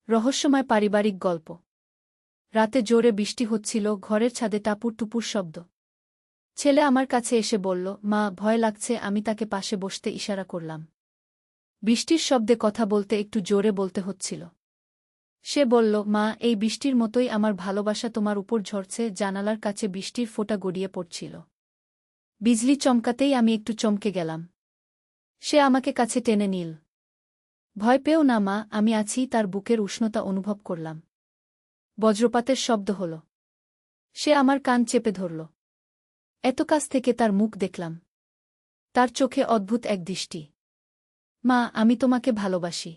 রহস্যময় পারিবারিক গল্প। রাতে জোরে বৃষ্টি হচ্ছিল, ঘরের ছাদে টাপুর টুপুর শব্দ। ছেলে আমার কাছে এসে বলল, মা, ভয় লাগছে। আমি তাকে পাশে বসতে ইশারা করলাম। বৃষ্টির শব্দে কথা বলতে একটু জোরে বলতে হচ্ছিল। সে বলল, মা, এই বৃষ্টির মতোই আমার ভালোবাসা তোমার উপর ঝরছে। জানালার কাছে বৃষ্টির ফোঁটা গড়িয়ে পড়ছিল। বিজলি চমকাতেই আমি একটু চমকে গেলাম। সে আমাকে কাছে টেনে নিল। ভয় পেও না মা, আমি আছি। তার বুকের উষ্ণতা অনুভব করলাম। বজ্রপাতের শব্দ হল। সে আমার কান চেপে ধরল। এত কাছ থেকে তার মুখ দেখলাম। তার চোখে অদ্ভুত এক দৃষ্টি। মা, আমি তোমাকে ভালোবাসি।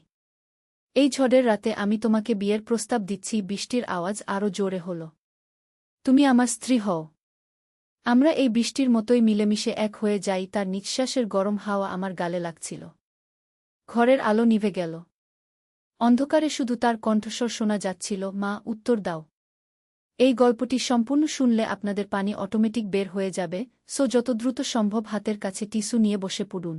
এই ঝড়ের রাতে আমি তোমাকে বিয়ের প্রস্তাব দিচ্ছি। বৃষ্টির আওয়াজ আরও জোরে হল। তুমি আমার স্ত্রী হও। আমরা এই বৃষ্টির মতোই মিলেমিশে এক হয়ে যাই। তার নিঃশ্বাসের গরম হাওয়া আমার গালে লাগছিল। ঘরের আলো নিভে গেল। অন্ধকারে শুধু তার কণ্ঠস্বর শোনা যাচ্ছিল, মা, উত্তর দাও। এই গল্পটি সম্পূর্ণ শুনলে আপনাদের পানি অটোমেটিক বের হয়ে যাবে, সো যত দ্রুত সম্ভব হাতের কাছে টিস্যু নিয়ে বসে পড়ুন।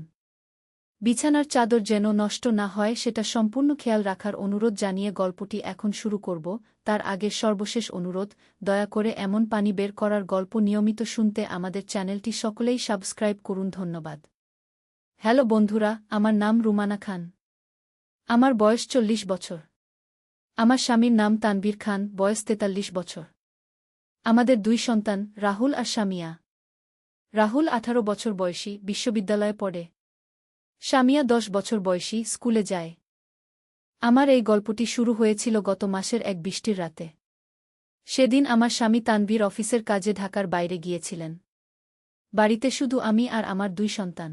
বিছানার চাদর যেন নষ্ট না হয় সেটা সম্পূর্ণ খেয়াল রাখার অনুরোধ জানিয়ে গল্পটি এখন শুরু করব। তার আগে সর্বশেষ অনুরোধ, দয়া করে এমন পানি বের করার গল্প নিয়মিত শুনতে আমাদের চ্যানেলটি সকলেই সাবস্ক্রাইব করুন। ধন্যবাদ। হ্যালো বন্ধুরা, আমার নাম রুমানা খান। আমার বয়স 40 বছর। আমার স্বামীর নাম তানভীর খান, বয়স 43 বছর। আমাদের 2 সন্তান, রাহুল আর সামিয়া। রাহুল 18 বছর বয়সী, বিশ্ববিদ্যালয়ে পড়ে। সামিয়া 10 বছর বয়সী, স্কুলে যায়। আমার এই গল্পটি শুরু হয়েছিল গত মাসের এক বৃষ্টির রাতে। সেদিন আমার স্বামী তানভীর অফিসের কাজে ঢাকার বাইরে গিয়েছিলেন। বাড়িতে শুধু আমি আর আমার 2 সন্তান।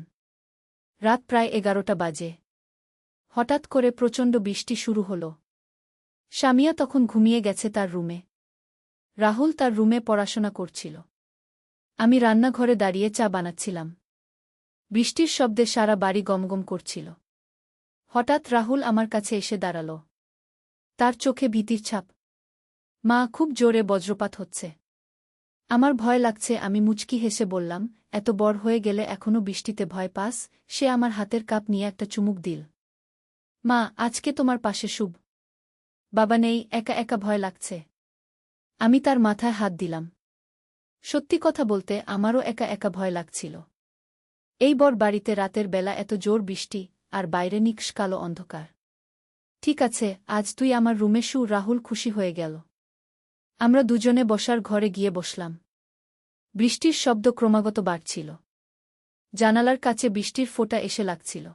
রাত প্রায় 11টা বাজে। হঠাৎ করে প্রচণ্ড বৃষ্টি শুরু হল। সামিয়া তখন ঘুমিয়ে গেছে তার রুমে। রাহুল তার রুমে পড়াশোনা করছিল। আমি রান্নাঘরে দাঁড়িয়ে চা বানাচ্ছিলাম। বৃষ্টির শব্দে সারা বাড়ি গমগম করছিল। হঠাৎ রাহুল আমার কাছে এসে দাঁড়াল। তার চোখে ভীতির ছাপ। মা, খুব জোরে বজ্রপাত হচ্ছে। আমার ভয় লাগছে। আমি মুচকি হেসে বললাম, এত বড় হয়ে গেলে এখনও বৃষ্টিতে ভয় পাস? সে আমার হাতের কাপ নিয়ে একটা চুমুক দিল। মা, আজকে তোমার পাশে শুভ বাবা নেই, একা একা ভয় লাগছে। আমি তার মাথায় হাত দিলাম। সত্যি কথা বলতে আমারও একা একা ভয় লাগছিল। এই বড় বাড়িতে রাতের বেলা এত জোর বৃষ্টি, আর বাইরে নিকষ কালো অন্ধকার। ঠিক আছে, আজ তুই আমার রুমে শু। রাহুল খুশি হয়ে গেল। আমরা দুজনে বসার ঘরে গিয়ে বসলাম। বৃষ্টির শব্দ ক্রমাগত বাড়ছিল। জানালার কাছে বৃষ্টির ফোঁটা এসে লাগছিল।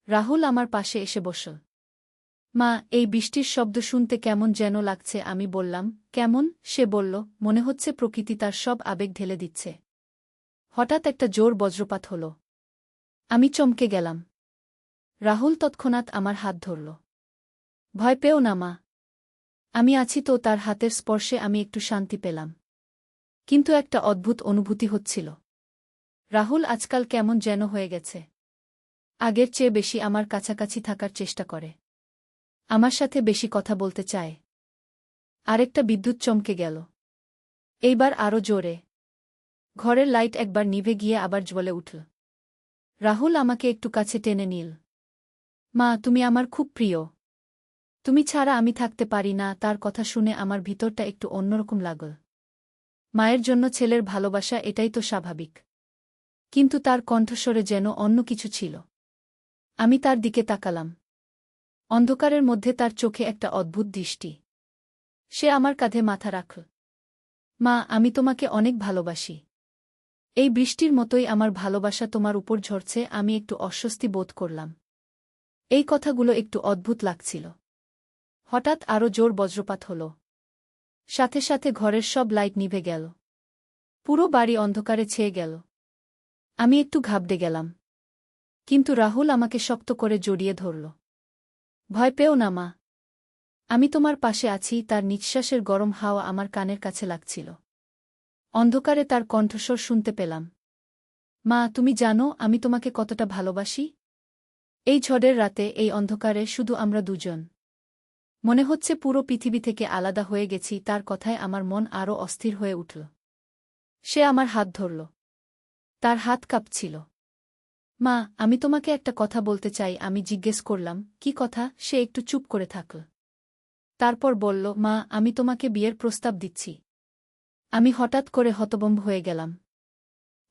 রাহুল আমার পাশে এসে বসল। মা, এই বৃষ্টির শব্দ শুনতে কেমন যেন লাগছে। আমি বললাম, কেমন? সে বলল, মনে হচ্ছে প্রকৃতি তার সব আবেগ ঢেলে দিচ্ছে। হঠাৎ একটা জোর বজ্রপাত হল। আমি চমকে গেলাম। রাহুল তৎক্ষণাৎ আমার হাত ধরল। ভয় পেও না মা, আমি আছি তো। তার হাতের স্পর্শে আমি একটু শান্তি পেলাম। কিন্তু একটা অদ্ভুত অনুভূতি হচ্ছিল। রাহুল আজকাল কেমন যেন হয়ে গেছে। আগের চেয়ে বেশি আমার কাছাকাছি থাকার চেষ্টা করে। আমার সাথে বেশি কথা বলতে চায়। আরেকটা বিদ্যুৎ চমকে গেল। এইবার আরও জোরে। ঘরের লাইট একবার নিভে গিয়ে আবার জ্বলে উঠল। রাহুল আমাকে একটু কাছে টেনে নিল। মা, তুমি আমার খুব প্রিয়। তুমি ছাড়া আমি থাকতে পারি না। তার কথা শুনে আমার ভিতরটা একটু অন্যরকম লাগল। মায়ের জন্য ছেলের ভালোবাসা, এটাই তো স্বাভাবিক। কিন্তু তার কণ্ঠস্বরে যেন অন্য কিছু ছিল। আমি তার দিকে তাকালাম। অন্ধকারের মধ্যে তার চোখে একটা অদ্ভুত দৃষ্টি। সে আমার কাঁধে মাথা রাখল। মা, আমি তোমাকে অনেক ভালোবাসি। এই বৃষ্টির মতোই আমার ভালোবাসা তোমার উপর ঝরছে। আমি একটু অস্বস্তি বোধ করলাম। এই কথাগুলো একটু অদ্ভুত লাগছিল। হঠাৎ আরও জোর বজ্রপাত হল। সাথে সাথে ঘরের সব লাইট নিভে গেল। পুরো বাড়ি অন্ধকারে ছেয়ে গেল। আমি একটু ঘাবড়ে গেলাম। কিন্তু রাহুল আমাকে শক্ত করে জড়িয়ে ধরল। ভয় পেও না মা, আমি তোমার পাশে আছি। তার নিঃশ্বাসের গরম হাওয়া আমার কানের কাছে লাগছিল। অন্ধকারে তার কণ্ঠস্বর শুনতে পেলাম। মা, তুমি জানো আমি তোমাকে কতটা ভালোবাসি? এই ঝড়ের রাতে, এই অন্ধকারে শুধু আমরা দুজন। মনে হচ্ছে পুরো পৃথিবী থেকে আলাদা হয়ে গেছি। তার কথায় আমার মন আরও অস্থির হয়ে উঠল। সে আমার হাত ধরল। তার হাত কাঁপছিল। মা, আমি তোমাকে একটা কথা বলতে চাই। আমি জিজ্ঞেস করলাম, কি কথা? সে একটু চুপ করে থাকল। তারপর বলল, মা, আমি তোমাকে বিয়ের প্রস্তাব দিচ্ছি। আমি হঠাৎ করে হতভম্ব হয়ে গেলাম।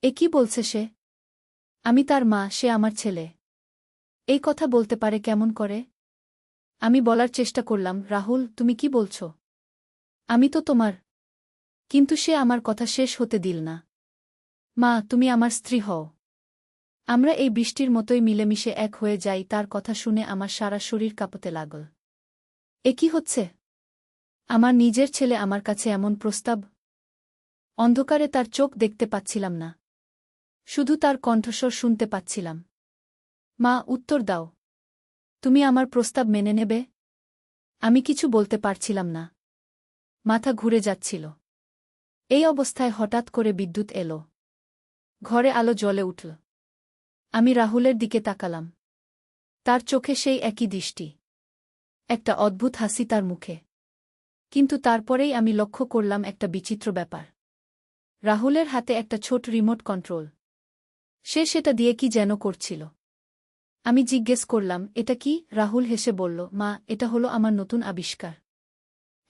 এ কি বলছে সে? আমি তার মা, সে আমার ছেলে। এই কথা বলতে পারে কেমন করে? আমি বলার চেষ্টা করলাম, রাহুল, তুমি কি বলছ? আমি তো তোমার। কিন্তু সে আমার কথা শেষ হতে দিল না। মা, তুমি আমার স্ত্রী হও। আমরা এই বৃষ্টির মতোই মিলেমিশে এক হয়ে যাই। তার কথা শুনে আমার সারা শরীর কাঁপতে লাগল। এ কি হচ্ছে? আমার নিজের ছেলে আমার কাছে এমন প্রস্তাব! অন্ধকারে তার চোখ দেখতে পাচ্ছিলাম না, শুধু তার কণ্ঠস্বর শুনতে পাচ্ছিলাম। মা, উত্তর দাও। তুমি আমার প্রস্তাব মেনে নেবে? আমি কিছু বলতে পারছিলাম না। মাথা ঘুরে যাচ্ছিল। এই অবস্থায় হঠাৎ করে বিদ্যুৎ এলো। ঘরে আলো জ্বলে উঠল। আমি রাহুলের দিকে তাকালাম। তার চোখে সেই একই দৃষ্টি। একটা অদ্ভুত হাসি তার মুখে। কিন্তু তারপরেই আমি লক্ষ্য করলাম একটা বিচিত্র ব্যাপার। রাহুলের হাতে একটা ছোট রিমোট কন্ট্রোল। সে সেটা দিয়ে কি যেন করছিল। আমি জিজ্ঞেস করলাম, এটা কি? রাহুল হেসে বলল, মা, এটা হলো আমার নতুন আবিষ্কার।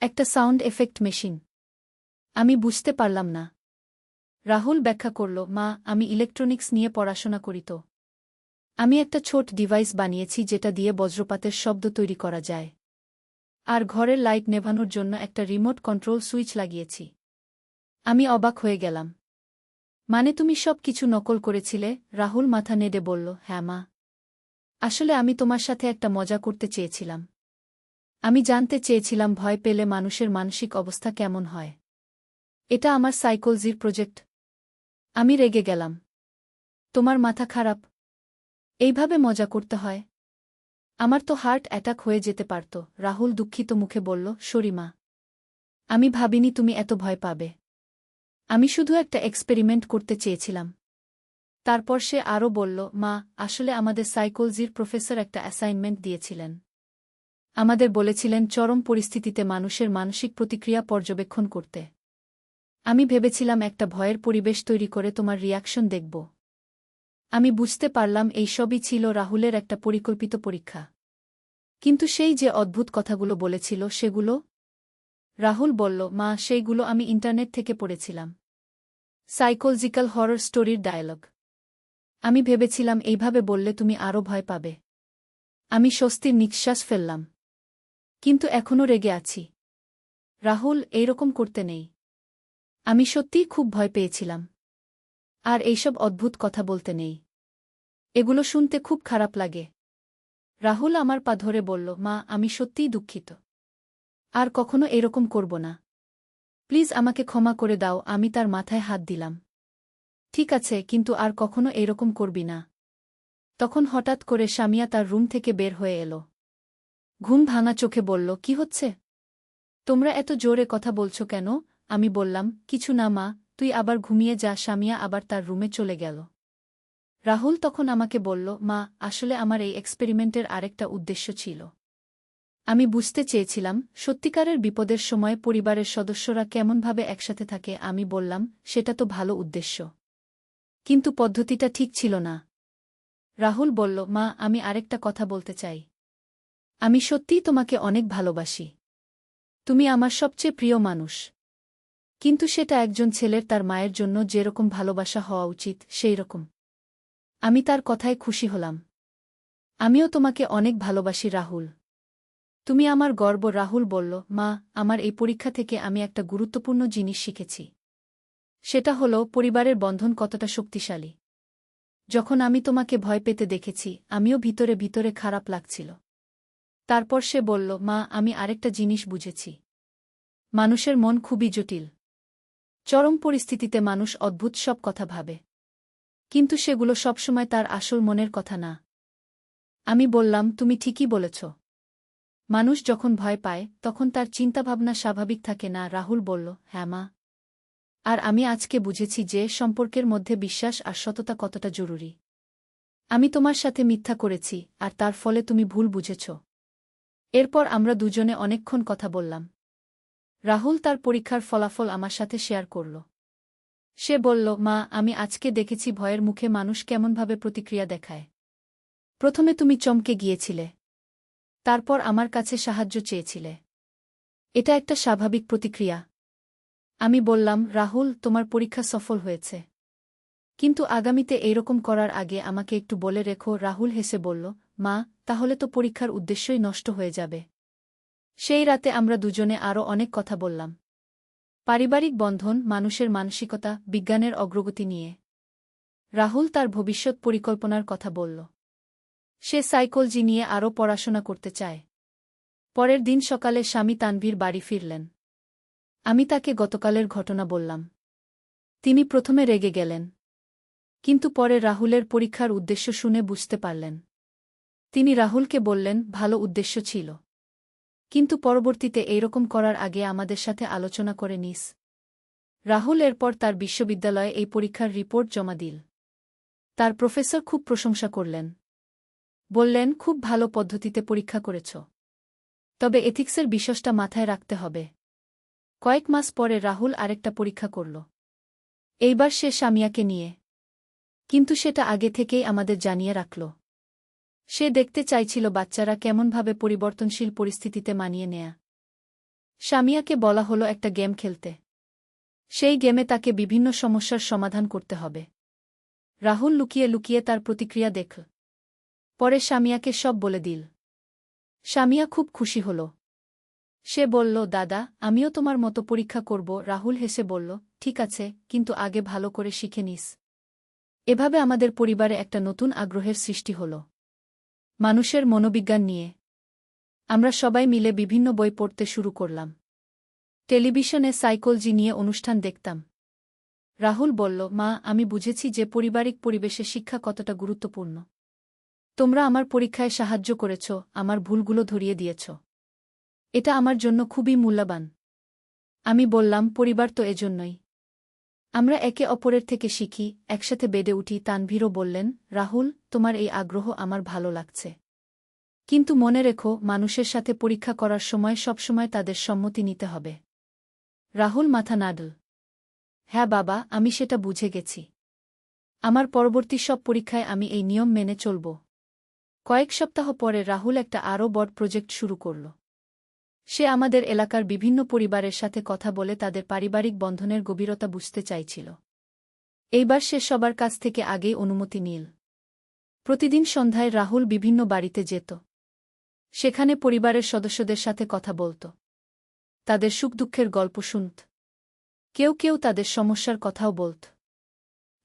একটা সাউন্ড এফেক্ট মেশিন। আমি বুঝতে পারলাম না। রাহুল ব্যাখ্যা করল, মা, আমি ইলেকট্রনিক্স নিয়ে পড়াশোনা করি তো। আমি একটা ছোট ডিভাইস বানিয়েছি যেটা দিয়ে বজ্রপাতের শব্দ তৈরি করা যায়। আর ঘরের লাইট নেভানোর জন্য একটা রিমোট কন্ট্রোল সুইচ লাগিয়েছি। আমি অবাক হয়ে গেলাম। মানে তুমি সব কিছু নকল করেছিলে? রাহুল মাথা নেড়ে বলল, হ্যাঁ মা। আসলে আমি তোমার সাথে একটা মজা করতে চেয়েছিলাম। আমি জানতে চেয়েছিলাম ভয় পেলে মানুষের মানসিক অবস্থা কেমন হয়। এটা আমার সাইকোলজির প্রজেক্ট। আমি রেগে গেলাম। তোমার মাথা খারাপ? এইভাবে মজা করতে হয়? আমার তো হার্ট অ্যাটাক হয়ে যেতে পারত। রাহুল দুঃখিত মুখে বলল, সরি মা। আমি ভাবিনি তুমি এত ভয় পাবে। আমি শুধু একটা এক্সপেরিমেন্ট করতে চেয়েছিলাম। তারপর সে আরও বলল, মা, আসলে আমাদের সাইকোলজির প্রফেসর একটা অ্যাসাইনমেন্ট দিয়েছিলেন। আমাদের বলেছিলেন চরম পরিস্থিতিতে মানুষের মানসিক প্রতিক্রিয়া পর্যবেক্ষণ করতে। আমি ভেবেছিলাম একটা ভয়ের পরিবেশ তৈরি করে তোমার রিয়াকশন দেখব। আমি বুঝতে পারলাম এই সবই ছিল রাহুলের একটা পরিকল্পিত পরীক্ষা। কিন্তু সেই যে অদ্ভুত কথাগুলো বলেছিল সেগুলো? রাহুল বলল, মা, সেইগুলো আমি ইন্টারনেট থেকে পড়েছিলাম। সাইকোলজিক্যাল হরর স্টোরির ডায়ালগ। আমি ভেবেছিলাম এইভাবে বললে তুমি আরও ভয় পাবে। আমি স্বস্তির নিঃশ্বাস ফেললাম। কিন্তু এখনও রেগে আছি। রাহুল, এইরকম করতে নেই। আমি সত্যিই খুব ভয় পেয়েছিলাম। আর এইসব অদ্ভুত কথা বলতে নেই। এগুলো শুনতে খুব খারাপ লাগে। রাহুল আমার পা ধরে বলল, মা, আমি সত্যিই দুঃখিত। আর কখনো এরকম করব না। প্লিজ আমাকে ক্ষমা করে দাও। আমি তার মাথায় হাত দিলাম। ঠিক আছে, কিন্তু আর কখনো এরকম করবি না। তখন হঠাৎ করে সামিয়া তার রুম থেকে বের হয়ে এলো। ঘুম ভাঙা চোখে বলল, কি হচ্ছে? তোমরা এত জোরে কথা বলছো কেন? আমি বললাম, কিছু না মা, তুই আবার ঘুমিয়ে যা। সামিয়া আবার তার রুমে চলে গেল। রাহুল তখন আমাকে বলল, মা, আসলে আমার এই এক্সপেরিমেন্টের আরেকটা উদ্দেশ্য ছিল। আমি বুঝতে চেয়েছিলাম সত্যিকারের বিপদের সময় পরিবারের সদস্যরা কেমনভাবে একসাথে থাকে। আমি বললাম, সেটা তো ভালো উদ্দেশ্য, কিন্তু পদ্ধতিটা ঠিক ছিল না। রাহুল বলল, মা, আমি আরেকটা কথা বলতে চাই। আমি সত্যিই তোমাকে অনেক ভালোবাসি। তুমি আমার সবচেয়ে প্রিয় মানুষ। কিন্তু সেটা একজন ছেলের তার মায়ের জন্য যেরকম ভালোবাসা হওয়া উচিত সেই রকম। আমি তার কথায় খুশি হলাম। আমিও তোমাকে অনেক ভালোবাসি রাহুল। তুমি আমার গর্ব। রাহুল বলল, মা, আমার এই পরীক্ষা থেকে আমি একটা গুরুত্বপূর্ণ জিনিস শিখেছি। সেটা হলো পরিবারের বন্ধন কতটা শক্তিশালী। যখন আমি তোমাকে ভয় পেতে দেখেছি, আমিও ভিতরে ভিতরে খারাপ লাগছিল। তারপর সে বলল, মা, আমি আরেকটা জিনিস বুঝেছি। মানুষের মন খুবই জটিল। চরম পরিস্থিতিতে মানুষ অদ্ভুত সব কথা ভাবে। কিন্তু সেগুলো সবসময় তার আসল মনের কথা না। আমি বললাম, তুমি ঠিকই বলেছ। মানুষ যখন ভয় পায় তখন তার চিন্তাভাবনা স্বাভাবিক থাকে না। রাহুল বলল, হ্যাঁ মা। আর আমি আজকে বুঝেছি যে সম্পর্কের মধ্যে বিশ্বাস আর সততা কতটা জরুরি। আমি তোমার সাথে মিথ্যা করেছি, আর তার ফলে তুমি ভুল বুঝেছ। এরপর আমরা দুজনে অনেকক্ষণ কথা বললাম। রাহুল তার পরীক্ষার ফলাফল আমার সাথে শেয়ার করল। সে বলল, মা, আমি আজকে দেখেছি ভয়ের মুখে মানুষ কেমনভাবে প্রতিক্রিয়া দেখায়। প্রথমে তুমি চমকে গিয়েছিলে। তারপর আমার কাছে সাহায্য চেয়েছিলে। এটা একটা স্বাভাবিক প্রতিক্রিয়া। আমি বললাম, রাহুল, তোমার পরীক্ষা সফল হয়েছে। কিন্তু আগামীতে এইরকম করার আগে আমাকে একটু বলে রেখো। রাহুল হেসে বলল, মা, তাহলে তো পরীক্ষার উদ্দেশ্যই নষ্ট হয়ে যাবে। সেই রাতে আমরা দুজনে আরও অনেক কথা বললাম। পারিবারিক বন্ধন, মানুষের মানসিকতা, বিজ্ঞানের অগ্রগতি নিয়ে। রাহুল তার ভবিষ্যৎ পরিকল্পনার কথা বলল। সে সাইকোলজি নিয়ে আরও পড়াশোনা করতে চায়। পরের দিন সকালে স্বামী তানভীর বাড়ি ফিরলেন। আমি তাকে গতকালের ঘটনা বললাম। তিনি প্রথমে রেগে গেলেন। কিন্তু পরে রাহুলের পরীক্ষার উদ্দেশ্য শুনে বুঝতে পারলেন। তিনি রাহুলকে বললেন, ভালো উদ্দেশ্য ছিল। কিন্তু পরবর্তীতে এইরকম করার আগে আমাদের সাথে আলোচনা করে নিস। রাহুল এরপর তার বিশ্ববিদ্যালয়ে এই পরীক্ষার রিপোর্ট জমা দিল। তার প্রফেসর খুব প্রশংসা করলেন। বললেন, খুব ভালো পদ্ধতিতে পরীক্ষা করেছ। তবে এথিক্সের বিষয়টা মাথায় রাখতে হবে। কয়েক মাস পরে রাহুল আরেকটা পরীক্ষা করল। এইবার সে সামিয়াকে নিয়ে। কিন্তু সেটা আগে থেকেই আমাদের জানিয়ে রাখল। সে দেখতে চাইছিল বাচ্চারা কেমনভাবে পরিবর্তনশীল পরিস্থিতিতে মানিয়ে নেয়া। সামিয়াকে বলা হলো একটা গেম খেলতে। সেই গেমে তাকে বিভিন্ন সমস্যার সমাধান করতে হবে। রাহুল লুকিয়ে লুকিয়ে তার প্রতিক্রিয়া দেখল। পরে সামিয়াকে সব বলে দিল। সামিয়া খুব খুশি হল। সে বলল, দাদা, আমিও তোমার মতো পরীক্ষা করব। রাহুল হেসে বলল, ঠিক আছে, কিন্তু আগে ভালো করে শিখে নিস। এভাবে আমাদের পরিবারে একটা নতুন আগ্রহের সৃষ্টি হল মানুষের মনোবিজ্ঞান নিয়ে। আমরা সবাই মিলে বিভিন্ন বই পড়তে শুরু করলাম। টেলিভিশনে সাইকোলজি নিয়ে অনুষ্ঠান দেখতাম। রাহুল বলল, মা, আমি বুঝেছি যে পারিবারিক পরিবেশে শিক্ষা কতটা গুরুত্বপূর্ণ। তোমরা আমার পরীক্ষায় সাহায্য করেছ, আমার ভুলগুলো ধরিয়ে দিয়েছ। এটা আমার জন্য খুবই মূল্যবান। আমি বললাম, পরিবার তো এজন্যই। আমরা একে অপরের থেকে শিখি, একসাথে বেড়ে উঠি। তানভীরও বললেন, রাহুল, তোমার এই আগ্রহ আমার ভালো লাগছে। কিন্তু মনে রেখো, মানুষের সাথে পরীক্ষা করার সময় সবসময় তাদের সম্মতি নিতে হবে। রাহুল মাথা নাড়ল। হ্যাঁ বাবা, আমি সেটা বুঝে গেছি। আমার পরবর্তী সব পরীক্ষায় আমি এই নিয়ম মেনে চলব। কয়েক সপ্তাহ পরে রাহুল একটা আরও বড় প্রজেক্ট শুরু করল। সে আমাদের এলাকার বিভিন্ন পরিবারের সাথে কথা বলে তাদের পারিবারিক বন্ধনের গভীরতা বুঝতে চাইছিল। এইবার সে সবার কাছ থেকে আগেই অনুমতি নিল। প্রতিদিন সন্ধ্যায় রাহুল বিভিন্ন বাড়িতে যেত। সেখানে পরিবারের সদস্যদের সাথে কথা বলত। তাদের সুখ দুঃখের গল্প শুনত। কেউ কেউ তাদের সমস্যার কথাও বলত।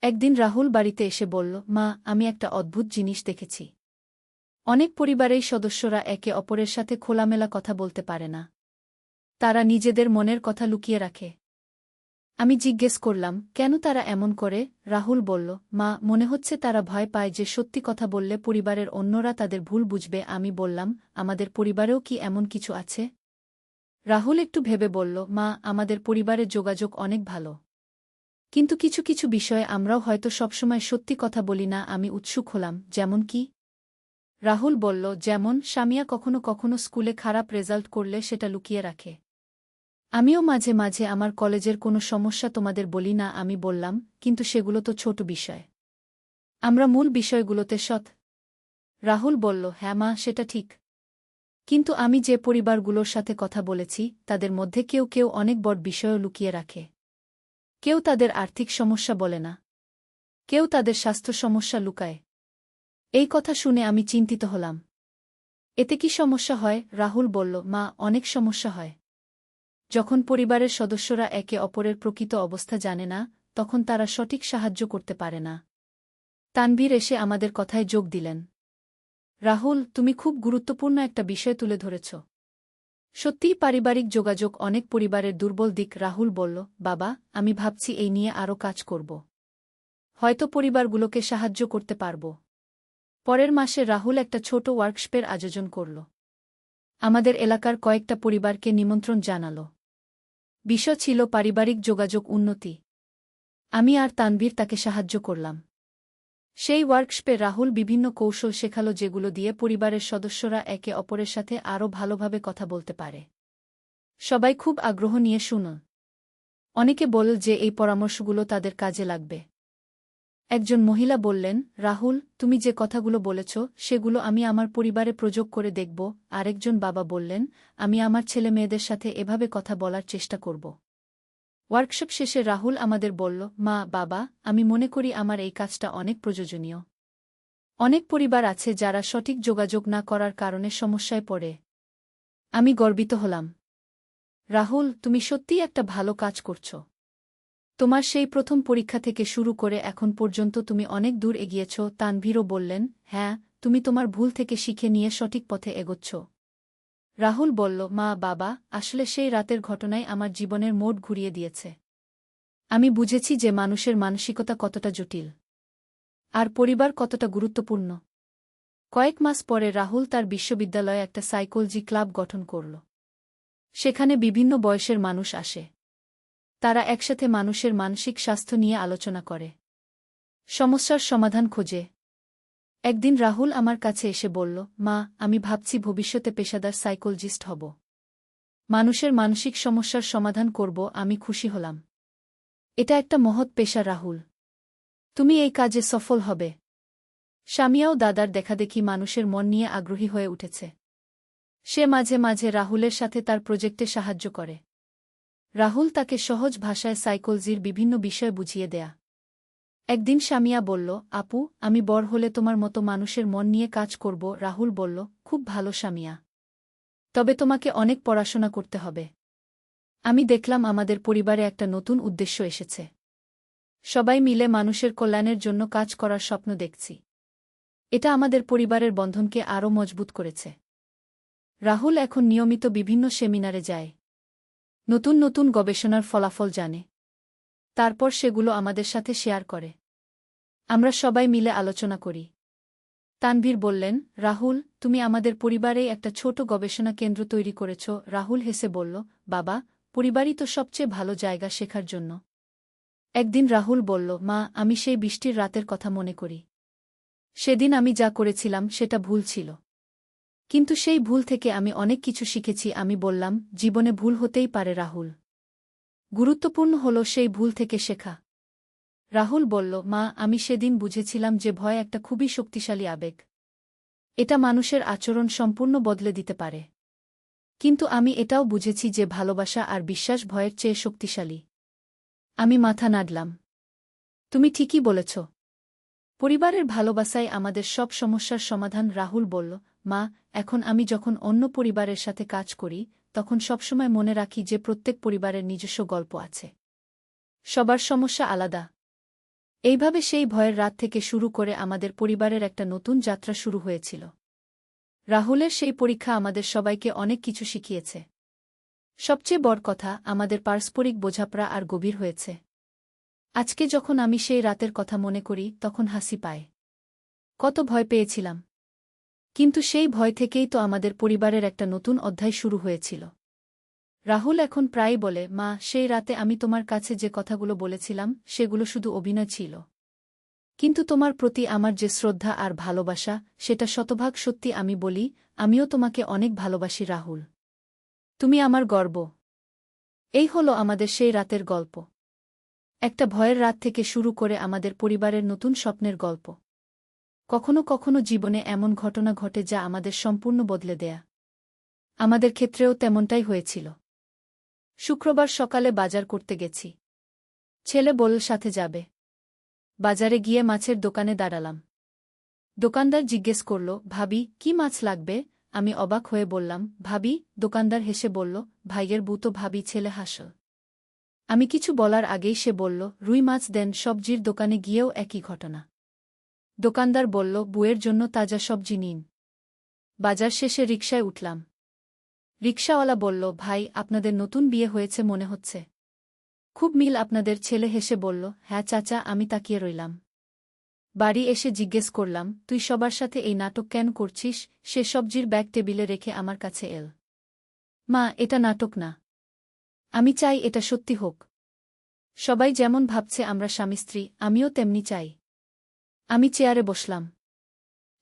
একদিন রাহুল বাড়িতে এসে বলল, মা, আমি একটা অদ্ভুত জিনিস দেখেছি। অনেক পরিবারেই সদস্যরা একে অপরের সাথে খোলামেলা কথা বলতে পারে না। তারা নিজেদের মনের কথা লুকিয়ে রাখে। আমি জিজ্ঞেস করলাম, কেন তারা এমন করে? রাহুল বলল, মা, মনে হচ্ছে তারা ভয় পায় যে সত্যি কথা বললে পরিবারের অন্যরা তাদের ভুল বুঝবে। আমি বললাম, আমাদের পরিবারেও কি এমন কিছু আছে? রাহুল একটু ভেবে বলল, মা, আমাদের পরিবারের যোগাযোগ অনেক ভালো। কিন্তু কিছু কিছু বিষয়ে আমরাও হয়তো সবসময় সত্যি কথা বলি না। আমি উৎসুক হলাম, যেমন কি? রাহুল বলল, যেমন সামিয়া কখনো কখনো স্কুলে খারাপ রেজাল্ট করলে সেটা লুকিয়ে রাখে। আমিও মাঝে মাঝে আমার কলেজের কোনো সমস্যা তোমাদের বলি না। আমি বললাম, কিন্তু সেগুলো তো ছোট বিষয়। আমরা মূল বিষয়গুলোতে সৎ। রাহুল বলল, হ্যাঁ মা, সেটা ঠিক। কিন্তু আমি যে পরিবারগুলোর সাথে কথা বলেছি, তাদের মধ্যে কেউ কেউ অনেক বড় বিষয়ও লুকিয়ে রাখে। কেউ তাদের আর্থিক সমস্যা বলে না। কেউ তাদের স্বাস্থ্য সমস্যা লুকায়। এই কথা শুনে আমি চিন্তিত হলাম। এতে কি সমস্যা হয়? রাহুল বলল, মা, অনেক সমস্যা হয়। যখন পরিবারের সদস্যরা একে অপরের প্রকৃত অবস্থা জানে না, তখন তারা সঠিক সাহায্য করতে পারে না। তানভীর এসে আমাদের কথায় যোগ দিলেন। রাহুল, তুমি খুব গুরুত্বপূর্ণ একটা বিষয় তুলে ধরেছ। সত্যিই পারিবারিক যোগাযোগ অনেক পরিবারের দুর্বল দিক। রাহুল বলল, বাবা, আমি ভাবছি এই নিয়ে আরও কাজ করব। হয়তো পরিবারগুলোকে সাহায্য করতে পারব। পরের মাসে রাহুল একটা ছোট ওয়ার্কশপের আয়োজন করল। আমাদের এলাকার কয়েকটা পরিবারকে নিমন্ত্রণ জানাল। বিষয় ছিল পারিবারিক যোগাযোগ উন্নতি। আমি আর তানভীর তাকে সাহায্য করলাম। সেই ওয়ার্কশপে রাহুল বিভিন্ন কৌশল শেখালো, যেগুলো দিয়ে পরিবারের সদস্যরা একে অপরের সাথে আরও ভালোভাবে কথা বলতে পারে। সবাই খুব আগ্রহ নিয়ে শুনল। অনেকে বলল যে এই পরামর্শগুলো তাদের কাজে লাগবে। একজন মহিলা বললেন, রাহুল, তুমি যে কথাগুলো বলেছ সেগুলো আমি আমার পরিবারে প্রয়োগ করে দেখব। আরেকজন বাবা বললেন, আমি আমার ছেলে মেয়েদের সাথে এভাবে কথা বলার চেষ্টা করব। ওয়ার্কশপ শেষে রাহুল আমাদের বলল, মা, বাবা, আমি মনে করি আমার এই কাজটা অনেক প্রয়োজনীয়। অনেক পরিবার আছে যারা সঠিক যোগাযোগ না করার কারণে সমস্যায় পড়ে। আমি গর্বিত হলাম। রাহুল, তুমি সত্যিই একটা ভালো কাজ করছ। তোমার সেই প্রথম পরীক্ষা থেকে শুরু করে এখন পর্যন্ত তুমি অনেক দূর এগিয়েছ। তানভীরও বললেন, হ্যাঁ, তুমি তোমার ভুল থেকে শিখে নিয়ে সঠিক পথে এগোচ্ছ। রাহুল বলল, মা, বাবা, আসলে সেই রাতের ঘটনাই আমার জীবনের মোড় ঘুরিয়ে দিয়েছে। আমি বুঝেছি যে মানুষের মানসিকতা কতটা জটিল আর পরিবার কতটা গুরুত্বপূর্ণ। কয়েক মাস পরে রাহুল তার বিশ্ববিদ্যালয়ে একটা সাইকোলজি ক্লাব গঠন করল। সেখানে বিভিন্ন বয়সের মানুষ আসে। তারা একসাথে মানুষের মানসিক স্বাস্থ্য নিয়ে আলোচনা করে, সমস্যার সমাধান খোঁজে। একদিন রাহুল আমার কাছে এসে বলল, মা, আমি ভাবছি ভবিষ্যতে পেশাদার সাইকোলজিস্ট হব। মানুষের মানসিক সমস্যার সমাধান করব। আমি খুশি হলাম। এটা একটা মহৎ পেশা রাহুল। তুমি এই কাজে সফল হবে। স্বামীয়াও দাদার দেখাদেখি মানুষের মন নিয়ে আগ্রহী হয়ে উঠেছে। সে মাঝে মাঝে রাহুলের সাথে তার প্রজেক্টে সাহায্য করে। রাহুল তাকে সহজ ভাষায় সাইকোলজির বিভিন্ন বিষয় বুঝিয়ে দেয়া। একদিন স্বামীয়া বলল, আপু, আমি বড় হলে তোমার মতো মানুষের মন নিয়ে কাজ করব। রাহুল বলল, খুব ভালো স্বামীয়া, তবে তোমাকে অনেক পড়াশোনা করতে হবে। আমি দেখলাম আমাদের পরিবারে একটা নতুন উদ্দেশ্য এসেছে। সবাই মিলে মানুষের কল্যাণের জন্য কাজ করার স্বপ্ন দেখছি। এটা আমাদের পরিবারের বন্ধনকে আরও মজবুত করেছে। রাহুল এখন নিয়মিত বিভিন্ন সেমিনারে যায়। নতুন নতুন গবেষণার ফলাফল জানে। তারপর সেগুলো আমাদের সাথে শেয়ার করে। আমরা সবাই মিলে আলোচনা করি। তানভীর বললেন, রাহুল, তুমি আমাদের পরিবারেই একটা ছোট গবেষণা কেন্দ্র তৈরি করেছ। রাহুল হেসে বলল, বাবা, পরিবারই তো সবচেয়ে ভালো জায়গা শেখার জন্য। একদিন রাহুল বলল, মা, আমি সেই বৃষ্টির রাতের কথা মনে করি। সেদিন আমি যা করেছিলাম সেটা ভুল ছিল। কিন্তু সেই ভুল থেকে আমি অনেক কিছু শিখেছি। আমি বললাম, জীবনে ভুল হতেই পারে রাহুল। গুরুত্বপূর্ণ হল সেই ভুল থেকে শেখা। রাহুল বলল, মা, আমি সেদিন বুঝেছিলাম যে ভয় একটা খুবই শক্তিশালী আবেগ। এটা মানুষের আচরণ সম্পূর্ণ বদলে দিতে পারে। কিন্তু আমি এটাও বুঝেছি যে ভালোবাসা আর বিশ্বাস ভয়ের চেয়ে শক্তিশালী। আমি মাথা নাড়লাম। তুমি ঠিকই বলেছ। পরিবারের ভালোবাসাই আমাদের সব সমস্যার সমাধান। রাহুল বলল, মা, এখন আমি যখন অন্য পরিবারের সাথে কাজ করি তখন সবসময় মনে রাখি যে প্রত্যেক পরিবারের নিজস্ব গল্প আছে। সবার সমস্যা আলাদা। এইভাবে সেই ভয়ের রাত থেকে শুরু করে আমাদের পরিবারের একটা নতুন যাত্রা শুরু হয়েছিল। রাহুলের সেই পরীক্ষা আমাদের সবাইকে অনেক কিছু শিখিয়েছে। সবচেয়ে বড় কথা, আমাদের পারস্পরিক বোঝাপড়া আর গভীর হয়েছে। আজকে যখন আমি সেই রাতের কথা মনে করি তখন হাসি পায়। কত ভয় পেয়েছিলাম, কিন্তু সেই ভয় থেকেই তো আমাদের পরিবারের একটা নতুন অধ্যায় শুরু হয়েছিল। রাহুল এখন প্রায়ই বলে, মা, সেই রাতে আমি তোমার কাছে যে কথাগুলো বলেছিলাম সেগুলো শুধু অভিনয় ছিল। কিন্তু তোমার প্রতি আমার যে শ্রদ্ধা আর ভালোবাসা সেটা শতভাগ সত্যি। আমি বলি, আমিও তোমাকে অনেক ভালোবাসি রাহুল। তুমি আমার গর্ব। এই হলো আমাদের সেই রাতের গল্প। একটা ভয়ের রাত থেকে শুরু করে আমাদের পরিবারের নতুন স্বপ্নের গল্প। কখনো কখনো জীবনে এমন ঘটনা ঘটে যা আমাদের সম্পূর্ণ বদলে দেয়া। আমাদের ক্ষেত্রেও তেমনটাই হয়েছিল। শুক্রবার সকালে বাজার করতে গেছি। ছেলে বলল সাথে যাবে। বাজারে গিয়ে মাছের দোকানে দাঁড়ালাম। দোকানদার জিজ্ঞেস করল, ভাবি, কি মাছ লাগবে? আমি অবাক হয়ে বললাম, ভাবি। দোকানদার হেসে বলল, ভাইয়ের বউ তো ভাবি। ছেলে হাসল। আমি কিছু বলার আগেই সে বলল, রুই মাছ দেন। সবজির দোকানে গিয়েও একই ঘটনা। দোকানদার বলল, বুয়ের জন্য তাজা সবজি নিন। বাজার শেষে রিকশায় উঠলাম। রিকশাওয়ালা বলল, ভাই, আপনাদের নতুন বিয়ে হয়েছে মনে হচ্ছে। খুব মিল আপনাদের। ছেলে হেসে বলল, হ্যাঁ চাচা। আমি তাকিয়ে রইলাম। বাড়ি এসে জিজ্ঞেস করলাম, তুই সবার সাথে এই নাটক কেন করছিস? সে সবজির ব্যাগ টেবিলে রেখে আমার কাছে এল। মা, এটা নাটক না। আমি চাই এটা সত্যি হোক। সবাই যেমন ভাবছে আমরা স্বামী স্ত্রী, আমিও তেমনি চাই। আমি চেয়ারে বসলাম।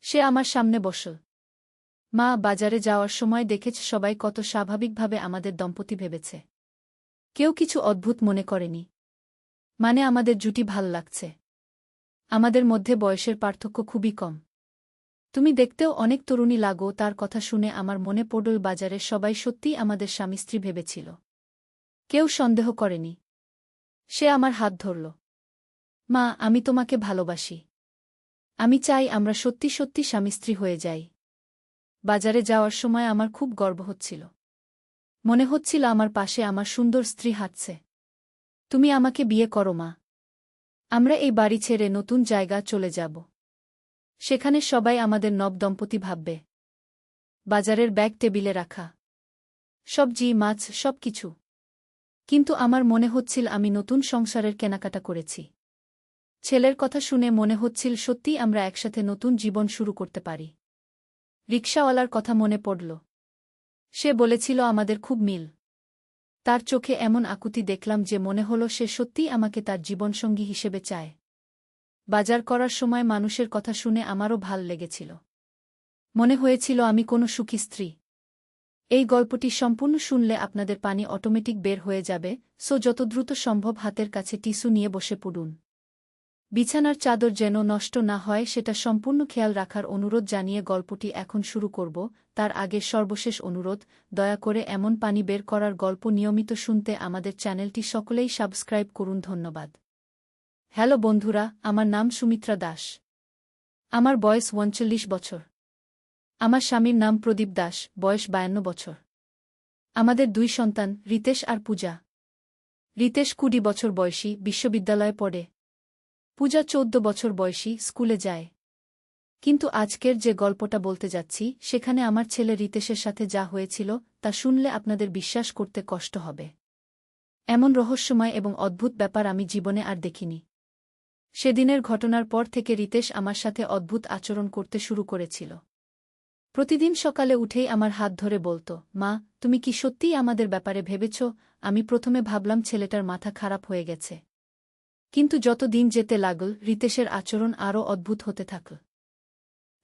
সে আমার সামনে বসল। মা, বাজারে যাওয়ার সময় দেখেছ সবাই কত স্বাভাবিকভাবে আমাদের দম্পতি ভেবেছে। কেউ কিছু অদ্ভুত মনে করেনি। মানে আমাদের জুটি ভাল লাগছে। আমাদের মধ্যে বয়সের পার্থক্য খুবই কম। তুমি দেখতেও অনেক তরুণী লাগো। তার কথা শুনে আমার মনে পড়ল বাজারে সবাই সত্যিই আমাদের স্বামী স্ত্রী ভেবেছিল। কেউ সন্দেহ করেনি। সে আমার হাত ধরল। মা, আমি তোমাকে ভালোবাসি। আমি চাই আমরা সত্যি সত্যি স্বামী স্ত্রী হয়ে যাই। বাজারে যাওয়ার সময় আমার খুব গর্ব হচ্ছিল। মনে হচ্ছিল আমার পাশে আমার সুন্দর স্ত্রী হাঁটছে। তুমি আমাকে বিয়ে করো মা। আমরা এই বাড়ি ছেড়ে নতুন জায়গা চলে যাব। সেখানে সবাই আমাদের নব দম্পতি ভাববে। বাজারের ব্যাগ টেবিলে রাখা, সবজি মাছ সব কিছু। কিন্তু আমার মনে হচ্ছিল আমি নতুন সংসারের কেনাকাটা করেছি। ছেলের কথা শুনে মনে হচ্ছিল সত্যিই আমরা একসাথে নতুন জীবন শুরু করতে পারি। রিকশাওয়ালার কথা মনে পড়ল। সে বলেছিল আমাদের খুব মিল। তার চোখে এমন আকুতি দেখলাম যে মনে হলো সে সত্যিই আমাকে তার জীবনসঙ্গী হিসেবে চায়। বাজার করার সময় মানুষের কথা শুনে আমারও ভাল লেগেছিল। মনে হয়েছিল আমি কোনো সুখী স্ত্রী। এই গল্পটি সম্পূর্ণ শুনলে আপনাদের পানি অটোমেটিক বের হয়ে যাবে, সো যত দ্রুত সম্ভব হাতের কাছে টিস্যু নিয়ে বসে পড়ুন। বিছানার চাদর যেন নষ্ট না হয় সেটা সম্পূর্ণ খেয়াল রাখার অনুরোধ জানিয়ে গল্পটি এখন শুরু করব। তার আগে সর্বশেষ অনুরোধ, দয়া করে এমন পানি বের করার গল্প নিয়মিত শুনতে আমাদের চ্যানেলটি সকলেই সাবস্ক্রাইব করুন। ধন্যবাদ। হ্যালো বন্ধুরা, আমার নাম সুমিত্রা দাস। আমার বয়স 39 বছর। আমার স্বামীর নাম প্রদীপ দাস, বয়স 52 বছর। আমাদের 2 সন্তান, রিতেশ আর পূজা। রিতেশ 20 বছর বয়সী, বিশ্ববিদ্যালয়ে পড়ে। পূজা 14 বছর বয়সী, স্কুলে যায়। কিন্তু আজকের যে গল্পটা বলতে যাচ্ছি সেখানে আমার ছেলে রিতেশের সাথে যা হয়েছিল তা শুনলে আপনাদের বিশ্বাস করতে কষ্ট হবে। এমন রহস্যময় এবং অদ্ভুত ব্যাপার আমি জীবনে আর দেখিনি। সেদিনের ঘটনার পর থেকে রিতেশ আমার সাথে অদ্ভুত আচরণ করতে শুরু করেছিল। প্রতিদিন সকালে উঠেই আমার হাত ধরে বলত, মা, তুমি কি সত্যিই আমাদের ব্যাপারে ভেবেছ? আমি প্রথমে ভাবলাম ছেলেটার মাথা খারাপ হয়ে গেছে। কিন্তু যত দিন যেতে লাগল রিতেশের আচরণ আরও অদ্ভুত হতে থাকল।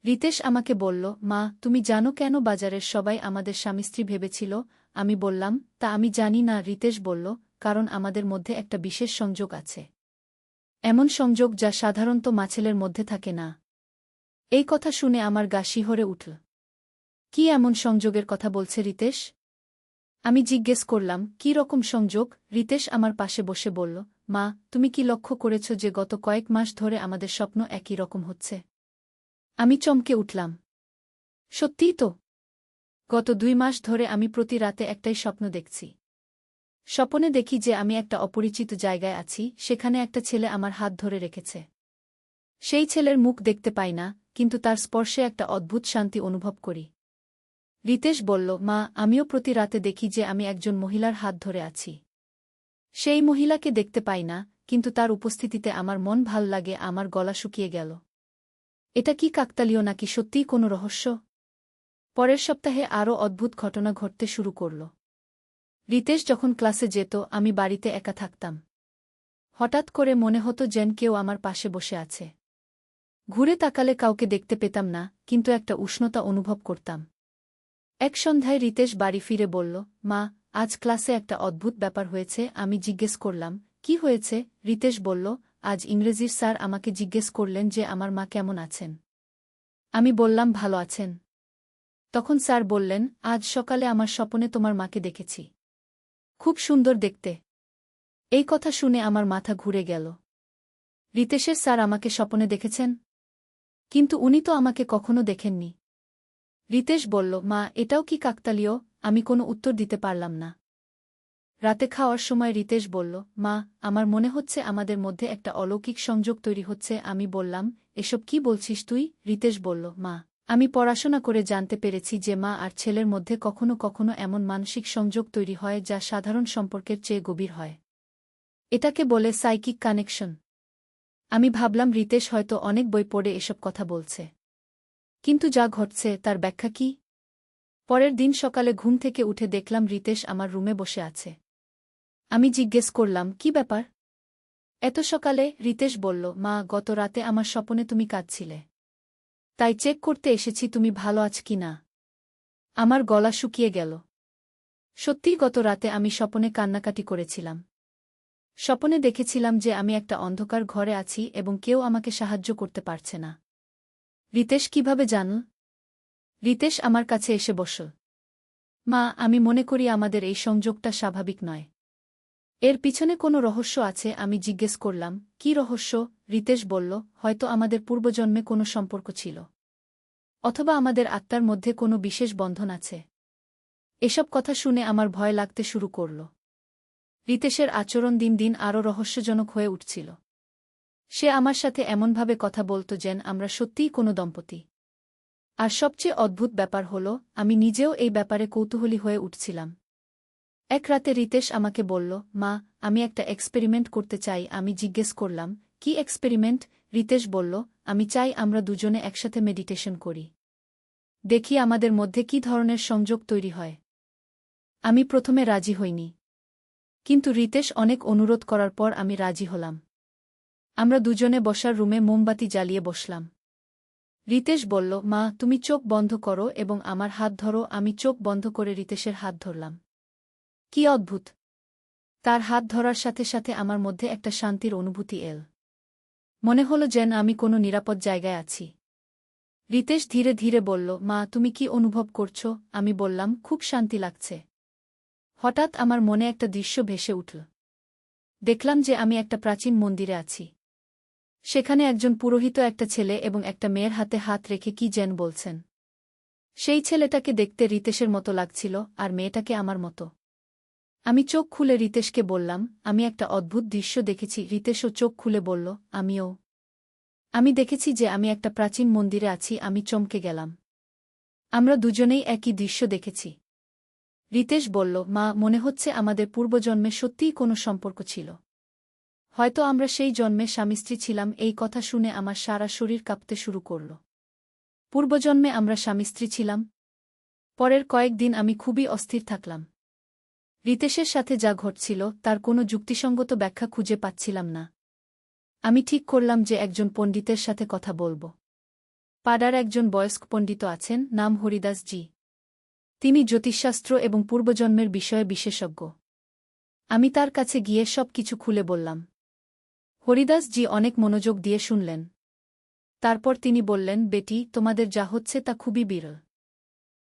রিতেশ আমাকে বলল, মা, তুমি জানো কেন বাজারের সবাই আমাদের স্বামী স্ত্রী ভেবেছিল? আমি বললাম, তা আমি জানি না। রিতেশ বলল, কারণ আমাদের মধ্যে একটা বিশেষ সংযোগ আছে। এমন সংযোগ যা সাধারণত মাছেলের মধ্যে থাকে না। এই কথা শুনে আমার গা শিহরে উঠল। কি এমন সংযোগের কথা বলছে রিতেশ? আমি জিজ্ঞেস করলাম, কী রকম সংযোগ? রিতেশ আমার পাশে বসে বলল, মা, তুমি কি লক্ষ্য করেছ যে গত কয়েক মাস ধরে আমাদের স্বপ্ন একই রকম হচ্ছে? আমি চমকে উঠলাম। সত্যিই তো। গত 2 মাস ধরে আমি প্রতি রাতে একটাই স্বপ্ন দেখছি। স্বপনে দেখি যে আমি একটা অপরিচিত জায়গায় আছি, সেখানে একটা ছেলে আমার হাত ধরে রেখেছে। সেই ছেলের মুখ দেখতে পাই না, কিন্তু তার স্পর্শে একটা অদ্ভুত শান্তি অনুভব করি। রিতেশ বলল, মা, আমিও প্রতি রাতে দেখি যে আমি একজন মহিলার হাত ধরে আছি। সেই মহিলাকে দেখতে পাই না, কিন্তু তার উপস্থিতিতে আমার মন ভাল লাগে। আমার গলা শুকিয়ে গেল। এটা কি কাকতালীয় নাকি সত্যিই কোনো রহস্য? পরের সপ্তাহে আরও অদ্ভুত ঘটনা ঘটতে শুরু করল। রিতেশ যখন ক্লাসে যেত আমি বাড়িতে একা থাকতাম। হঠাৎ করে মনে হতো যেন কেউ আমার পাশে বসে আছে। ঘুরে তাকালে কাউকে দেখতে পেতাম না, কিন্তু একটা উষ্ণতা অনুভব করতাম। এক সন্ধ্যায় রিতেশ বাড়ি ফিরে বলল, মা, আজ ক্লাসে একটা অদ্ভুত ব্যাপার হয়েছে। আমি জিজ্ঞেস করলাম, কি হয়েছে? রিতেশ বলল, আজ ইংরেজির স্যার আমাকে জিজ্ঞেস করলেন যে আমার মা কেমন আছেন। আমি বললাম, ভালো আছেন। তখন স্যার বললেন, আজ সকালে আমার স্বপনে তোমার মাকে দেখেছি। খুব সুন্দর দেখতে। এই কথা শুনে আমার মাথা ঘুরে গেল। রিতেশের স্যার আমাকে স্বপনে দেখেছেন? কিন্তু উনি তো আমাকে কখনো দেখেননি। রিতেশ বলল, মা, এটাও কি কাকতালীয়? আমি কোনো উত্তর দিতে পারলাম না। রাতে খাওয়ার সময় রিতেশ বলল, মা, আমার মনে হচ্ছে আমাদের মধ্যে একটা অলৌকিক সংযোগ তৈরি হচ্ছে। আমি বললাম, এসব কি বলছিস তুই? রিতেশ বলল, মা, আমি পড়াশোনা করে জানতে পেরেছি যে মা আর ছেলের মধ্যে কখনো কখনো এমন মানসিক সংযোগ তৈরি হয় যা সাধারণ সম্পর্কের চেয়ে গভীর হয়। এটাকে বলে সাইকিক কানেকশন। আমি ভাবলাম রিতেশ হয়তো অনেক বই পড়ে এসব কথা বলছে। কিন্তু যা ঘটছে তার ব্যাখ্যা কি? পরের দিন সকালে ঘুম থেকে উঠে দেখলাম রিতেশ আমার রুমে বসে আছে। আমি জিজ্ঞেস করলাম, কি ব্যাপার এত সকালে? রিতেশ বলল, মা, গত রাতে আমার স্বপনে তুমি কাঁদছিলে। তাই চেক করতে এসেছি তুমি ভালো আছ কি না। আমার গলা শুকিয়ে গেল। সত্যিই গত রাতে আমি স্বপনে কান্নাকাটি করেছিলাম। স্বপনে দেখেছিলাম যে আমি একটা অন্ধকার ঘরে আছি এবং কেউ আমাকে সাহায্য করতে পারছে না। রিতেশ কিভাবে জানল? রিতেশ আমার কাছে এসে বসল। মা, আমি মনে করি আমাদের এই সংযোগটা স্বাভাবিক নয়। এর পিছনে কোনো রহস্য আছে। আমি জিজ্ঞেস করলাম, কী রহস্য? রিতেশ বলল, হয়তো আমাদের পূর্বজন্মে কোনো সম্পর্ক ছিল। অথবা আমাদের আত্মার মধ্যে কোনো বিশেষ বন্ধন আছে। এসব কথা শুনে আমার ভয় লাগতে শুরু করল। রিতেশের আচরণ দিন দিন আরও রহস্যজনক হয়ে উঠছিল। সে আমার সাথে এমনভাবে কথা বলত যেন আমরা সত্যিই কোনো দম্পতি। আর সবচেয়ে অদ্ভুত ব্যাপার হল, আমি নিজেও এই ব্যাপারে কৌতূহলী হয়ে উঠছিলাম। এক রাতে রিতেশ আমাকে বলল, মা, আমি একটা এক্সপেরিমেন্ট করতে চাই। আমি জিজ্ঞেস করলাম, কি এক্সপেরিমেন্ট? রিতেশ বলল, আমি চাই আমরা দুজনে একসাথে মেডিটেশন করি। দেখি আমাদের মধ্যে কী ধরনের সংযোগ তৈরি হয়। আমি প্রথমে রাজি হইনি। কিন্তু রিতেশ অনেক অনুরোধ করার পর আমি রাজি হলাম। আমরা দুজনে বসার রুমে মোমবাতি জ্বালিয়ে বসলাম। রিতেশ বলল, মা, তুমি চোখ বন্ধ করো এবং আমার হাত ধরো। আমি চোখ বন্ধ করে রিতেশের হাত ধরলাম। কি অদ্ভুত! তার হাত ধরার সাথে সাথে আমার মধ্যে একটা শান্তির অনুভূতি এল। মনে হলো যেন আমি কোনো নিরাপদ জায়গায় আছি। রিতেশ ধীরে ধীরে বলল, মা, তুমি কি অনুভব করছো? আমি বললাম, খুব শান্তি লাগছে। হঠাৎ আমার মনে একটা দৃশ্য ভেসে উঠল। দেখলাম যে আমি একটা প্রাচীন মন্দিরে আছি। সেখানে একজন পুরোহিত একটা ছেলে এবং একটা মেয়ের হাতে হাত রেখে কি যেন বলছেন। সেই ছেলেটাকে দেখতে রিতেশের মতো লাগছিল, আর মেয়েটাকে আমার মতো। আমি চোখ খুলে রিতেশকে বললাম, আমি একটা অদ্ভুত দৃশ্য দেখেছি। রিতেশও চোখ খুলে বলল, আমিও। আমি দেখেছি যে আমি একটা প্রাচীন মন্দিরে আছি। আমি চমকে গেলাম। আমরা দুজনেই একই দৃশ্য দেখেছি। রিতেশ বলল, মা, মনে হচ্ছে আমাদের পূর্বজন্মে সত্যিই কোনো সম্পর্ক ছিল। হয়তো আমরা সেই জন্মে স্বামী-স্ত্রী ছিলাম। এই কথা শুনে আমার সারা শরীর কাঁপতে শুরু করল। পূর্বজন্মে আমরা স্বামী-স্ত্রী ছিলাম? পরের কয়েকদিন আমি খুবই অস্থির থাকলাম। রিতেশের সাথে যা ঘটছিল তার কোনো যুক্তিসঙ্গত ব্যাখ্যা খুঁজে পাচ্ছিলাম না। আমি ঠিক করলাম যে একজন পণ্ডিতের সাথে কথা বলব। পাড়ার একজন বয়স্ক পণ্ডিত আছেন, নাম হরিদাস জি। তিনি জ্যোতিষশাস্ত্র এবং পূর্বজন্মের বিষয়ে বিশেষজ্ঞ। আমি তার কাছে গিয়ে সব কিছু খুলে বললাম। হরিদাস জি অনেক মনোযোগ দিয়ে শুনলেন। তারপর তিনি বললেন, বেটি, তোমাদের যা হচ্ছে তা খুবই বিরল।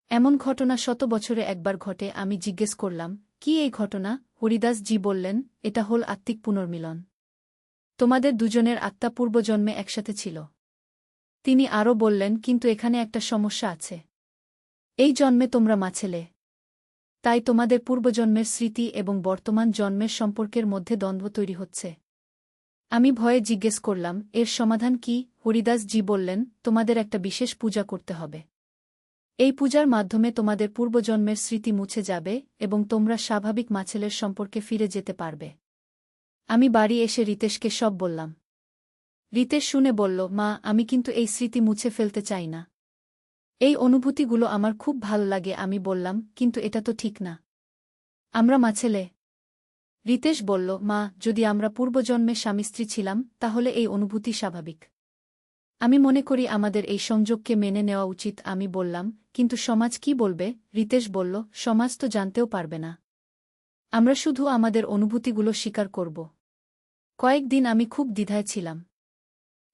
এমন ঘটনা শত বছরে একবার ঘটে। আমি জিজ্ঞেস করলাম, কি এই ঘটনা? হরিদাস জি বললেন, এটা হল আত্মিক পুনর্মিলন। তোমাদের দুজনের আত্মা পূর্বজন্মে একসাথে ছিল। তিনি আরও বললেন, কিন্তু এখানে একটা সমস্যা আছে। এই জন্মে তোমরা মা ছেলে। তাই তোমাদের পূর্বজন্মের স্মৃতি এবং বর্তমান জন্মের সম্পর্কের মধ্যে দ্বন্দ্ব তৈরি হচ্ছে। আমি ভয়ে জিজ্ঞেস করলাম, এর সমাধান কি? হরিদাস জি বললেন, তোমাদের একটা বিশেষ পূজা করতে হবে। এই পূজার মাধ্যমে তোমাদের পূর্বজন্মের স্মৃতি মুছে যাবে এবং তোমরা স্বাভাবিক মাছেলের সম্পর্কে ফিরে যেতে পারবে। আমি বাড়ি এসে রিতেশকে সব বললাম। রিতেশ শুনে বলল, মা, আমি কিন্তু এই স্মৃতি মুছে ফেলতে চাই না। এই অনুভূতিগুলো আমার খুব ভালো লাগে। আমি বললাম, কিন্তু এটা তো ঠিক না। আমরা মাছেলে। রিতেশ বলল, মা, যদি আমরা পূর্বজন্মে স্বামী-স্ত্রী ছিলাম তাহলে এই অনুভূতি স্বাভাবিক। আমি মনে করি আমাদের এই সংযোগকে মেনে নেওয়া উচিত। আমি বললাম, কিন্তু সমাজ কি বলবে? রিতেশ বলল, সমাজ তো জানতেও পারবে না। আমরা শুধু আমাদের অনুভূতিগুলো স্বীকার করব। কয়েকদিন আমি খুব দ্বিধায় ছিলাম।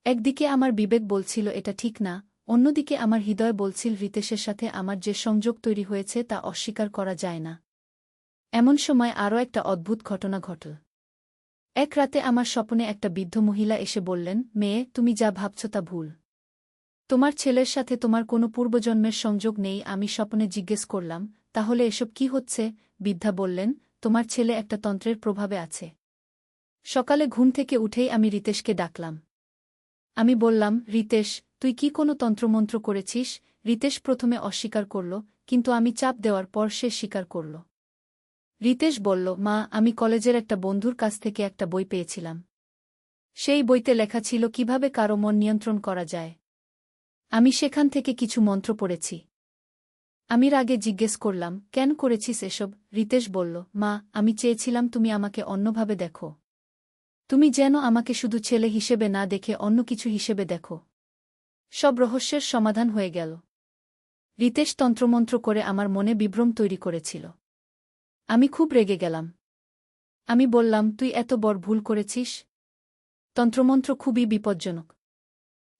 একদিকে আমার বিবেক বলছিল এটা ঠিক না, অন্যদিকে আমার হৃদয় বলছিল রিতেশের সাথে আমার যে সংযোগ তৈরি হয়েছে তা অস্বীকার করা যায় না। এমন সময় আরও একটা অদ্ভুত ঘটনা ঘটল। এক রাতে আমার স্বপ্নে একটা বৃদ্ধ মহিলা এসে বললেন, মেয়ে, তুমি যা ভাবছ তা ভুল। তোমার ছেলের সাথে তোমার কোনো পূর্বজন্মের সংযোগ নেই। আমি স্বপ্নে জিজ্ঞেস করলাম, তাহলে এসব কি হচ্ছে? বৃদ্ধা বললেন, তোমার ছেলে একটা তন্ত্রের প্রভাবে আছে। সকালে ঘুম থেকে উঠেই আমি রিতেশকে ডাকলাম। আমি বললাম, রিতেশ, তুই কি কোনো তন্ত্রমন্ত্র করেছিস? রিতেশ প্রথমে অস্বীকার করল, কিন্তু আমি চাপ দেওয়ার পর সে স্বীকার করল। রিতেশ বলল, মা, আমি কলেজের একটা বন্ধুর কাছ থেকে একটা বই পেয়েছিলাম। সেই বইতে লেখা ছিল কিভাবে কারো মন নিয়ন্ত্রণ করা যায়। আমি সেখান থেকে কিছু মন্ত্র পড়েছি। আমি রাগে জিজ্ঞেস করলাম, কেন করেছিস এসব? রিতেশ বলল, মা, আমি চেয়েছিলাম তুমি আমাকে অন্যভাবে দেখো। তুমি যেন আমাকে শুধু ছেলে হিসেবে না দেখে অন্য কিছু হিসেবে দেখো। সব রহস্যের সমাধান হয়ে গেল। রিতেশ তন্ত্রমন্ত্র করে আমার মনে বিভ্রম তৈরি করেছিল। আমি খুব রেগে গেলাম। আমি বললাম, তুই এত বড় ভুল করেছিস। তন্ত্রমন্ত্র খুবই বিপজ্জনক।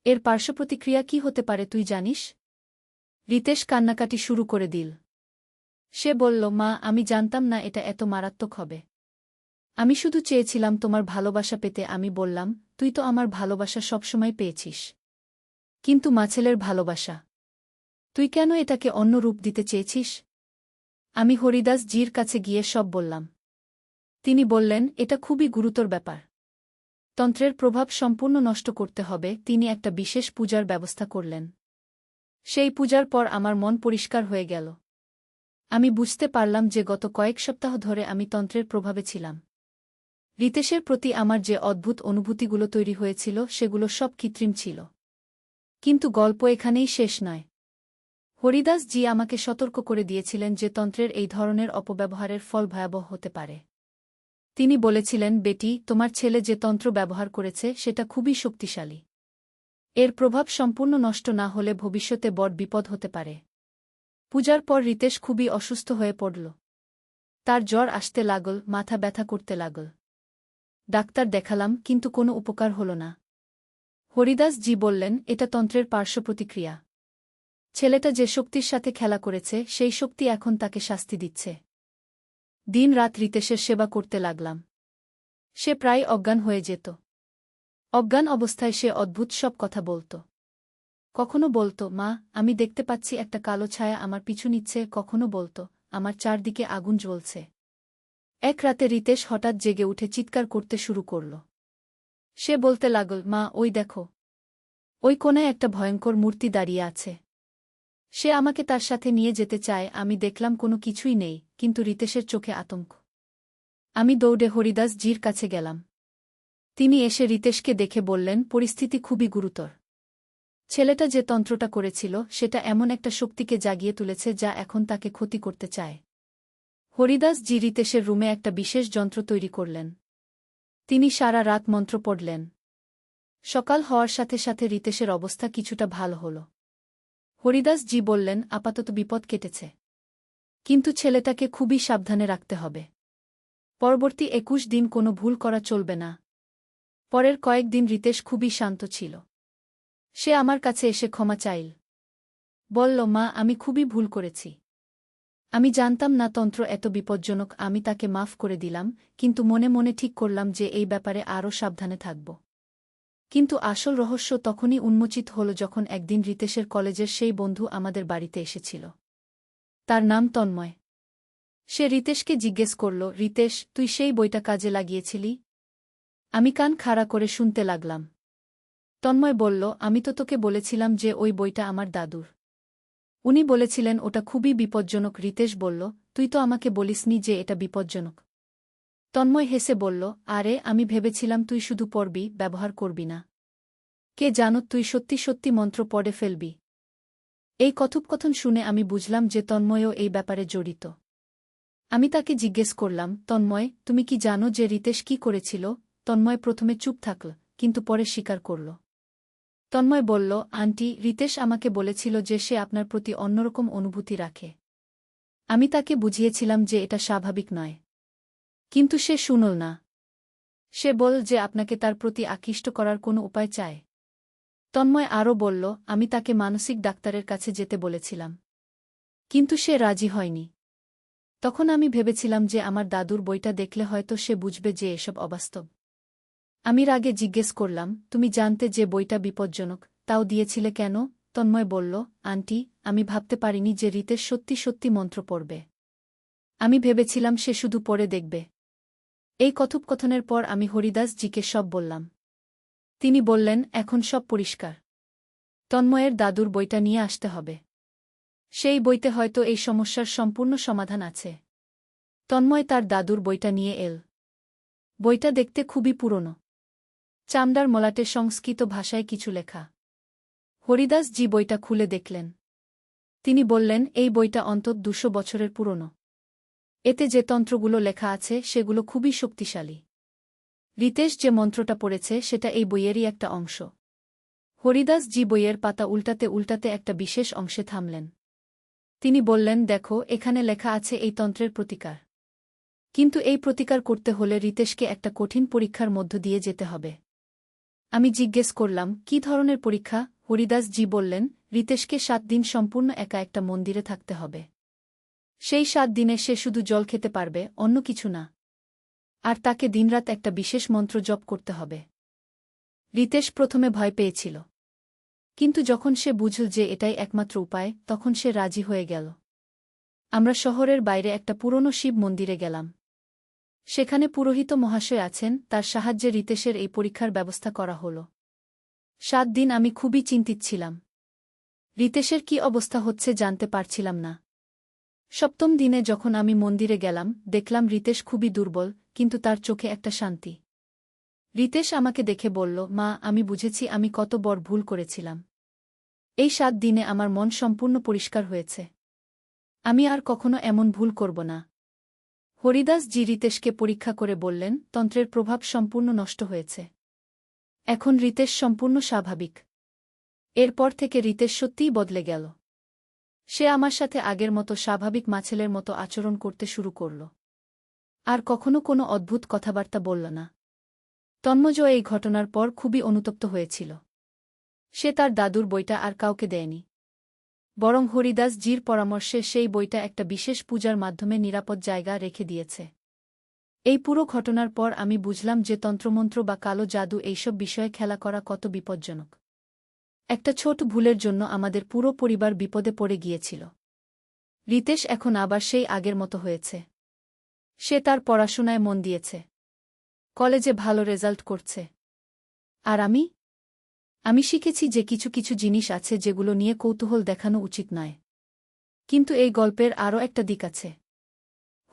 এর পার্শ্বপ্রতিক্রিয়া কি হতে পারে তুই জানিস? রিতেশ কান্নাকাটি শুরু করে দিল। সে বলল, মা, আমি জানতাম না এটা এত মারাত্মক হবে। আমি শুধু চেয়েছিলাম তোমার ভালোবাসা পেতে। আমি বললাম, তুই তো আমার ভালোবাসা সবসময় পেয়েছিস। কিন্তু ছেলের ভালোবাসা, তুই কেন এটাকে অন্য রূপ দিতে চেয়েছিস? আমি হরিদাস জির কাছে গিয়ে সব বললাম। তিনি বললেন, এটা খুবই গুরুতর ব্যাপার। তন্ত্রের প্রভাব সম্পূর্ণ নষ্ট করতে হবে। তিনি একটা বিশেষ পূজার ব্যবস্থা করলেন। সেই পূজার পর আমার মন পরিষ্কার হয়ে গেল। আমি বুঝতে পারলাম যে গত কয়েক সপ্তাহ ধরে আমি তন্ত্রের প্রভাবে ছিলাম। রিতেশের প্রতি আমার যে অদ্ভুত অনুভূতিগুলো তৈরি হয়েছিল সেগুলো সব কৃত্রিম ছিল। কিন্তু গল্প এখানেই শেষ নয়। হরিদাস জি আমাকে সতর্ক করে দিয়েছিলেন যে তন্ত্রের এই ধরনের অপব্যবহারের ফল ভয়াবহ হতে পারে। তিনি বলেছিলেন, বেটি, তোমার ছেলে যে তন্ত্র ব্যবহার করেছে সেটা খুবই শক্তিশালী। এর প্রভাব সম্পূর্ণ নষ্ট না হলে ভবিষ্যতে বড় বিপদ হতে পারে। পূজার পর রিতেশ খুবই অসুস্থ হয়ে পড়ল। তার জ্বর আসতে লাগল, মাথা ব্যথা করতে লাগল। ডাক্তার দেখালাম, কিন্তু কোনো উপকার হল না। হরিদাস জি বললেন, এটা তন্ত্রের পার্শ্বপ্রতিক্রিয়া। ছেলেটা যে শক্তির সাথে খেলা করেছে সেই শক্তি এখন তাকে শাস্তি দিচ্ছে। দিন রাত রিতেশের সেবা করতে লাগলাম। সে প্রায় অজ্ঞান হয়ে যেত। অজ্ঞান অবস্থায় সে অদ্ভুত সব কথা বলত। কখনো বলত, মা, আমি দেখতে পাচ্ছি একটা কালো ছায়া আমার পিছু নিচ্ছে। কখনো বলত, আমার চারদিকে আগুন জ্বলছে। এক রাতে রিতেশ হঠাৎ জেগে উঠে চিৎকার করতে শুরু করল। সে বলতে লাগল, মা, ওই দেখো, ওই কোণায় একটা ভয়ঙ্কর মূর্তি দাঁড়িয়ে আছে। সে আমাকে তার সাথে নিয়ে যেতে চায়। আমি দেখলাম কোনো কিছুই নেই, কিন্তু রিতেশের চোখে আতঙ্ক। আমি দৌড়ে হরিদাস জির কাছে গেলাম। তিনি এসে রিতেশকে দেখে বললেন, পরিস্থিতি খুবই গুরুতর। ছেলেটা যে তন্ত্রটা করেছিল সেটা এমন একটা শক্তিকে জাগিয়ে তুলেছে যা এখন তাকে ক্ষতি করতে চায়। হরিদাস জি রিতেশের রুমে একটা বিশেষ যন্ত্র তৈরি করলেন। তিনি সারা রাত মন্ত্র পড়লেন। সকাল হওয়ার সাথে সাথে রিতেশের অবস্থা কিছুটা ভালো হল। হরিদাস জি বললেন, আপাতত বিপদ কেটেছে, কিন্তু ছেলেটাকে খুবই সাবধানে রাখতে হবে। পরবর্তী 21 দিন কোনো ভুল করা চলবে না। পরের কয়েকদিন রিতেশ খুবই শান্ত ছিল। সে আমার কাছে এসে ক্ষমা চাইল। বলল, মা, আমি খুবই ভুল করেছি। আমি জানতাম না তন্ত্র এত বিপজ্জনক। আমি তাকে মাফ করে দিলাম, কিন্তু মনে মনে ঠিক করলাম যে এই ব্যাপারে আরও সাবধানে থাকব। কিন্তু আসল রহস্য তখনই উন্মোচিত হল যখন একদিন রিতেশের কলেজের সেই বন্ধু আমাদের বাড়িতে এসেছিল। তার নাম তন্ময়। সে রিতেশকে জিজ্ঞেস করল, রিতেশ, তুই সেই বইটা কাজে লাগিয়েছিলি? আমি কান খাড়া করে শুনতে লাগলাম। তন্ময় বলল, আমি তো তোকে বলেছিলাম যে ওই বইটা আমার দাদুর। উনি বলেছিলেন ওটা খুবই বিপজ্জনক। রিতেশ বলল, তুই তো আমাকে বলিসনি যে এটা বিপজ্জনক। তন্ময় হেসে বলল, আরে, আমি ভেবেছিলাম তুই শুধু পড়বি, ব্যবহার করবি না। কে জানো, তুই সত্যি সত্যি মন্ত্র পড়ে ফেলবি। এই কথোপকথন শুনে আমি বুঝলাম যে তন্ময়ও এই ব্যাপারে জড়িত। আমি তাকে জিজ্ঞেস করলাম, তন্ময়, তুমি কি জানো যে রিতেশ কি করেছিল? তন্ময় প্রথমে চুপ থাকল, কিন্তু পরে স্বীকার করল। তন্ময় বলল, আন্টি, রিতেশ আমাকে বলেছিল যে সে আপনার প্রতি অন্যরকম অনুভূতি রাখে। আমি তাকে বুঝিয়েছিলাম যে এটা স্বাভাবিক নয়, কিন্তু সে শুনল না। সে বল যে আপনাকে তার প্রতি আকৃষ্ট করার কোনো উপায় চায়। তন্ময় আরও বলল, আমি তাকে মানসিক ডাক্তারের কাছে যেতে বলেছিলাম, কিন্তু সে রাজি হয়নি। তখন আমি ভেবেছিলাম যে আমার দাদুর বইটা দেখলে হয়তো সে বুঝবে যে এসব অবাস্তব। আমি রাগে জিজ্ঞেস করলাম, তুমি জানতে যে বইটা বিপজ্জনক, তাও দিয়েছিলে কেন? তন্ময় বলল, আন্টি, আমি ভাবতে পারিনি যে রিতেশ সত্যি সত্যি মন্ত্র পড়বে। আমি ভেবেছিলাম সে শুধু পড়ে দেখবে। এই কথোপকথনের পর আমি হরিদাস জিকে সব বললাম। তিনি বললেন, এখন সব পরিষ্কার। তন্ময়ের দাদুর বইটা নিয়ে আসতে হবে। সেই বইতে হয়তো এই সমস্যার সম্পূর্ণ সমাধান আছে। তন্ময় তার দাদুর বইটা নিয়ে এল। বইটা দেখতে খুবই পুরনো। চামড়ার মলাটে সংস্কৃত ভাষায় কিছু লেখা। হরিদাস জি বইটা খুলে দেখলেন। তিনি বললেন, এই বইটা অন্তত 200 বছরের পুরনো। এতে যে তন্ত্রগুলো লেখা আছে সেগুলো খুবই শক্তিশালী। রিতেশ যে মন্ত্রটা পড়েছে সেটা এই বইয়েরই একটা অংশ। হরিদাস জি বইয়ের পাতা উল্টাতে উল্টাতে একটা বিশেষ অংশে থামলেন। তিনি বললেন, দেখো, এখানে লেখা আছে এই তন্ত্রের প্রতিকার। কিন্তু এই প্রতিকার করতে হলে রিতেশকে একটা কঠিন পরীক্ষার মধ্য দিয়ে যেতে হবে। আমি জিজ্ঞেস করলাম, কী ধরনের পরীক্ষা? হরিদাস জি বললেন, রিতেশকে 7 দিন সম্পূর্ণ একা একটা মন্দিরে থাকতে হবে। সেই 7 দিনে সে শুধু জল খেতে পারবে, অন্য কিছু না। আর তাকে দিনরাত একটা বিশেষ মন্ত্র জপ করতে হবে। রিতেশ প্রথমে ভয় পেয়েছিল। কিন্তু যখন সে বুঝল যে এটাই একমাত্র উপায়, তখন সে রাজি হয়ে গেল। আমরা শহরের বাইরে একটা পুরনো শিব মন্দিরে গেলাম। সেখানে পুরোহিত মহাশয় আছেন, তার সাহায্যে রিতেশের এই পরীক্ষার ব্যবস্থা করা হল। 7 দিন আমি খুবই চিন্তিত ছিলাম। রিতেশের কী অবস্থা হচ্ছে জানতে পারছিলাম না। 7ম দিনে যখন আমি মন্দিরে গেলাম, দেখলাম রিতেশ খুবই দুর্বল, কিন্তু তার চোখে একটা শান্তি। রিতেশ আমাকে দেখে বলল, মা, আমি বুঝেছি আমি কত বড় ভুল করেছিলাম। এই 7 দিনে আমার মন সম্পূর্ণ পরিষ্কার হয়েছে। আমি আর কখনো এমন ভুল করব না। হরিদাস জি রিতেশকে পরীক্ষা করে বললেন, তন্ত্রের প্রভাব সম্পূর্ণ নষ্ট হয়েছে। এখন রিতেশ সম্পূর্ণ স্বাভাবিক। এরপর থেকে রিতেশ সত্যিই বদলে গেল। সে আমার সাথে আগের মতো স্বাভাবিক মাছেলের মতো আচরণ করতে শুরু করল। আর কখনো কোনো অদ্ভুত কথাবার্তা বলল না। তন্ময় এই ঘটনার পর খুবই অনুতপ্ত হয়েছিল। সে তার দাদুর বইটা আর কাউকে দেয়নি। বরং হরিদাস জির পরামর্শে সেই বইটা একটা বিশেষ পূজার মাধ্যমে নিরাপদ জায়গা রেখে দিয়েছে। এই পুরো ঘটনার পর আমি বুঝলাম যে তন্ত্রমন্ত্র বা কালো জাদু এইসব বিষয়ে খেলা করা কত বিপজ্জনক। একটা ছোট ভুলের জন্য আমাদের পুরো পরিবার বিপদে পড়ে গিয়েছিল। রিতেশ এখন আবার সেই আগের মতো হয়েছে। সে তার পড়াশোনায় মন দিয়েছে। কলেজে ভালো রেজাল্ট করছে। আর আমি শিখেছি যে কিছু কিছু জিনিস আছে যেগুলো নিয়ে কৌতূহল দেখানো উচিত নয়। কিন্তু এই গল্পের আরও একটা দিক আছে।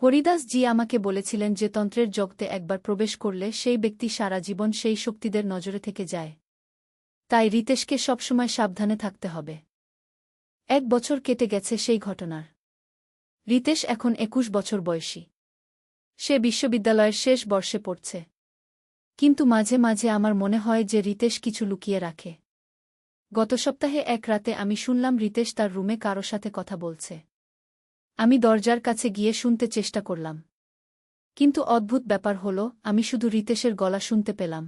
হরিদাস জি আমাকে বলেছিলেন যে তন্ত্রের জগতে একবার প্রবেশ করলে সেই ব্যক্তি সারা জীবন সেই শক্তিদের নজরে থেকে যায়। তাই রিতেশকে সবসময় সাবধানে থাকতে হবে। 1 বছর কেটে গেছে সেই ঘটনার। রিতেশ এখন 21 বছর বয়সী। সে বিশ্ববিদ্যালয়ের শেষ বর্ষে পড়ছে। কিন্তু মাঝে মাঝে আমার মনে হয় যে রিতেশ কিছু লুকিয়ে রাখে। গত সপ্তাহে এক রাতে আমি শুনলাম রিতেশ তার রুমে কারো সাথে কথা বলছে। আমি দরজার কাছে গিয়ে শুনতে চেষ্টা করলাম। কিন্তু অদ্ভুত ব্যাপার হল, আমি শুধু রিতেশের গলা শুনতে পেলাম।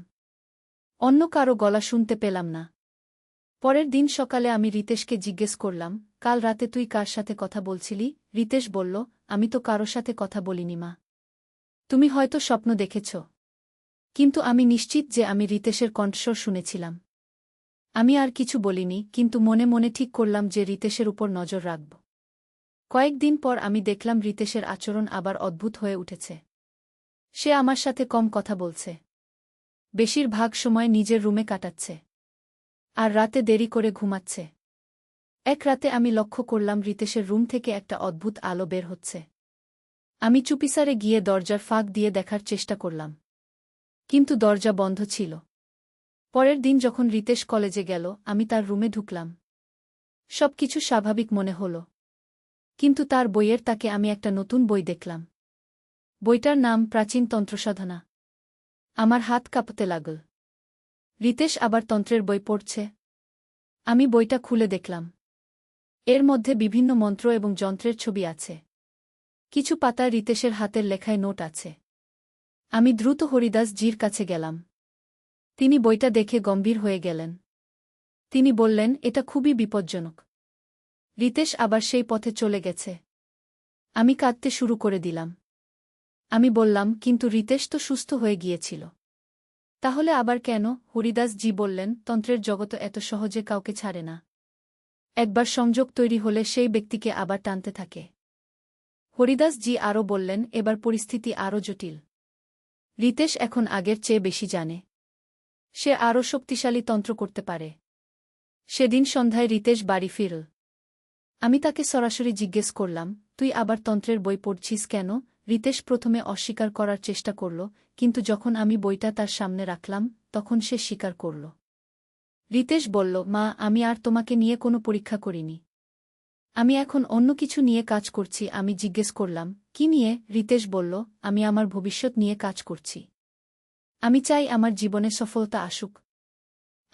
অন্য কারো গলা শুনতে পেলাম না। পরের দিন সকালে আমি রিতেশকে জিজ্ঞেস করলাম, কাল রাতে তুই কার সাথে কথা বলছিলি? রিতেশ বলল, আমি তো কারো সাথে কথা বলিনি মা। তুমি হয়তো স্বপ্ন দেখেছ। কিন্তু আমি নিশ্চিত যে আমি রিতেশের কণ্ঠস্বর শুনেছিলাম। আমি আর কিছু বলিনি, কিন্তু মনে মনে ঠিক করলাম যে রিতেশের উপর নজর রাখব। কয়েকদিন পর আমি দেখলাম রিতেশের আচরণ আবার অদ্ভুত হয়ে উঠেছে। সে আমার সাথে কম কথা বলছে। বেশিরভাগ সময় নিজের রুমে কাটাচ্ছে। আর রাতে দেরি করে ঘুমাচ্ছে। এক রাতে আমি লক্ষ্য করলাম রিতেশের রুম থেকে একটা অদ্ভুত আলো বের হচ্ছে। আমি চুপিসারে গিয়ে দরজার ফাঁক দিয়ে দেখার চেষ্টা করলাম। কিন্তু দরজা বন্ধ ছিল। পরের দিন যখন রিতেশ কলেজে গেল, আমি তার রুমে ঢুকলাম। সবকিছু স্বাভাবিক মনে হল। কিন্তু তার বইয়ের তাকে আমি একটা নতুন বই দেখলাম। বইটার নাম প্রাচীন তন্ত্রসাধনা। আমার হাত কাঁপতে লাগল। রিতেশ আবার তন্ত্রের বই পড়ছে। আমি বইটা খুলে দেখলাম। এর মধ্যে বিভিন্ন মন্ত্র এবং যন্ত্রের ছবি আছে। কিছু পাতায় রিতেশের হাতের লেখায় নোট আছে। আমি দ্রুত হরিদাস জির কাছে গেলাম। তিনি বইটা দেখে গম্ভীর হয়ে গেলেন। তিনি বললেন, এটা খুবই বিপজ্জনক। রিতেশ আবার সেই পথে চলে গেছে। আমি কাঁদতে শুরু করে দিলাম। আমি বললাম, কিন্তু রিতেশ তো সুস্থ হয়ে গিয়েছিল। তাহলে আবার কেন? হরিদাস জি বললেন, তন্ত্রের জগৎ এত সহজে কাউকে ছাড়ে না। একবার সংযোগ তৈরি হলে সেই ব্যক্তিকে আবার টানতে থাকে। হরিদাস জি আরও বললেন, এবার পরিস্থিতি আরও জটিল। রিতেশ এখন আগের চেয়ে বেশি জানে। সে আরও শক্তিশালী তন্ত্র করতে পারে। সেদিন সন্ধ্যায় রিতেশ বাড়ি ফিরল। আমি তাকে সরাসরি জিজ্ঞেস করলাম, তুই আবার তন্ত্রের বই পড়ছিস কেন? রিতেশ প্রথমে অস্বীকার করার চেষ্টা করল, কিন্তু যখন আমি বইটা তার সামনে রাখলাম, তখন সে স্বীকার করল। রিতেশ বলল, মা, আমি আর তোমাকে নিয়ে কোনো পরীক্ষা করিনি। আমি এখন অন্য কিছু নিয়ে কাজ করছি। আমি জিজ্ঞেস করলাম, কি নিয়ে? রিতেশ বলল, আমি আমার ভবিষ্যৎ নিয়ে কাজ করছি। আমি চাই আমার জীবনে সফলতা আসুক।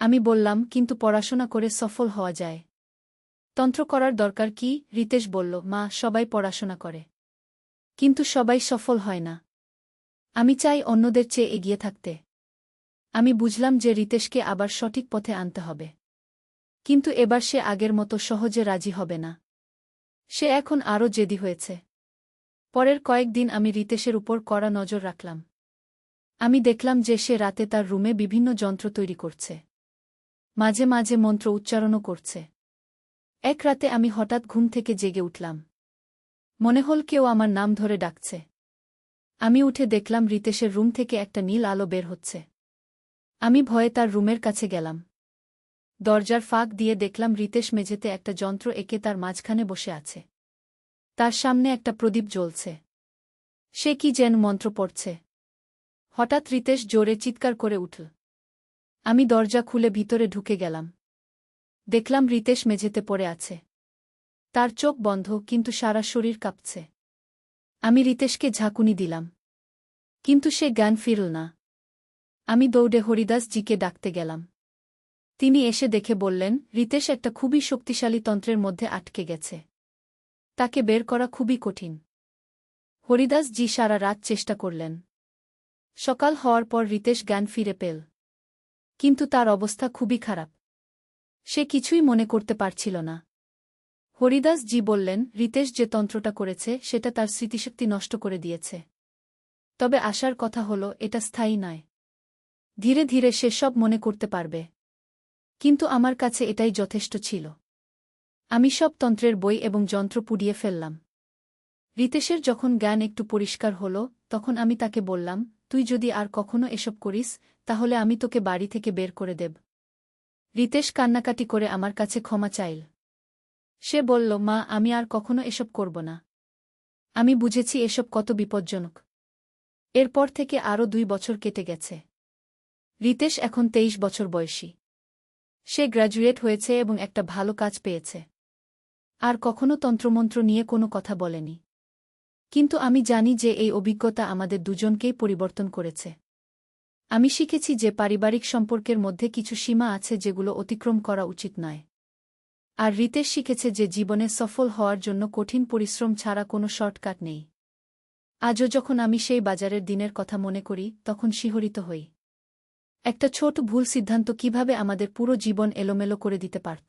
আমি বললাম, কিন্তু পড়াশোনা করে সফল হওয়া যায়। তন্ত্র করার দরকার কি? রিতেশ বলল, মা, সবাই পড়াশোনা করে। কিন্তু সবাই সফল হয় না। আমি চাই অন্যদের চেয়ে এগিয়ে থাকতে। আমি বুঝলাম যে রিতেশকে আবার সঠিক পথে আনতে হবে। কিন্তু এবার সে আগের মতো সহজে রাজি হবে না। সে এখন আরও জেদি হয়েছে। পরের কয়েকদিন আমি রিতেশের উপর কড়া নজর রাখলাম। আমি দেখলাম যে সে রাতে তার রুমে বিভিন্ন যন্ত্র তৈরি করছে। মাঝে মাঝে মন্ত্র উচ্চারণও করছে। এক রাতে আমি হঠাৎ ঘুম থেকে জেগে উঠলাম। মনে হল কেউ আমার নাম ধরে ডাকছে। আমি উঠে দেখলাম রিতেশের রুম থেকে একটা নীল আলো বের হচ্ছে। আমি ভয়ে তার রুমের কাছে গেলাম। দরজার ফাঁক দিয়ে দেখলাম রিতেশ মেঝেতে একটা যন্ত্র এঁকে তার মাঝখানে বসে আছে। তার সামনে একটা প্রদীপ জ্বলছে। সে কি যেন মন্ত্র পড়ছে। হঠাৎ রিতেশ জোরে চিৎকার করে উঠল। আমি দরজা খুলে ভিতরে ঢুকে গেলাম। দেখলাম রিতেশ মেঝেতে পড়ে আছে। তার চোখ বন্ধ, কিন্তু সারা শরীর কাঁপছে। আমি রিতেশকে ঝাঁকুনি দিলাম, কিন্তু সে জ্ঞান ফিরল না। আমি দৌড়ে হরিদাসজিকে ডাকতে গেলাম। তিনি এসে দেখে বললেন, রিতেশ একটা খুবই শক্তিশালী তন্ত্রের মধ্যে আটকে গেছে। তাকে বের করা খুবই কঠিন। হরিদাসজি সারা রাত চেষ্টা করলেন। সকাল হওয়ার পর রিতেশ জ্ঞান ফিরে পেল। কিন্তু তার অবস্থা খুবই খারাপ। সে কিছুই মনে করতে পারছিল না। হরিদাসজি বললেন, রিতেশ যে তন্ত্রটা করেছে সেটা তার স্মৃতিশক্তি নষ্ট করে দিয়েছে। তবে আশার কথা হল, এটা স্থায়ী নয়। ধীরে ধীরে সে সব মনে করতে পারবে। কিন্তু আমার কাছে এটাই যথেষ্ট ছিল। আমি সব তন্ত্রের বই এবং যন্ত্র পুড়িয়ে ফেললাম। রিতেশের যখন জ্ঞান একটু পরিষ্কার হল, তখন আমি তাকে বললাম, তুই যদি আর কখনো এসব করিস, তাহলে আমি তোকে বাড়ি থেকে বের করে দেব। রিতেশ কান্নাকাটি করে আমার কাছে ক্ষমা চাইল। সে বলল, মা, আমি আর কখনো এসব করব না। আমি বুঝেছি এসব কত বিপজ্জনক। এরপর থেকে আরও 2 বছর কেটে গেছে। রিতেশ এখন 23 বছর বয়সী। সে গ্র্যাজুয়েট হয়েছে এবং একটা ভালো কাজ পেয়েছে। আর কখনো তন্ত্রমন্ত্র নিয়ে কোনো কথা বলেনি। কিন্তু আমি জানি যে এই অভিজ্ঞতা আমাদের দুজনকেই পরিবর্তন করেছে। আমি শিখেছি যে পারিবারিক সম্পর্কের মধ্যে কিছু সীমা আছে যেগুলো অতিক্রম করা উচিত নয়। আর রিতেশ শিখেছে যে জীবনে সফল হওয়ার জন্য কঠিন পরিশ্রম ছাড়া কোনো শর্টকাট নেই। আজও যখন আমি সেই বাজারের দিনের কথা মনে করি, তখন শিহরিত হই। একটা ছোট ভুল সিদ্ধান্ত কিভাবে আমাদের পুরো জীবন এলোমেলো করে দিতে পারত।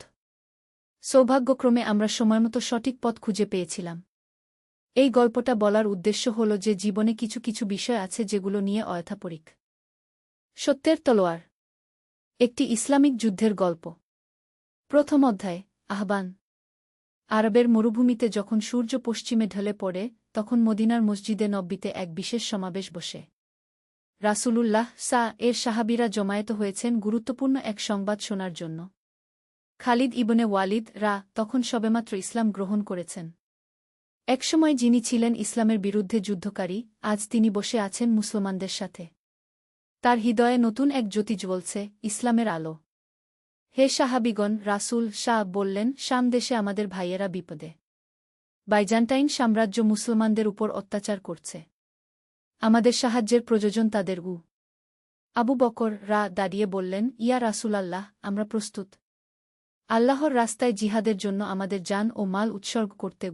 সৌভাগ্যক্রমে আমরা সময়মতো সঠিক পথ খুঁজে পেয়েছিলাম। এই গল্পটা বলার উদ্দেশ্য হল যে জীবনে কিছু কিছু বিষয় আছে যেগুলো নিয়ে অয়থাপরিক। সত্যের তলোয়ার। একটি ইসলামিক যুদ্ধের গল্প। প্রথম অধ্যায়, আহ্বান। আরবের মরুভূমিতে যখন সূর্য পশ্চিমে ঢলে পড়ে, তখন মদিনার মসজিদে নব্বীতে এক বিশেষ সমাবেশ বসে। রাসূলুল্লাহ এর সাহাবীরা জমায়েত হয়েছেন গুরুত্বপূর্ণ এক সংবাদ শোনার জন্য। খালিদ ইবনে ওয়ালিদ তখন সবেমাত্র ইসলাম গ্রহণ করেছেন। একসময় যিনি ছিলেন ইসলামের বিরুদ্ধে যুদ্ধকারী, আজ তিনি বসে আছেন মুসলমানদের সাথে। তার হৃদয়ে নতুন এক জ্যোতি জ্বলছে, ইসলামের আলো। হে সাহাবীগণ, রাসূল বললেন, শাম দেশে আমাদের ভাইয়েরা বিপদে। বাইজান্টাইন সাম্রাজ্য মুসলমানদের উপর অত্যাচার করছে। আমাদের সাহায্যের প্রয়োজন তাদের। আবু বকর দাঁড়িয়ে বললেন, ইয়া রাসূলাল্লাহ, আমরা প্রস্তুত। আল্লাহর রাস্তায় জিহাদের জন্য আমাদের জান ও মাল উৎসর্গ করতে।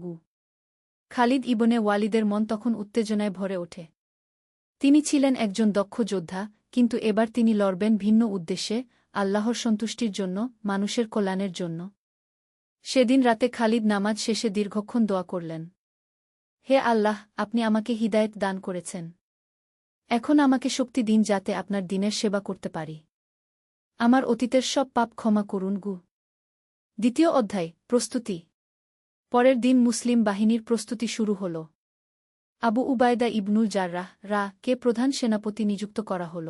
খালিদ ইবনে ওয়ালিদের মন তখন উত্তেজনায় ভরে ওঠে। তিনি ছিলেন একজন দক্ষ যোদ্ধা, কিন্তু এবার তিনি লড়বেন ভিন্ন উদ্দেশ্যে, আল্লাহর সন্তুষ্টির জন্য, মানুষের কল্যাণের জন্য। সেদিন রাতে খালিদ নামাজ শেষে দীর্ঘক্ষণ দোয়া করলেন। হে আল্লাহ, আপনি আমাকে হিদায়েত দান করেছেন। এখন আমাকে শক্তি দিন যাতে আপনার দিনের সেবা করতে পারি। আমার অতীতের সব পাপ ক্ষমা করুন। দ্বিতীয় অধ্যায়, প্রস্তুতি। পরের দিন মুসলিম বাহিনীর প্রস্তুতি শুরু হল। আবু উবায়দা ইবনুল জাররাহ কে প্রধান সেনাপতি নিযুক্ত করা হল।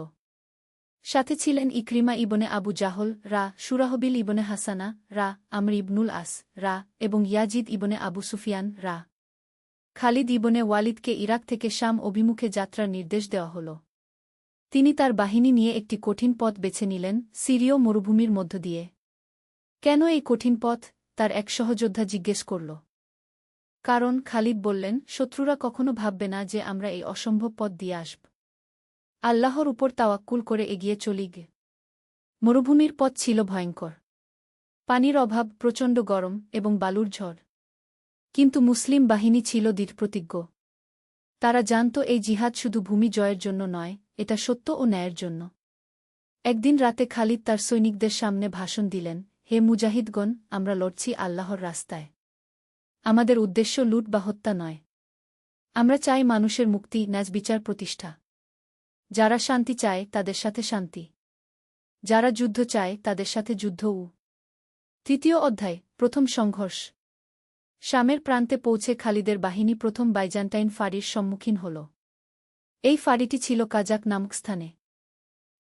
সাথে ছিলেন ইকরিমা ইবনে আবু জাহল সুরাহবিল ইবনে হাসানা আমর ইবনুল আস এবং ইয়াজিদ ইবনে আবু সুফিয়ান খালিদ ইবনে ওয়ালিদকে ইরাক থেকে শাম অভিমুখে যাত্রার নির্দেশ দেওয়া হল। তিনি তার বাহিনী নিয়ে একটি কঠিন পথ বেছে নিলেন, সিরীয় মরুভূমির মধ্য দিয়ে। কেন এই কঠিন পথ? তার এক সহযোদ্ধা জিজ্ঞেস করল। কারণ, খালিদ বললেন, শত্রুরা কখনো ভাববে না যে আমরা এই অসম্ভব পথ দিয়ে আসব। আল্লাহর উপর তাওয়াক্কুল করে এগিয়ে চলি। মরুভূমির পথ ছিল ভয়ঙ্কর। পানির অভাব, প্রচণ্ড গরম এবং বালুর ঝড়। কিন্তু মুসলিম বাহিনী ছিল দৃঢ়প্রতিজ্ঞ। তারা জানত এই জিহাদ শুধু ভূমি জয়ের জন্য নয়, এটা সত্য ও ন্যায়ের জন্য। একদিন রাতে খালিদ তার সৈনিকদের সামনে ভাষণ দিলেন, হে মুজাহিদগণ, আমরা লড়ছি আল্লাহর রাস্তায়। আমাদের উদ্দেশ্য লুট বা হত্যা নয়। আমরা চাই মানুষের মুক্তি, ন্যায় বিচার প্রতিষ্ঠা। যারা শান্তি চায় তাদের সাথে শান্তি, যারা যুদ্ধ চায় তাদের সাথে যুদ্ধও। তৃতীয় অধ্যায়, প্রথম সংঘর্ষ। শামের প্রান্তে পৌঁছে খালিদের বাহিনী প্রথম বাইজান্টাইন ফাঁড়ির সম্মুখীন হল। এই ফাঁড়িটি ছিল কাজাক নামক স্থানে।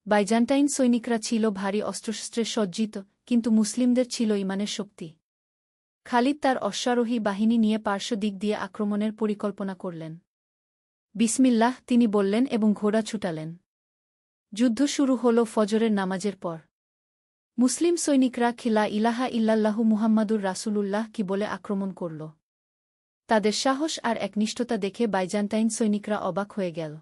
বাইজান্টাইন সৈনিকরা ছিল ভারী অস্ত্রশস্ত্রে সজ্জিত, কিন্তু মুসলিমদের ছিল ঈমানের শক্তি। খালিদ তার অশ্বারোহী বাহিনী নিয়ে পার্শ্ব দিক দিয়ে আক্রমণের পরিকল্পনা করলেন। বিসমিল্লাহ, তিনি বললেন এবং ঘোড়া ছুটালেন। যুদ্ধ শুরু হল ফজরের নামাজের পর। মুসলিম সৈনিকরা খিলা ইলাহা ইল্লাল্লাহু মুহাম্মাদুর রাসূলুল্লাহ কি বলে আক্রমণ করল। তাদের সাহস আর একনিষ্ঠতা দেখে বাইজান্টাইন সৈনিকরা অবাক হয়ে গেল।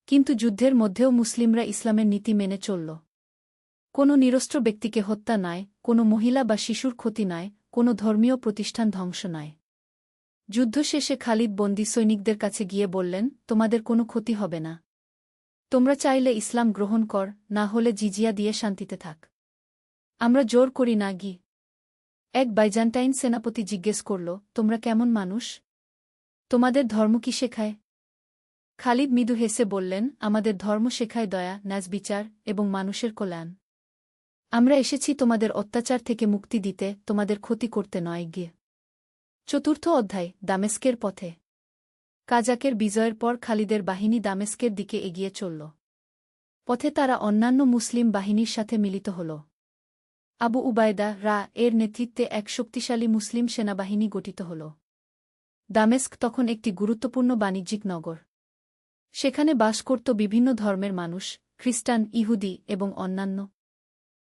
কিন্তু যুদ্ধের মধ্যেও মুসলিমরা ইসলামের নীতি মেনে চলল। কোনো নিরস্ত্র ব্যক্তিকে হত্যা নয়, কোনো মহিলা বা শিশুর ক্ষতি নয়, কোনো ধর্মীয় প্রতিষ্ঠান ধ্বংস নয়। যুদ্ধ শেষে খালিদ বন্দী সৈনিকদের কাছে গিয়ে বললেন, তোমাদের কোনো ক্ষতি হবে না। তোমরা চাইলে ইসলাম গ্রহণ কর, না হলে জিজিয়া দিয়ে শান্তিতে থাক। আমরা জোর করি না গি। এক বাইজান্টাইন সেনাপতি জিজ্ঞেস করল, তোমরা কেমন মানুষ? তোমাদের ধর্ম কি শেখায়? খালিদ মৃদু হেসে বললেন, আমাদের ধর্ম শেখায় দয়া, ন্যায় বিচার এবং মানুষের কল্যাণ। আমরা এসেছি তোমাদের অত্যাচার থেকে মুক্তি দিতে, তোমাদের ক্ষতি করতে নয় গিয়ে। চতুর্থ অধ্যায়, দামেস্কের পথে। কাজাকের বিজয়ের পর খালিদের বাহিনী দামেস্কের দিকে এগিয়ে চলল। পথে তারা অন্যান্য মুসলিম বাহিনীর সাথে মিলিত হল। আবু উবায়দা এর নেতৃত্বে এক শক্তিশালী মুসলিম সেনাবাহিনী গঠিত হল। দামেস্ক তখন একটি গুরুত্বপূর্ণ বাণিজ্যিক নগর। সেখানে বাস করত বিভিন্ন ধর্মের মানুষ, খ্রিস্টান, ইহুদি এবং অন্যান্য।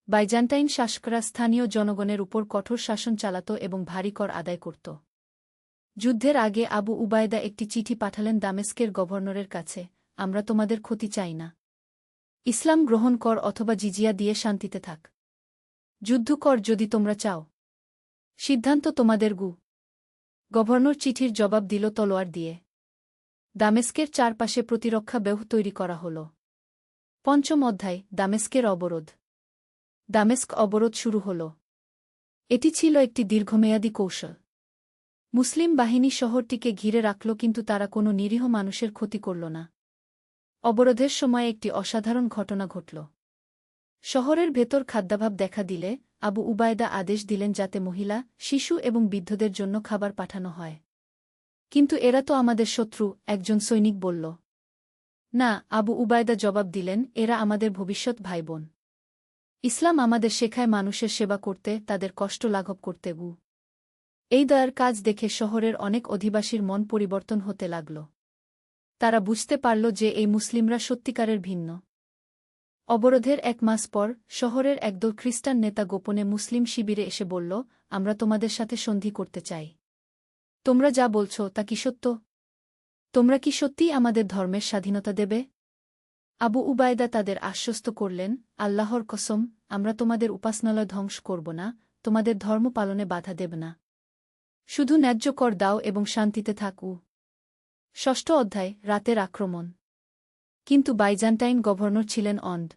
বাইজান্টাইন শাসকরা স্থানীয় জনগণের উপর কঠোর শাসন চালাত এবং ভারী কর আদায় করত। যুদ্ধের আগে আবু উবায়দা একটি চিঠি পাঠালেন দামেস্কের গভর্নরের কাছে, আমরা তোমাদের ক্ষতি চাই না। ইসলাম গ্রহণ কর অথবা জিজিয়া দিয়ে শান্তিতে থাক। যুদ্ধ কর যদি তোমরা চাও। সিদ্ধান্ত তোমাদের গু। গভর্নর চিঠির জবাব দিল তলোয়ার দিয়ে। দামেস্কের চারপাশে প্রতিরক্ষা ব্যূহ তৈরি করা হল। পঞ্চম অধ্যায়, দামেস্কের অবরোধ। দামেস্ক অবরোধ শুরু হল। এটি ছিল একটি দীর্ঘমেয়াদী কৌশল। মুসলিম বাহিনী শহরটিকে ঘিরে রাখল, কিন্তু তারা কোনো নিরীহ মানুষের ক্ষতি করল না। অবরোধের সময় একটি অসাধারণ ঘটনা ঘটল। শহরের ভেতর খাদ্যাভাব দেখা দিলে আবু উবায়দা আদেশ দিলেন যাতে মহিলা, শিশু এবং বৃদ্ধদের জন্য খাবার পাঠানো হয়। কিন্তু এরা তো আমাদের শত্রু, একজন সৈনিক বলল। না, আবু উবায়দা জবাব দিলেন, এরা আমাদের ভবিষ্যৎ ভাইবোন। ইসলাম আমাদের শেখায় মানুষের সেবা করতে, তাদের কষ্ট লাঘব করতে। এই দয়ার কাজ দেখে শহরের অনেক অধিবাসীর মন পরিবর্তন হতে লাগল। তারা বুঝতে পারল যে এই মুসলিমরা সত্যিকারের ভিন্ন। অবরোধের এক মাস পর শহরের একদল খ্রিস্টান নেতা গোপনে মুসলিম শিবিরে এসে বলল, আমরা তোমাদের সাথে সন্ধি করতে চাই। তোমরা যা বলছ তা কি সত্য? তোমরা কি সত্যিই আমাদের ধর্মের স্বাধীনতা দেবে? আবু উবায়দা তাদের আশ্বস্ত করলেন, আল্লাহর কসম, আমরা তোমাদের উপাসনালয় ধ্বংস করব না, তোমাদের ধর্ম পালনে বাধা দেব না। শুধু ন্যায্য কর দাও এবং শান্তিতে থাকু। ষষ্ঠ অধ্যায়, রাতের আক্রমণ। কিন্তু বাইজান্টাইন গভর্নর ছিলেন অন্ধ।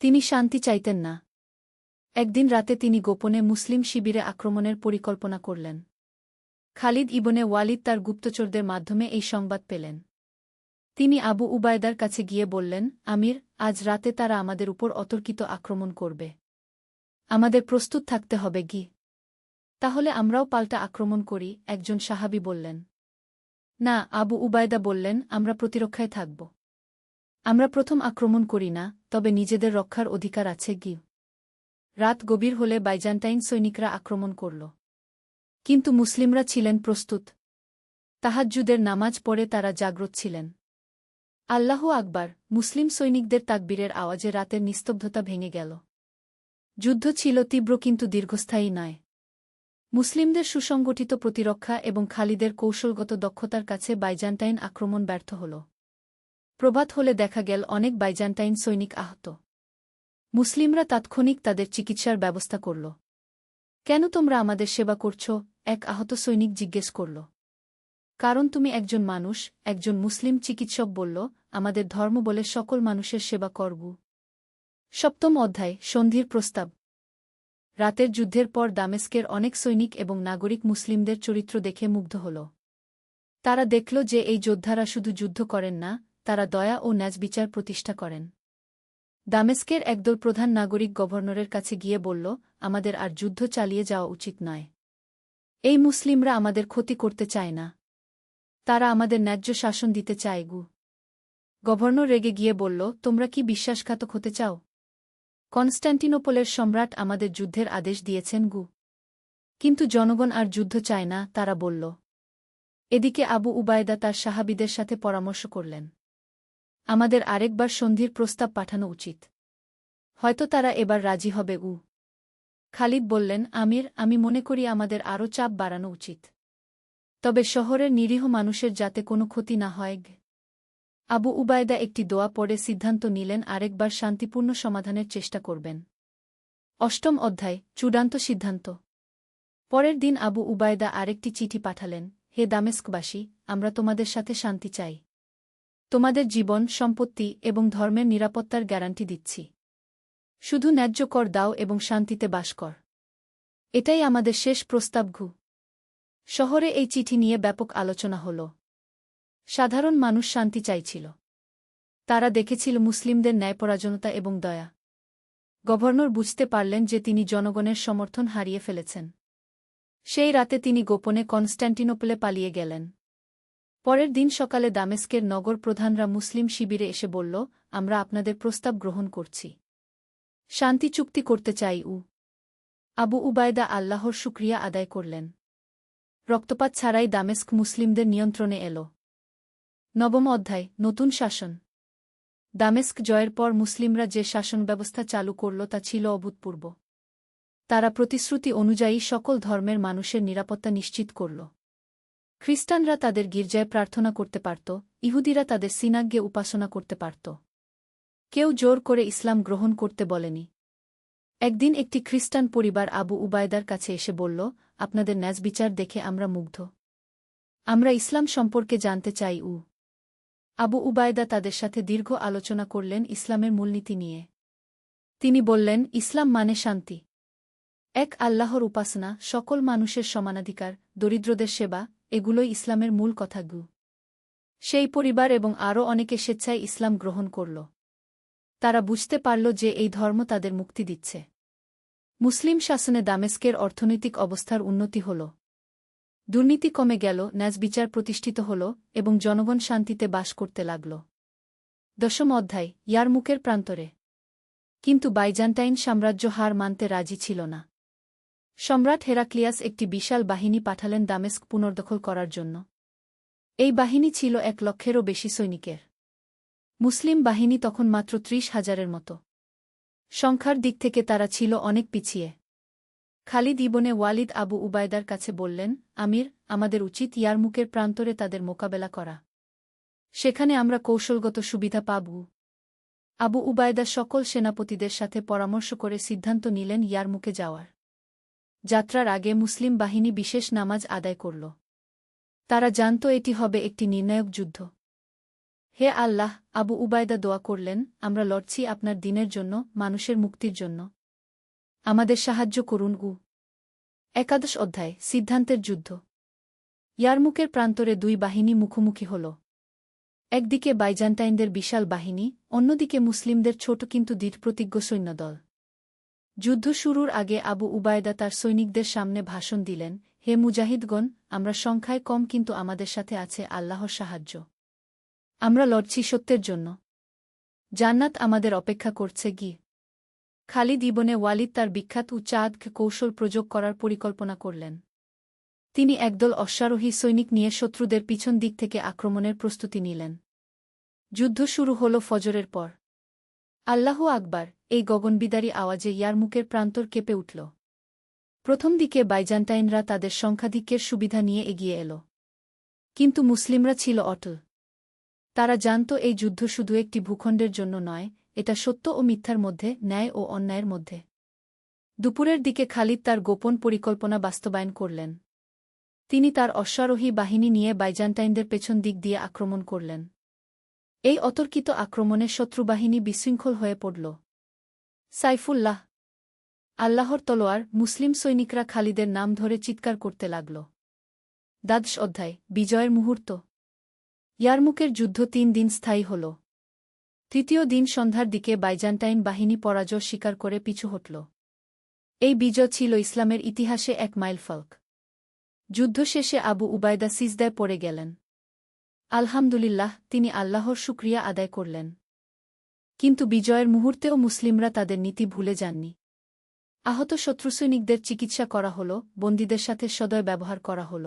তিনি শান্তি চাইতেন না। একদিন রাতে তিনি গোপনে মুসলিম শিবিরে আক্রমণের পরিকল্পনা করলেন। খালিদ ইবনে ওয়ালিদ তার গুপ্তচরদের মাধ্যমে এই সংবাদ পেলেন। তিনি আবু উবায়দার কাছে গিয়ে বললেন, আমির, আজ রাতে তারা আমাদের উপর অতর্কিত আক্রমণ করবে। আমাদের প্রস্তুত থাকতে হবে গি। তাহলে আমরাও পাল্টা আক্রমণ করি, একজন সাহাবী বললেন। না, আবু উবায়দা বললেন, আমরা প্রতিরক্ষায় থাকব। আমরা প্রথম আক্রমণ করি না, তবে নিজেদের রক্ষার অধিকার আছে গি। রাত গভীর হলে বাইজান্টাইন সৈনিকরা আক্রমণ করল। কিন্তু মুসলিমরা ছিলেন প্রস্তুত। তাহাজ্জুদের নামাজ পড়ে তারা জাগ্রত ছিলেন। আল্লাহু আকবার, মুসলিম সৈনিকদের তাকবীরের আওয়াজে রাতের নিস্তব্ধতা ভেঙে গেল। যুদ্ধ ছিল তীব্র কিন্তু দীর্ঘস্থায়ী নয়। মুসলিমদের সুসংগঠিত প্রতিরক্ষা এবং খালিদের কৌশলগত দক্ষতার কাছে বাইজান্টাইন আক্রমণ ব্যর্থ হল। প্রভাত হলে দেখা গেল অনেক বাইজান্টাইন সৈনিক আহত। মুসলিমরা তাৎক্ষণিক তাদের চিকিৎসার ব্যবস্থা করল। কেন তোমরা আমাদের সেবা করছ? এক আহত সৈনিক জিজ্ঞেস করল। কারণ তুমি একজন মানুষ। একজন মুসলিম চিকিৎসক বলল, আমাদের ধর্ম বলে সকল মানুষের সেবা করবু। সপ্তম অধ্যায়, সন্ধির প্রস্তাব। রাতের যুদ্ধের পর দামেস্কের অনেক সৈনিক এবং নাগরিক মুসলিমদের চরিত্র দেখে মুগ্ধ হল। তারা দেখল যে এই যোদ্ধারা শুধু যুদ্ধ করেন না, তারা দয়া ও ন্যায়বিচার প্রতিষ্ঠা করেন। দামেস্কের একদল প্রধান নাগরিক গভর্নরের কাছে গিয়ে বলল, আমাদের আর যুদ্ধ চালিয়ে যাওয়া উচিত নয়। এই মুসলিমরা আমাদের ক্ষতি করতে চায় না। তারা আমাদের ন্যায্য শাসন দিতে চায় গু। গভর্নর রেগে গিয়ে বলল, তোমরা কি বিশ্বাসঘাতক হতে চাও? কনস্ট্যান্টিনোপলের সম্রাট আমাদের যুদ্ধের আদেশ দিয়েছেন গু। কিন্তু জনগণ আর যুদ্ধ চায় না, তারা বলল। এদিকে আবু উবায়দা তার সাহাবীদের সাথে পরামর্শ করলেন, আমাদের আরেকবার সন্ধির প্রস্তাব পাঠানো উচিত। হয়তো তারা এবার রাজি হবে গু। খালিদ বললেন, আমির, আমি মনে করি আমাদের আরও চাপ বাড়ানো উচিত। তবে শহরের নিরীহ মানুষের যাতে কোনো ক্ষতি না হয়। আবু উবায়দা একটি দোয়া পড়ে সিদ্ধান্ত নিলেন আরেকবার শান্তিপূর্ণ সমাধানের চেষ্টা করবেন। অষ্টম অধ্যায়, চূড়ান্ত সিদ্ধান্ত। পরের দিন আবু উবায়দা আরেকটি চিঠি পাঠালেন, হে দামেস্কবাসী, আমরা তোমাদের সাথে শান্তি চাই। তোমাদের জীবন, সম্পত্তি এবং ধর্মের নিরাপত্তার গ্যারান্টি দিচ্ছি। শুধু ন্যায্য কর দাও এবং শান্তিতে বাস কর। এটাই আমাদের শেষ প্রস্তাব গু। শহরে এই চিঠি নিয়ে ব্যাপক আলোচনা হল। সাধারণ মানুষ শান্তি চাইছিল। তারা দেখেছিল মুসলিমদের ন্যায়পরায়ণতা এবং দয়া। গভর্নর বুঝতে পারলেন যে তিনি জনগণের সমর্থন হারিয়ে ফেলেছেন। সেই রাতে তিনি গোপনে কনস্ট্যান্টিনোপলে পালিয়ে গেলেন। পরের দিন সকালে দামেস্কের নগর প্রধানরা মুসলিম শিবিরে এসে বলল, আমরা আপনাদের প্রস্তাব গ্রহণ করছি। শান্তি চুক্তি করতে চাই। আবু উবায়দা আল্লাহর শুকরিয়া আদায় করলেন। রক্তপাত ছাড়াই দামেস্ক মুসলিমদের নিয়ন্ত্রণে এল। নবম অধ্যায়, নতুন শাসন। দামেস্ক জয়ের পর মুসলিমরা যে শাসন ব্যবস্থা চালু করল তা ছিল অভূতপূর্ব। তারা প্রতিশ্রুতি অনুযায়ী সকল ধর্মের মানুষের নিরাপত্তা নিশ্চিত করল। খ্রিস্টানরা তাদের গির্জায় প্রার্থনা করতে পারত, ইহুদিরা তাদের সিনাগ্গে উপাসনা করতে পারত। কেউ জোর করে ইসলাম গ্রহণ করতে বলেনি। একদিন একটি খ্রিস্টান পরিবার আবু উবায়দার কাছে এসে বলল, আপনাদের ন্যায়বিচার দেখে আমরা মুগ্ধ। আমরা ইসলাম সম্পর্কে জানতে চাই। আবু উবায়দা তাদের সাথে দীর্ঘ আলোচনা করলেন ইসলামের মূলনীতি নিয়ে। তিনি বললেন, ইসলাম মানে শান্তি, এক আল্লাহর উপাসনা, সকল মানুষের সমানাধিকার, দরিদ্রদের সেবা, এগুলোই ইসলামের মূল কথা গু। সেই পরিবার এবং আরও অনেকে স্বেচ্ছায় ইসলাম গ্রহণ করল। তারা বুঝতে পারল যে এই ধর্ম তাদের মুক্তি দিচ্ছে। মুসলিম শাসনে দামেস্কের অর্থনৈতিক অবস্থার উন্নতি হল। দুর্নীতি কমে গেল, ন্যায়বিচার প্রতিষ্ঠিত হল এবং জনগণ শান্তিতে বাস করতে লাগল। দশম অধ্যায়, ইয়ারমুকের প্রান্তরে। কিন্তু বাইজান্টাইন সাম্রাজ্য হার মানতে রাজি ছিল না। সম্রাট হেরাক্লিয়াস একটি বিশাল বাহিনী পাঠালেন দামেস্ক পুনর্দখল করার জন্য। এই বাহিনী ছিল 1,00,000-এরও বেশি সৈনিকের। মুসলিম বাহিনী তখন মাত্র 30,000-এর মতো। সংখ্যার দিক থেকে তারা ছিল অনেক পিছিয়ে। খালিদ ইবনে ওয়ালিদ আবু উবায়দার কাছে বললেন, আমির, আমাদের উচিত ইয়ারমুকের প্রান্তরে তাদের মোকাবেলা করা। সেখানে আমরা কৌশলগত সুবিধা পাব। আবু উবায়দা সকল সেনাপতিদের সাথে পরামর্শ করে সিদ্ধান্ত নিলেন ইয়ারমুকে যাওয়ার। যাত্রার আগে মুসলিম বাহিনী বিশেষ নামাজ আদায় করল। তারা জানত এটি হবে একটি নির্ণায়ক যুদ্ধ। হে আল্লাহ, আবু উবায়দা দোয়া করলেন, আমরা লড়ছি আপনার দিনের জন্য, মানুষের মুক্তির জন্য। আমাদের সাহায্য করুন। একাদশ অধ্যায়, সিদ্ধান্তের যুদ্ধ। ইয়ারমুকের প্রান্তরে দুই বাহিনী মুখোমুখি হল। একদিকে বাইজান্টাইনদের বিশাল বাহিনী, অন্যদিকে মুসলিমদের ছোট কিন্তু দৃঢ়প্রতিজ্ঞ সৈন্যদল। যুদ্ধ শুরুর আগে আবু উবায়দা তার সৈনিকদের সামনে ভাষণ দিলেন, হে মুজাহিদগণ, আমরা সংখ্যায় কম কিন্তু আমাদের সাথে আছে আল্লাহর সাহায্য। আমরা লড়ছি সত্যের জন্য। জান্নাত আমাদের অপেক্ষা করছে। খালিদ ইবনে ওয়ালিদ তার বিখ্যাত চাঁদ কৌশল প্রয়োগ করার পরিকল্পনা করলেন। তিনি একদল অশ্বারোহী সৈনিক নিয়ে শত্রুদের পিছন দিক থেকে আক্রমণের প্রস্তুতি নিলেন। যুদ্ধ শুরু হল ফজরের পর। আল্লাহু আকবার, এই গগনবিদারী আওয়াজে ইয়ারমুকের প্রান্তর কেঁপে উঠল। প্রথম দিকে বাইজান্টাইনরা তাদের সংখ্যাধিক্যের সুবিধা নিয়ে এগিয়ে এল। কিন্তু মুসলিমরা ছিল অটল। তারা জানত এই যুদ্ধ শুধু একটি ভূখণ্ডের জন্য নয়, এটা সত্য ও মিথ্যার মধ্যে, ন্যায় ও অন্যায়ের মধ্যে। দুপুরের দিকে খালিদ তার গোপন পরিকল্পনা বাস্তবায়ন করলেন। তিনি তার অশ্বারোহী বাহিনী নিয়ে বাইজান্টাইনদের পেছন দিক দিয়ে আক্রমণ করলেন। এই অতর্কিত আক্রমণে শত্রুবাহিনী বিশৃঙ্খল হয়ে পড়ল। সাইফুল্লাহ, আল্লাহর তলোয়ার! মুসলিম সৈনিকরা খালিদের নাম ধরে চিৎকার করতে লাগল। দ্বাদশ অধ্যায়, বিজয়ের মুহূর্ত। ইয়ারমুকের যুদ্ধ 3 দিন স্থায়ী হল। তৃতীয় দিন সন্ধ্যার দিকে বাইজান্টাইন বাহিনী পরাজয় স্বীকার করে পিছু হটল। এই বিজয় ছিল ইসলামের ইতিহাসে এক মাইলফলক। যুদ্ধ শেষে আবু উবায়দা সিজদায় পড়ে গেলেন। আলহামদুলিল্লাহ, তিনি আল্লাহর শুকরিয়া আদায় করলেন। কিন্তু বিজয়ের মুহূর্তেও মুসলিমরা তাদের নীতি ভুলে যাননি। আহত শত্রুসৈনিকদের চিকিৎসা করা হল, বন্দীদের সাথে সদয় ব্যবহার করা হল।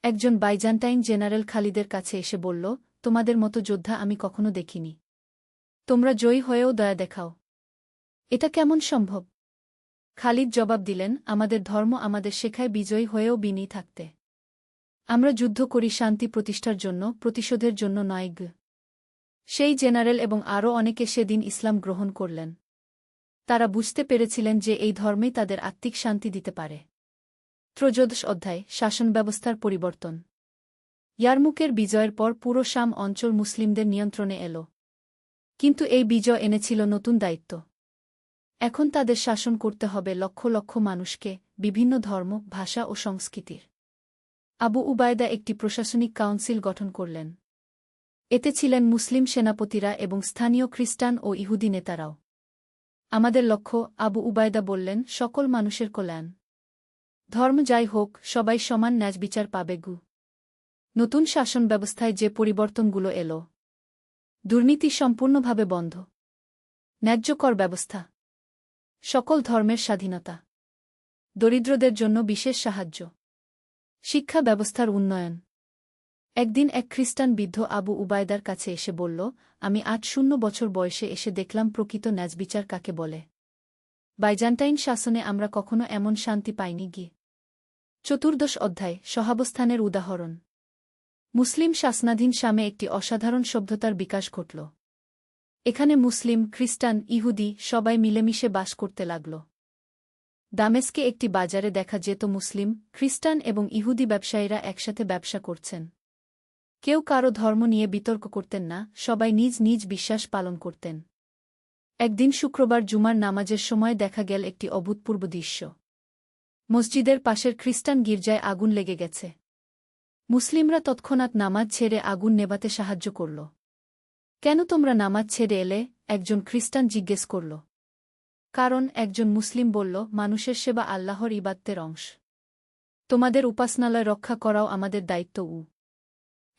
একজন বাইজান্টাইন জেনারেল খালিদের কাছে এসে বলল, তোমাদের মতো যোদ্ধা আমি কখনো দেখিনি। তোমরা জয়ী হয়েও দয়া দেখাও, এটা কেমন সম্ভব? খালিদ জবাব দিলেন, আমাদের ধর্ম আমাদের শেখায় বিজয়ী হয়েও বিনয়ী থাকতে। আমরা যুদ্ধ করি শান্তি প্রতিষ্ঠার জন্য, প্রতিশোধের জন্য নয়। সেই জেনারেল এবং আরও অনেকে সেদিন ইসলাম গ্রহণ করলেন। তারা বুঝতে পেরেছিলেন যে এই ধর্মেই তাদের আত্মিক শান্তি দিতে পারে। ত্রয়োদশ অধ্যায়, শাসন ব্যবস্থার পরিবর্তন। ইয়ারমুকের বিজয়ের পর পুরো শাম অঞ্চল মুসলিমদের নিয়ন্ত্রণে এল। কিন্তু এই বিজয় এনেছিল নতুন দায়িত্ব। এখন তাদের শাসন করতে হবে লক্ষ লক্ষ মানুষকে, বিভিন্ন ধর্ম, ভাষা ও সংস্কৃতির। আবু উবায়দা একটি প্রশাসনিক কাউন্সিল গঠন করলেন। এতে ছিলেন মুসলিম সেনাপতিরা এবং স্থানীয় খ্রিস্টান ও ইহুদি নেতারাও। আমাদের লক্ষ্য, আবু উবায়দা বললেন, সকল মানুষের কল্যাণ। ধর্ম যাই হোক, সবাই সমান ন্যায় বিচার পাবে। নতুন শাসন ব্যবস্থায় যে পরিবর্তনগুলো এল: দুর্নীতি সম্পূর্ণভাবে বন্ধ, ন্যায্য কর ব্যবস্থা, সকল ধর্মের স্বাধীনতা, দরিদ্রদের জন্য বিশেষ সাহায্য, শিক্ষা ব্যবস্থার উন্নয়ন। একদিন এক খ্রিস্টান বৃদ্ধ আবু উবায়দার কাছে এসে বলল, আমি ৮০ বছর বয়সে এসে দেখলাম প্রকৃত ন্যায়বিচার কাকে বলে। বাইজান্টাইন শাসনে আমরা কখনো এমন শান্তি পাইনি। চতুর্দশ অধ্যায়, সহাবস্থানের উদাহরণ। মুসলিম শাসনাধীন শামে একটি অসাধারণ সভ্যতার বিকাশ ঘটল। এখানে মুসলিম, খ্রিস্টান, ইহুদি সবাই মিলেমিশে বাস করতে লাগল। দামেস্কে একটি বাজারে দেখা যেত মুসলিম, খ্রিস্টান এবং ইহুদি ব্যবসায়ীরা একসাথে ব্যবসা করছেন। কেউ কারো ধর্ম নিয়ে বিতর্ক করতেন না, সবাই নিজ নিজ বিশ্বাস পালন করতেন। একদিন শুক্রবার জুমার নামাজের সময় দেখা গেল একটি অভূতপূর্ব দৃশ্য। মসজিদের পাশের খ্রিস্টান গির্জায় আগুন লেগে গেছে। মুসলিমরা তৎক্ষণাৎ নামাজ ছেড়ে আগুন নেভাতে সাহায্য করল। কেন তোমরা নামাজ ছেড়ে এলে? একজন খ্রিস্টান জিজ্ঞেস করল। কারণ, একজন মুসলিম বলল, মানুষের সেবা আল্লাহর ইবাদতের অংশ। তোমাদের উপাসনালয় রক্ষা করাও আমাদের দায়িত্ব।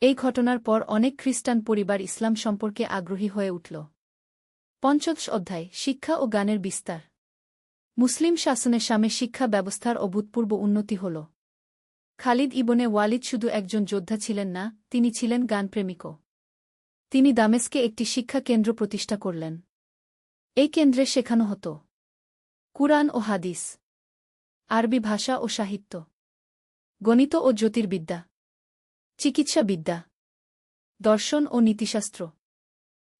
এই ঘটনার পর অনেক খ্রিস্টান পরিবার ইসলাম সম্পর্কে আগ্রহী হয়ে উঠল। পঞ্চদশ অধ্যায়, শিক্ষা ও জ্ঞানের বিস্তার। মুসলিম শাসনে শামে শিক্ষা ব্যবস্থার অভূতপূর্ব উন্নতি হল। খালিদ ইবনে ওয়ালিদ শুধু একজন যোদ্ধা ছিলেন না, তিনি ছিলেন জ্ঞানপ্রেমিকও। তিনি দামেস্কে একটি শিক্ষা কেন্দ্র প্রতিষ্ঠা করলেন। এই কেন্দ্রে শেখানো হতো কুরআন ও হাদিস, আরবি ভাষা ও সাহিত্য, গণিত ও জ্যোতির্বিদ্যা, চিকিৎসাবিদ্যা, দর্শন ও নীতিশাস্ত্র।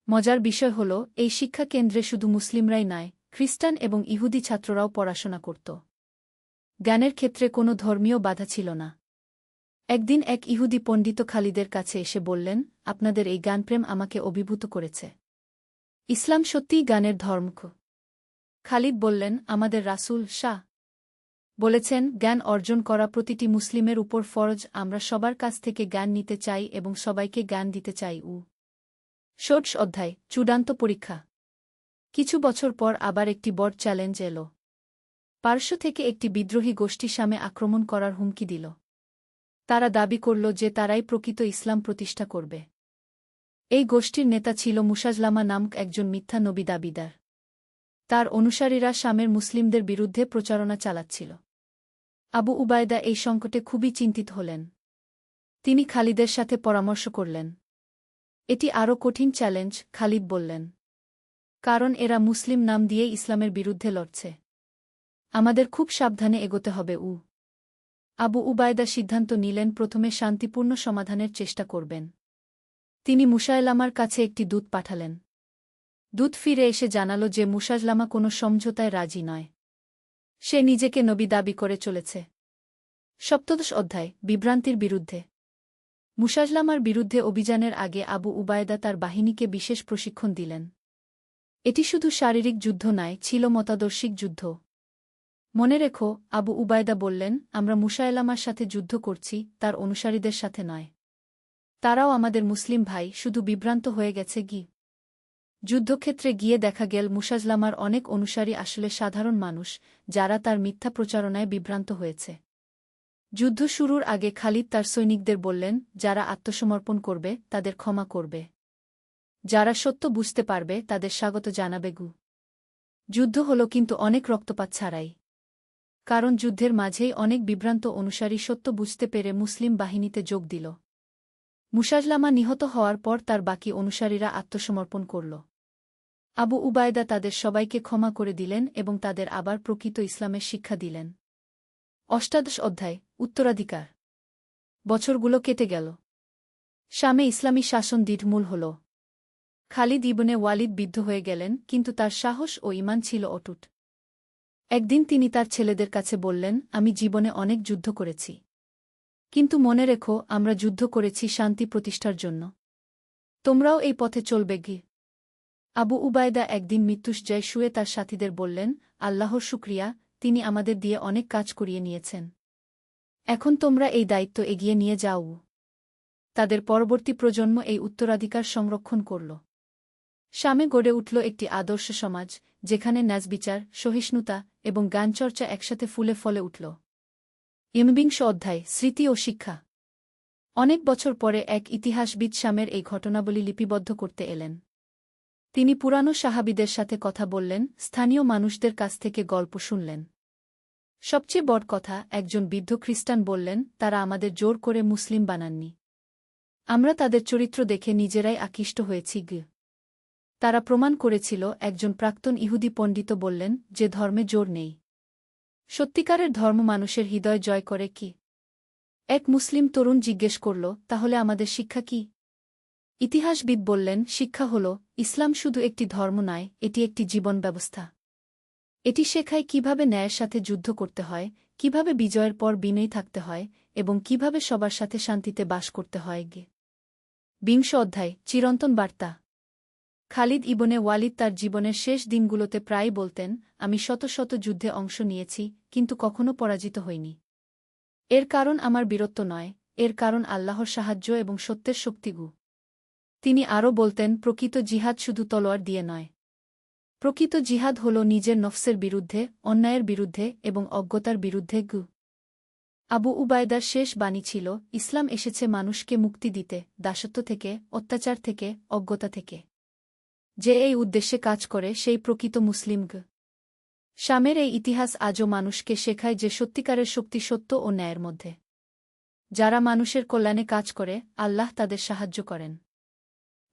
মজার বিষয় হল, এই শিক্ষা কেন্দ্রে শুধু মুসলিমরাই নয়, খ্রিস্টান এবং ইহুদি ছাত্ররাও পড়াশোনা করত। জ্ঞানের ক্ষেত্রে কোনো ধর্মীয় বাধা ছিল না। একদিন এক ইহুদি পণ্ডিত খালিদের কাছে এসে বললেন, আপনাদের এই জ্ঞানপ্রেম আমাকে অভিভূত করেছে। ইসলাম সত্যিই জ্ঞানের ধর্ম? খালিদ বললেন, আমাদের রাসূল শাহ বলেছেন, জ্ঞান অর্জন করা প্রতিটি মুসলিমের উপর ফরজ। আমরা সবার কাছ থেকে জ্ঞান নিতে চাই এবং সবাইকে জ্ঞান দিতে চাই। ষোড়শ অধ্যায়, চূড়ান্ত পরীক্ষা। কিছু বছর পর আবার একটি বড় চ্যালেঞ্জ এল। পার্শ্ব থেকে একটি বিদ্রোহী গোষ্ঠী শামে আক্রমণ করার হুমকি দিল। তারা দাবি করল যে তারাই প্রকৃত ইসলাম প্রতিষ্ঠা করবে। এই গোষ্ঠীর নেতা ছিল মুসাজলামা নামক একজন মিথ্যা নবী দাবিদার। তার অনুসারীরা শামের মুসলিমদের বিরুদ্ধে প্রচারণা চালাচ্ছিল। আবু উবায়দা এই সংকটে খুবই চিন্তিত হলেন। তিনি খালিদের সাথে পরামর্শ করলেন। এটি আরও কঠিন চ্যালেঞ্জ, খালিদ বললেন, কারণ এরা মুসলিম নাম দিয়ে ইসলামের বিরুদ্ধে লড়ছে। আমাদের খুব সাবধানে এগোতে হবে। আবু উবায়দা সিদ্ধান্ত নিলেন প্রথমে শান্তিপূর্ণ সমাধানের চেষ্টা করবেন। তিনি মুসায়লামার কাছে একটি দূত পাঠালেন। দূত ফিরে এসে জানাল যে মুসায়লামা কোনো সমঝোতায় রাজি নয়। সে নিজেকে নবী দাবি করে চলেছে। সপ্তদশ অধ্যায় বিভ্রান্তির বিরুদ্ধে মুসাজলামার বিরুদ্ধে অভিযানের আগে আবু উবায়দা তার বাহিনীকে বিশেষ প্রশিক্ষণ দিলেন। এটি শুধু শারীরিক যুদ্ধ নয়, ছিল মতাদর্শিক যুদ্ধ। মনে রেখো, আবু উবায়দা বললেন, আমরা মুসায়লামার সাথে যুদ্ধ করছি, তার অনুসারীদের সাথে নয়। তারাও আমাদের মুসলিম ভাই, শুধু বিভ্রান্ত হয়ে গেছে যুদ্ধক্ষেত্রে গিয়ে দেখা গেল মুসাজলামার অনেক অনুসারী আসলে সাধারণ মানুষ, যারা তার মিথ্যা প্রচারণায় বিভ্রান্ত হয়েছে। যুদ্ধ শুরুর আগে খালিদ তার সৈনিকদের বললেন, যারা আত্মসমর্পণ করবে তাদের ক্ষমা করবে, যারা সত্য বুঝতে পারবে তাদের স্বাগত জানাবে। যুদ্ধ হল কিন্তু অনেক রক্তপাত ছাড়াই, কারণ যুদ্ধের মাঝেই অনেক বিভ্রান্ত অনুসারী সত্য বুঝতে পেরে মুসলিম বাহিনীতে যোগ দিল। মুসাজলামা নিহত হওয়ার পর তার বাকি অনুসারীরা আত্মসমর্পণ করল। আবু উবায়দা তাদের সবাইকে ক্ষমা করে দিলেন এবং তাদের আবার প্রকৃত ইসলামের শিক্ষা দিলেন। অষ্টাদশ অধ্যায় উত্তরাধিকার। বছরগুলো কেটে গেল। শামে ইসলামী শাসন দৃঢ়মূল হল। খালিদ ইবনে ওয়ালিদ বিদ্ধ হয়ে গেলেন, কিন্তু তার সাহস ও ঈমান ছিল অটুট। একদিন তিনি তার ছেলেদের কাছে বললেন, আমি জীবনে অনেক যুদ্ধ করেছি, কিন্তু মনে রেখো, আমরা যুদ্ধ করেছি শান্তি প্রতিষ্ঠার জন্য। তোমরাও এই পথে চলবে। আবু উবায়দা একদিন মৃত্যুশয্যায় শুয়ে তার সাথীদের বললেন, আল্লাহর শুকরিয়া, তিনি আমাদের দিয়ে অনেক কাজ করিয়ে নিয়েছেন। এখন তোমরা এই দায়িত্ব এগিয়ে নিয়ে যাও। তাদের পরবর্তী প্রজন্ম এই উত্তরাধিকার সংরক্ষণ করল। শামে গড়ে উঠল একটি আদর্শ সমাজ, যেখানে ন্যায়বিচার, সহিষ্ণুতা এবং জ্ঞানচর্চা একসাথে ফুলে ফলে উঠল। ঊনবিংশ অধ্যায় স্মৃতি ও শিক্ষা। অনেক বছর পরে এক ইতিহাসবিদ শামের এই ঘটনাবলী লিপিবদ্ধ করতে এলেন। তিনি পুরানো সাহাবীদের সাথে কথা বললেন, স্থানীয় মানুষদের কাছ থেকে গল্প শুনলেন। সবচেয়ে বড় কথা, একজন বৃদ্ধ খ্রিস্টান বললেন, তারা আমাদের জোর করে মুসলিম বানাননি। আমরা তাদের চরিত্র দেখে নিজেরাই আকৃষ্ট হয়েছি। তারা প্রমাণ করেছিল। একজন প্রাক্তন ইহুদি পণ্ডিত বললেন, যে ধর্মে জোর নেই, সত্যিকারের ধর্ম মানুষের হৃদয় জয় করে কি? এক মুসলিম তরুণ জিজ্ঞেস করল, তাহলে আমাদের শিক্ষা কি? ইতিহাসবিদ বললেন, শিক্ষা হল, ইসলাম শুধু একটি ধর্ম নয়, এটি একটি জীবন ব্যবস্থা। এটি শেখায় কিভাবে ন্যায়ের সাথে যুদ্ধ করতে হয়, কিভাবে বিজয়ের পর বিনয়ী থাকতে হয় এবং কিভাবে সবার সাথে শান্তিতে বাস করতে হয়। বিংশ অধ্যায় চিরন্তন বার্তা। খালিদ ইবনে ওয়ালিদ তার জীবনের শেষ দিনগুলোতে প্রায়ই বলতেন, আমি শত শত যুদ্ধে অংশ নিয়েছি, কিন্তু কখনো পরাজিত হইনি। এর কারণ আমার বীরত্ব নয়, এর কারণ আল্লাহর সাহায্য এবং সত্যের শক্তিগু। তিনি আরও বলতেন, প্রকৃত জিহাদ শুধু তলোয়ার দিয়ে নয়। প্রকৃত জিহাদ হল নিজের নফসের বিরুদ্ধে, অন্যায়ের বিরুদ্ধে এবং অজ্ঞতার বিরুদ্ধে। আবু উবায়দার শেষ বাণী ছিল, ইসলাম এসেছে মানুষকে মুক্তি দিতে, দাসত্ব থেকে, অত্যাচার থেকে, অজ্ঞতা থেকে। যে এই উদ্দেশ্যে কাজ করে সেই প্রকৃত মুসলিম। শামের এই ইতিহাস আজও মানুষকে শেখায় যে সত্যিকারের শক্তি সত্য ও ন্যায়ের মধ্যে। যারা মানুষের কল্যাণে কাজ করে, আল্লাহ তাদের সাহায্য করেন।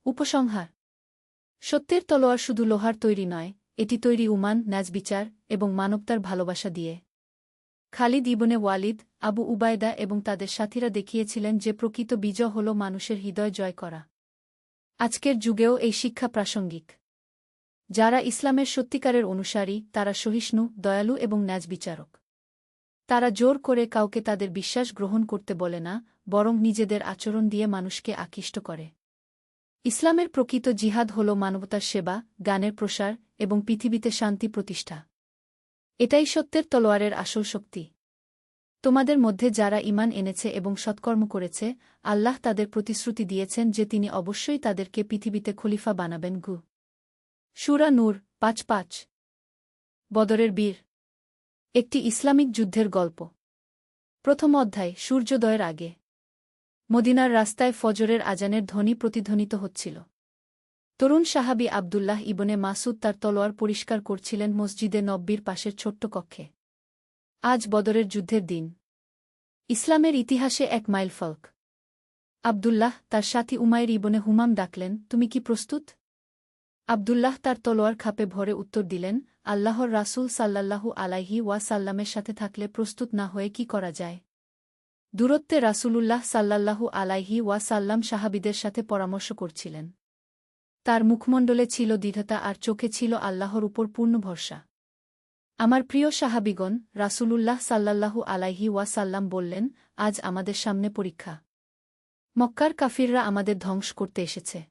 উপসংহার। সত্যের তলোয়ার শুধু লোহার তৈরি নয়, এটি তৈরি উমান, ন্যায়বিচার এবং মানবতার ভালোবাসা দিয়ে। খালিদ ইবনে ওয়ালিদ, আবু উবায়দা এবং তাদের সাথীরা দেখিয়েছিলেন যে প্রকৃত বিজয় হল মানুষের হৃদয় জয় করা। আজকের যুগেও এই শিক্ষা প্রাসঙ্গিক। যারা ইসলামের সত্যিকারের অনুসারী, তারা সহিষ্ণু, দয়ালু এবং ন্যায়বিচারক। তারা জোর করে কাউকে তাদের বিশ্বাস গ্রহণ করতে বলে না, বরং নিজেদের আচরণ দিয়ে মানুষকে আকৃষ্ট করে। ইসলামের প্রকৃত জিহাদ হল মানবতার সেবা, জ্ঞানের প্রসার এবং পৃথিবীতে শান্তি প্রতিষ্ঠা। এটাই সত্যের তলোয়ারের আসল শক্তি। তোমাদের মধ্যে যারা ঈমান এনেছে এবং সৎকর্ম করেছে, আল্লাহ তাদের প্রতিশ্রুতি দিয়েছেন যে তিনি অবশ্যই তাদেরকে পৃথিবীতে খলিফা বানাবেন। সূরা নূর ৫:৫। বদরের বীর। একটি ইসলামিক যুদ্ধের গল্প। প্রথম অধ্যায় সূর্যোদয়ের আগে। মদিনার রাস্তায় ফজরের আজানের ধ্বনি প্রতিধ্বনিত হচ্ছিল। তরুণ সাহাবী আবদুল্লাহ ইবনে মাসুদ তার তলোয়ার পরিষ্কার করছিলেন মসজিদে নববীর পাশের ছোট্ট কক্ষে। আজ বদরের যুদ্ধের দিন। ইসলামের ইতিহাসে এক মাইলফলক। আবদুল্লাহ তার সাথী উমাইর ইবনে হুমাম ডাকলেন, তুমি কি প্রস্তুত? আবদুল্লাহ তার তলোয়ার খাপে ভরে উত্তর দিলেন, আল্লাহর রাসূল সাল্লাল্লাহু আলাইহি ওয়াসাল্লামের সাথে থাকলে প্রস্তুত না হয়ে কি করা যায়? দূরত্বে রাসূলুল্লাহ সাল্লাল্লাহু আলাইহি ওয়াসাল্লাম সাহাবীদের সাথে পরামর্শ করছিলেন। তার মুখমণ্ডলে ছিল দৃঢ়তা আর চোখে ছিল আল্লাহর উপর পূর্ণ ভরসা। আমার প্রিয় সাহাবিগণ, রাসূলুল্লাহ সাল্লাল্লাহু আলাইহি ওয়াসাল্লাম বললেন, আজ আমাদের সামনে পরীক্ষা। মক্কার কাফিররা আমাদের ধ্বংস করতে এসেছে।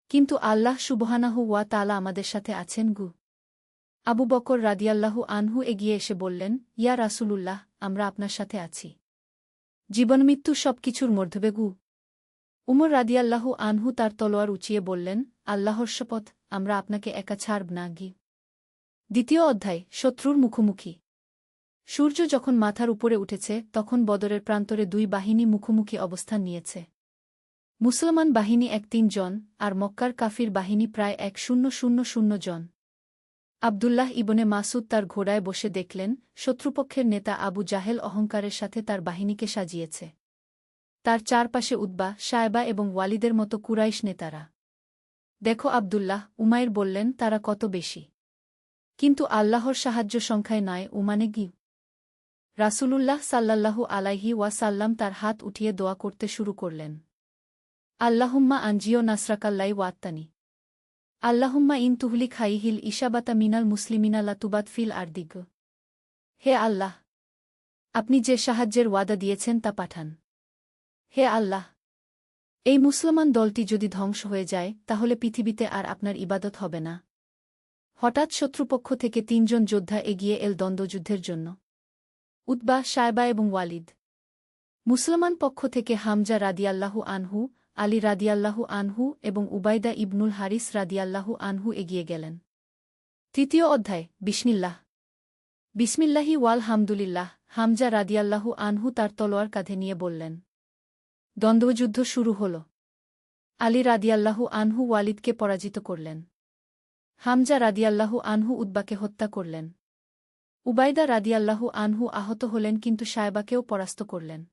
কিন্তু আল্লাহ সুবহানাহু ওয়া তাআলা আমাদের সাথে আছেন গু। আবু বকর রাদিয়াল্লাহু আনহু এগিয়ে এসে বললেন, ইয়া রাসূলুল্লাহ, আমরা আপনার সাথে আছি। জীবনমৃত্যু সবকিছুর মধ্যবে গু। উমর রাদিয়াল্লাহু আনহু তার তলোয়ার উঁচিয়ে বললেন, আল্লাহর শপথ, আমরা আপনাকে একা ছাড়ব না গি। দ্বিতীয় অধ্যায়, শত্রুর মুখোমুখি। সূর্য যখন মাথার উপরে উঠেছে তখন বদরের প্রান্তরে দুই বাহিনী মুখোমুখি অবস্থান নিয়েছে। মুসলমান বাহিনী ১-৩ জন, আর মক্কার কাফির বাহিনী প্রায় ১,০০০ জন। আবদুল্লাহ ইবনে মাসুদ তার ঘোড়ায় বসে দেখলেন, শত্রুপক্ষের নেতা আবু জাহেল অহংকারের সাথে তার বাহিনীকে সাজিয়েছে। তার চারপাশে উতবা, শায়বা এবং ওয়ালিদের মতো কুরাইশ নেতারা। দেখো আবদুল্লাহ, উমাইর বললেন, তারা কত বেশি। কিন্তু আল্লাহর সাহায্য সংখ্যায় নয়, উমানে গি। রাসূলুল্লাহ সাল্লাল্লাহু আলাইহি ওয়াসাল্লাম তার হাত উঠিয়ে দোয়া করতে শুরু করলেন। আল্লাহুম্মা আনজিও নাসরাকাল্লাই ওয়াত্তানি। আল্লাহুম্মা ইন তুহলিক হাইহিল ইশাবাতা মিনাল মুসলিমিনা লাতুবাত ফিল আরদিগ। হে আল্লাহ, আপনি যে সাহায্যের ওয়াদা দিয়েছেন তা পাঠান। হে আল্লাহ, এই মুসলমান দলটি যদি ধ্বংস হয়ে যায় তাহলে পৃথিবীতে আর আপনার ইবাদত হবে না। হঠাৎ শত্রুপক্ষ থেকে ৩ জন যোদ্ধা এগিয়ে এল দ্বন্দ্বযুদ্ধের জন্য। উতবা, শায়বা এবং ওয়ালিদ। মুসলমান পক্ষ থেকে হামজা রাদিয়াল্লাহু আনহু, আলী রাদিয়াল্লাহু আনহু এবং উবাইদা ইবনুল হারিস রাদিয়াল্লাহু আনহু এগিয়ে গেলেন। তৃতীয় অধ্যায়, বিসমিল্লাহ। বিসমিল্লাহি ওয়াল হামদুলিল্লাহ। হামজা রাদিয়াল্লাহু আনহু তার তলোয়ার কাঁধে নিয়ে বললেন। দ্বন্দ্বযুদ্ধ শুরু হল। আলী রাদিয়াল্লাহু আনহু ওয়ালিদকে পরাজিত করলেন। হামজা রাদিয়াল্লাহু আনহু উতবাকে হত্যা করলেন। উবাইদা রাদিয়াল্লাহু আনহু আহত হলেন কিন্তু শায়বাকেও পরাস্ত করলেন।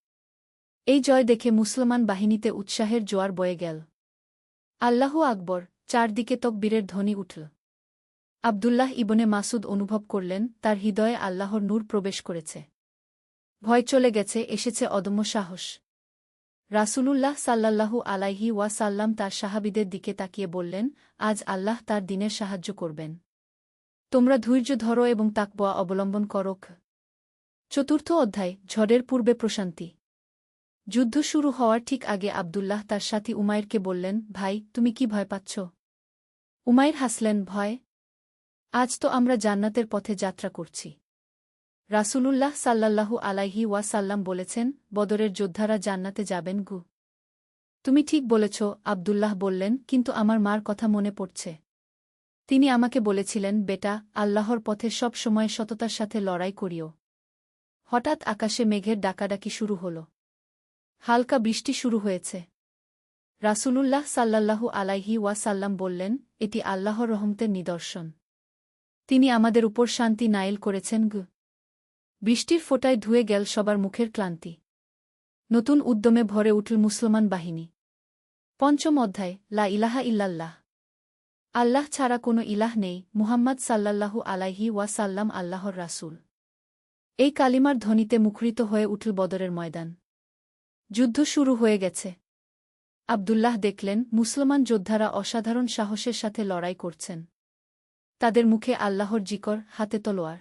এই জয় দেখে মুসলমান বাহিনীতে উৎসাহের জোয়ার বয়ে গেল। আল্লাহু আকবর, চারদিকে তকবীরের ধ্বনি উঠল। আবদুল্লাহ ইবনে মাসুদ অনুভব করলেন, তার হৃদয়ে আল্লাহর নূর প্রবেশ করেছে। ভয় চলে গেছে, এসেছে অদম্য সাহস। রাসূলুল্লাহ সাল্লাল্লাহু আলাইহি ওয়াসাল্লাম তার সাহাবীদের দিকে তাকিয়ে বললেন, আজ আল্লাহ তার দ্বীনের সাহায্য করবেন। তোমরা ধৈর্য ধরো এবং তাকওয়া অবলম্বন করো। চতুর্থ অধ্যায়, ঝড়ের পূর্বে প্রশান্তি। যুদ্ধ শুরু হওয়ার ঠিক আগে আবদুল্লাহ তার সাথী উমাইরকে বললেন, ভাই, তুমি কি ভয় পাচ্ছ? উমাইর হাসলেন, ভয়? আজ তো আমরা জান্নাতের পথে যাত্রা করছি। রাসূলুল্লাহ সাল্লাল্লাহু আলাইহি ওয়াসাল্লাম বলেছেন, বদরের যোদ্ধারা জান্নাতে যাবেন গু। তুমি ঠিক বলেছ, আবদুল্লাহ বললেন, কিন্তু আমার মার কথা মনে পড়ছে। তিনি আমাকে বলেছিলেন, বেটা, আল্লাহর পথে সব সময় সততার সাথে লড়াই করিও। হঠাৎ আকাশে মেঘের ডাকাডাকি শুরু হল। হালকা বৃষ্টি শুরু হয়েছে। রাসূলুল্লাহ সাল্লাল্লাহু আলাইহি ওয়াসাল্লাম বললেন, এটি আল্লাহর রহমতের নিদর্শন। তিনি আমাদের উপর শান্তি নায়েল করেছেন গু। বৃষ্টির ফোঁটায় ধুয়ে গেল সবার মুখের ক্লান্তি। নতুন উদ্যমে ভরে উঠল মুসলমান বাহিনী। পঞ্চম অধ্যায়, লা ইলাহা ইল্লাল্লাহ। আল্লাহ ছাড়া কোনো ইলাহ নেই, মুহাম্মদ সাল্লাল্লাহু আলাইহি ওয়াসাল্লাম আল্লাহর রাসূল। এই কালিমার ধ্বনিতে মুখরিত হয়ে উঠল বদরের ময়দান। যুদ্ধ শুরু হয়ে গেছে। আবদুল্লাহ দেখলেন, মুসলমান যোদ্ধারা অসাধারণ সাহসের সাথে লড়াই করছেন। তাদের মুখে আল্লাহর জিকর, হাতে তলোয়ার।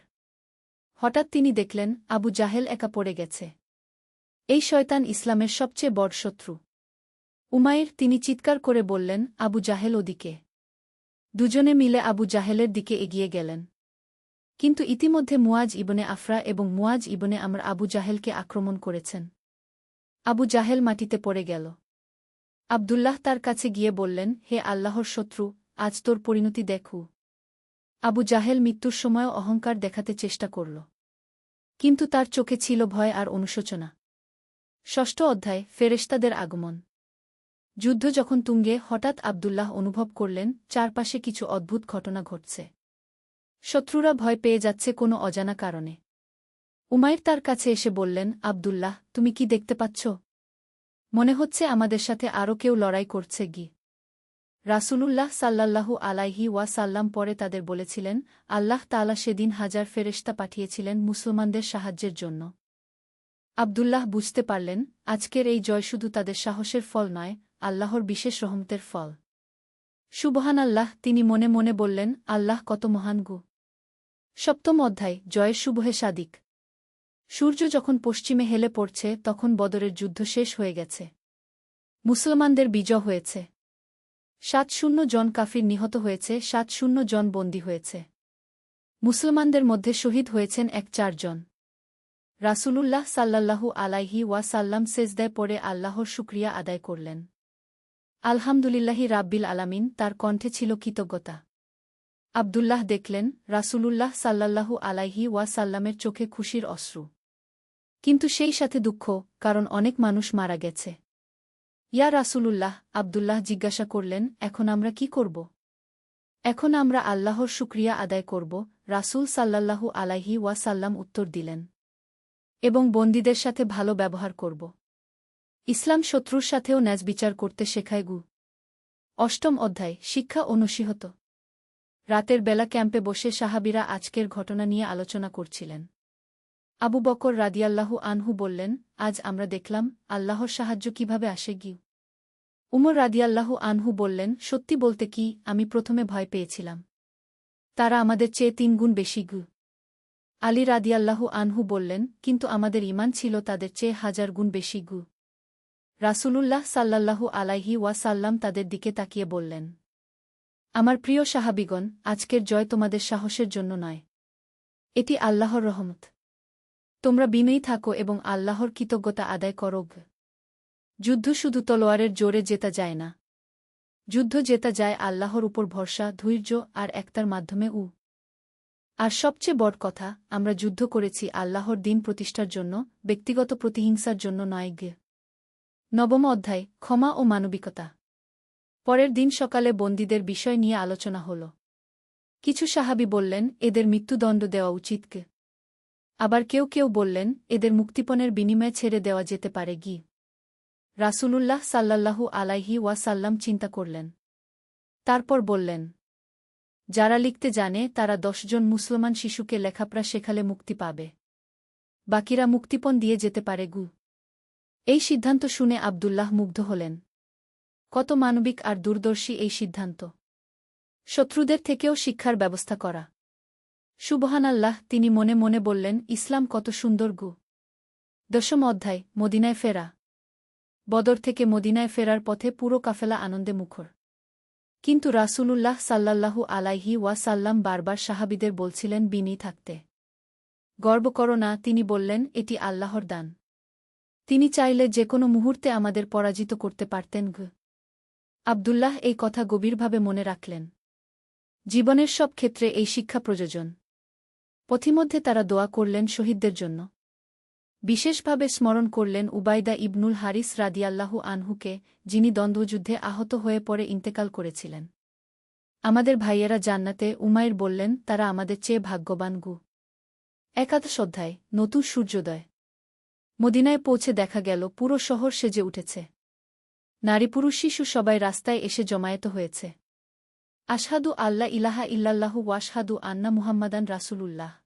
হঠাৎ তিনি দেখলেন, আবু জাহেল একা পড়ে গেছে। এই শয়তান ইসলামের সবচেয়ে বড় শত্রু। উমাইর, তিনি চিৎকার করে বললেন, আবু জাহেল ওদিকে। দুজনে মিলে আবু জাহেলের দিকে এগিয়ে গেলেন। কিন্তু ইতিমধ্যে মুয়াজ ইবনে আফরা এবং মুয়াজ ইবনে আমর আবু জাহেলকে আক্রমণ করেছেন। আবু জাহেল মাটিতে পড়ে গেল। আবদুল্লাহ তার কাছে গিয়ে বললেন, হে আল্লাহর শত্রু, আজ তোর পরিণতি দেখু। আবু জাহেল মৃত্যুর সময়ও অহংকার দেখাতে চেষ্টা করল। কিন্তু তার চোখে ছিল ভয় আর অনুশোচনা। ষষ্ঠ অধ্যায়, ফেরেশতাদের আগমন। যুদ্ধ যখন তুঙ্গে, হঠাৎ আবদুল্লাহ অনুভব করলেন, চারপাশে কিছু অদ্ভুত ঘটনা ঘটছে। শত্রুরা ভয় পেয়ে যাচ্ছে কোনো অজানা কারণে। উমাইর তার কাছে এসে বললেন, আবদুল্লাহ, তুমি কি দেখতে পাচ্ছ? মনে হচ্ছে আমাদের সাথে আরও কেউ লড়াই করছে গি। রাসূলুল্লাহ সাল্লাল্লাহু আলাইহি ওয়াসাল্লাম পরে তাদের বলেছিলেন, আল্লাহ তাআলা সেদিন হাজার ফেরেশতা পাঠিয়েছিলেন মুসলমানদের সাহায্যের জন্য। আবদুল্লাহ বুঝতে পারলেন, আজকের এই জয় শুধু তাদের সাহসের ফল নয়, আল্লাহর বিশেষ রহমতের ফল। সুবহানাল্লাহ, তিনি মনে মনে বললেন, আল্লাহ কত মহান গু। সপ্তম অধ্যায় জয়ের শুভহে সাদিক। সূর্য যখন পশ্চিমে হেলে পড়ছে তখন বদরের যুদ্ধ শেষ হয়ে গেছে। মুসলমানদের বিজয় হয়েছে। ৭০ জন কাফির নিহত হয়েছে, ৭০ জন বন্দী হয়েছে। মুসলমানদের মধ্যে শহীদ হয়েছেন ১-৪ জন। রাসূলুল্লাহ সাল্লাল্লাহু আলাইহি ওয়াসাল্লাম সেজদায় পড়ে আল্লাহর শুকরিয়া আদায় করলেন। আলহামদুলিল্লাহি রাব্বিল আলামিন, তার কণ্ঠে ছিল কৃতজ্ঞতা। আব্দুল্লাহ দেখলেন, রাসূলুল্লাহ সাল্লাল্লাহু আলাইহি ওয়াসাল্লামের চোখে খুশির অশ্রু। কিন্তু সেই সাথে দুঃখ, কারণ অনেক মানুষ মারা গেছে। ইয়া রাসূলুল্লাহ, আব্দুল্লাহ জিজ্ঞাসা করলেন, এখন আমরা কি করব? এখন আমরা আল্লাহর শুকরিয়া আদায় করব, রাসূল সাল্লাল্লাহু আলাইহি ওয়াসাল্লাম উত্তর দিলেন। এবং বন্দীদের সাথে ভালো ব্যবহার করব। ইসলাম শত্রুর সাথেও ন্যায় বিচার করতে শেখায় গু। অষ্টম অধ্যায় শিক্ষা ও নসিহত। রাতের বেলা ক্যাম্পে বসে সাহাবীরা আজকের ঘটনা নিয়ে আলোচনা করছিলেন। আবু বকর রাদিয়াল্লাহু আনহু বললেন, আজ আমরা দেখলাম আল্লাহর সাহায্য কিভাবে আসে গি। উমর রাদিয়াল্লাহু আনহু বললেন, সত্যি বলতে কি, আমি প্রথমে ভয় পেয়েছিলাম। তারা আমাদের চেয়ে ৩ গুণ বেশি গু। আলী রাদিয়াল্লাহু আনহু বললেন, কিন্তু আমাদের ঈমান ছিল তাদের চেয়ে ১০০০ গুণ বেশি গু। রাসূলুল্লাহ সাল্লাল্লাহু আলাইহি ওয়াসাল্লাম তাদের দিকে তাকিয়ে বললেন, আমার প্রিয় সাহাবীগণ, আজকের জয় তোমাদের সাহসের জন্য নয়। এটি আল্লাহর রহমত। তোমরা বিনয়ী থাকো এবং আল্লাহর কৃতজ্ঞতা আদায় করো। যুদ্ধ শুধু তলোয়ারের জোরে জেতা যায় না। যুদ্ধ জেতা যায় আল্লাহর উপর ভরসা, ধৈর্য আর একতার মাধ্যমে। আর সবচেয়ে বড় কথা, আমরা যুদ্ধ করেছি আল্লাহর দিন প্রতিষ্ঠার জন্য, ব্যক্তিগত প্রতিহিংসার জন্য নয়। নবম অধ্যায় ক্ষমা ও মানবিকতা। পরের দিন সকালে বন্দীদের বিষয় নিয়ে আলোচনা হল। কিছু সাহাবী বললেন, এদের মৃত্যুদণ্ড দেওয়া উচিত। আবার কেউ কেউ বললেন, এদের মুক্তিপণের বিনিময়ে ছেড়ে দেওয়া যেতে পারে গি। রাসূলুল্লাহ সাল্লাল্লাহু আলাইহি ওয়াসাল্লাম চিন্তা করলেন। তারপর বললেন, যারা লিখতে জানে তারা ১০ জন মুসলমান শিশুকে লেখাপড়া শেখালে মুক্তি পাবে। বাকিরা মুক্তিপণ দিয়ে যেতে পারে গু। এই সিদ্ধান্ত শুনে আব্দুল্লাহ মুগ্ধ হলেন। কত মানবিক আর দূরদর্শী এই সিদ্ধান্ত! শত্রুদের থেকেও শিক্ষার ব্যবস্থা করা। সুবহানাল্লাহ, তিনি মনে মনে বললেন, ইসলাম কত সুন্দর গু। দশম অধ্যায় মদিনায় ফেরা। বদর থেকে মদিনায় ফেরার পথে পুরো কাফেলা আনন্দে মুখর। কিন্তু রাসূলুল্লাহ সাল্লাল্লাহু আলাইহি ওয়াসাল্লাম বারবার সাহাবীদের বলছিলেন বিনয়ী থাকতে। গর্ব করো না, তিনি বললেন, এটি আল্লাহর দান। তিনি চাইলে যে কোনো মুহূর্তে আমাদের পরাজিত করতে পারতেন গু। আব্দুল্লাহ এই কথা গভীরভাবে মনে রাখলেন। জীবনের সব ক্ষেত্রে এই শিক্ষা প্রয়োজন। পথিমধ্যে তারা দোয়া করলেন শহীদদের জন্য। বিশেষভাবে স্মরণ করলেন উবাইদা ইবনুল হারিস রাদিয়াল্লাহু আনহুকে, যিনি দ্বন্দ্বযুদ্ধে আহত হয়ে পরে ইন্তেকাল করেছিলেন। আমাদের ভাইয়েরা জান্নাতে, উমাইর বললেন, তারা আমাদের চেয়ে ভাগ্যবান গু। একাদশ অধ্যায় নতুন সূর্যোদয়। মদিনায় পৌঁছে দেখা গেল পুরো শহর সেজে উঠেছে। নারী পুরুষ শিশু সবাই রাস্তায় এসে জমায়েত হয়েছে। আশহাদু আল্লা ইলাহা ইল্লাল্লাহু ওয়াশহাদু আন্না মুহাম্মাদান রাসূলুল্লাহ।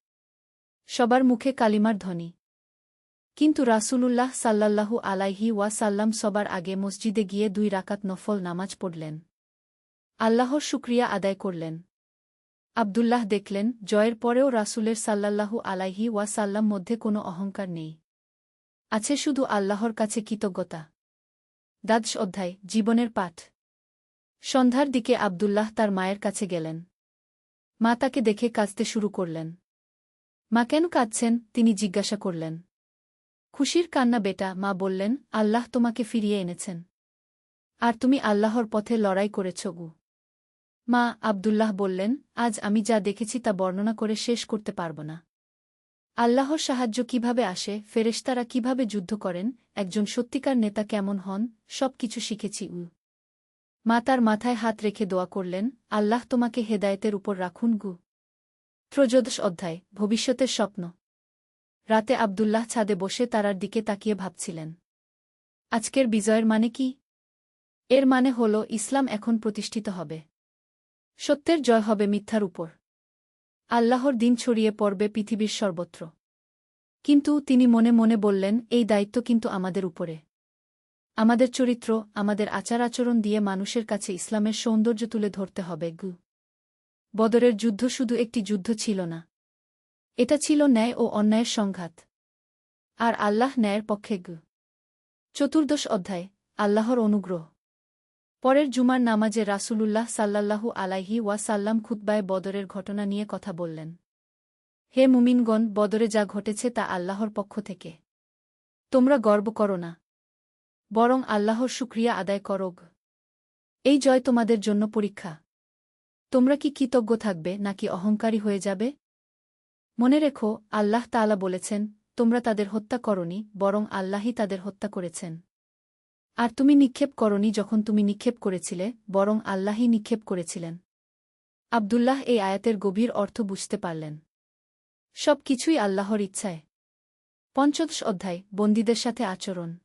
সবার মুখে কালিমার ধ্বনি। কিন্তু রাসূলুল্লাহ সাল্লাল্লাহু আলাইহি ওয়াসাল্লাম সবার আগে মসজিদে গিয়ে ২ রাকাত নফল নামাজ পড়লেন। আল্লাহর শুকরিয়া আদায় করলেন। আব্দুল্লাহ দেখলেন, জয়ের পরেও রাসূলের সাল্লাল্লাহু আলাইহি ওয়াসাল্লাম মধ্যে কোনো অহংকার নেই। আছে শুধু আল্লাহর কাছে কৃতজ্ঞতা। দ্বাদশ অধ্যায় জীবনের পাঠ। সন্ধ্যার দিকে আব্দুল্লাহ তার মায়ের কাছে গেলেন। মা তাকে দেখে কাঁদতে শুরু করলেন। মা কেন কাঁদছেন, তিনি জিজ্ঞাসা করলেন। খুশির কান্না বেটা, মা বললেন, আল্লাহ তোমাকে ফিরিয়ে এনেছেন। আর তুমি আল্লাহর পথে লড়াই করেছ গু। মা, আব্দুল্লাহ বললেন, আজ আমি যা দেখেছি তা বর্ণনা করে শেষ করতে পারব না। আল্লাহর সাহায্য কিভাবে আসে, ফেরেশতারা কিভাবে যুদ্ধ করেন, একজন সত্যিকার নেতা কেমন হন, সব কিছু শিখেছি। মা তার মাথায় হাত রেখে দোয়া করলেন, আল্লাহ তোমাকে হেদায়েতের উপর রাখুন গু। ত্রয়োদশ অধ্যায় ভবিষ্যতের স্বপ্ন। রাতে আব্দুল্লাহ ছাদে বসে তারার দিকে তাকিয়ে ভাবছিলেন। আজকের বিজয়ের মানে কি? এর মানে হল ইসলাম এখন প্রতিষ্ঠিত হবে। সত্যের জয় হবে মিথ্যার উপর। আল্লাহর দিন ছড়িয়ে পড়বে পৃথিবীর সর্বত্র। কিন্তু তিনি মনে মনে বললেন, এই দায়িত্ব কিন্তু আমাদের উপরে। আমাদের চরিত্র, আমাদের আচার-আচরণ দিয়ে মানুষের কাছে ইসলামের সৌন্দর্য তুলে ধরতে হবে গু। বদরের যুদ্ধ শুধু একটি যুদ্ধ ছিল না। এটা ছিল ন্যায় ও অন্যায়ের সংঘাত। আর আল্লাহ ন্যায়ের পক্ষে। চতুর্দশ অধ্যায়, আল্লাহর অনুগ্রহ। পরের জুমার নামাজে রাসূলুল্লাহ সাল্লাল্লাহু আলাইহি ওয়াসাল্লাম খুতবায়ে বদরের ঘটনা নিয়ে কথা বললেন। হে মুমিনগণ, বদরে যা ঘটেছে তা আল্লাহর পক্ষ থেকে। তোমরা গর্ব করো না, বরং আল্লাহর শুকরিয়া আদায় করোগ। এই জয় তোমাদের জন্য পরীক্ষা। তোমরা কি কৃতজ্ঞ থাকবে নাকি অহংকারী হয়ে যাবে? মনে রেখো, আল্লাহ তাআলা বলেছেন, তোমরা তাদের হত্যা করনি, বরং আল্লাহই তাদের হত্যা করেছেন। আর তুমি নিক্ষেপ করনি যখন তুমি নিক্ষেপ করেছিলে, বরং আল্লাহই নিক্ষেপ করেছিলেন। আব্দুল্লাহ এই আয়াতের গভীর অর্থ বুঝতে পারলেন। সব কিছুই আল্লাহর ইচ্ছায়। পঞ্চদশ অধ্যায়, বন্দীদের সাথে আচরণ।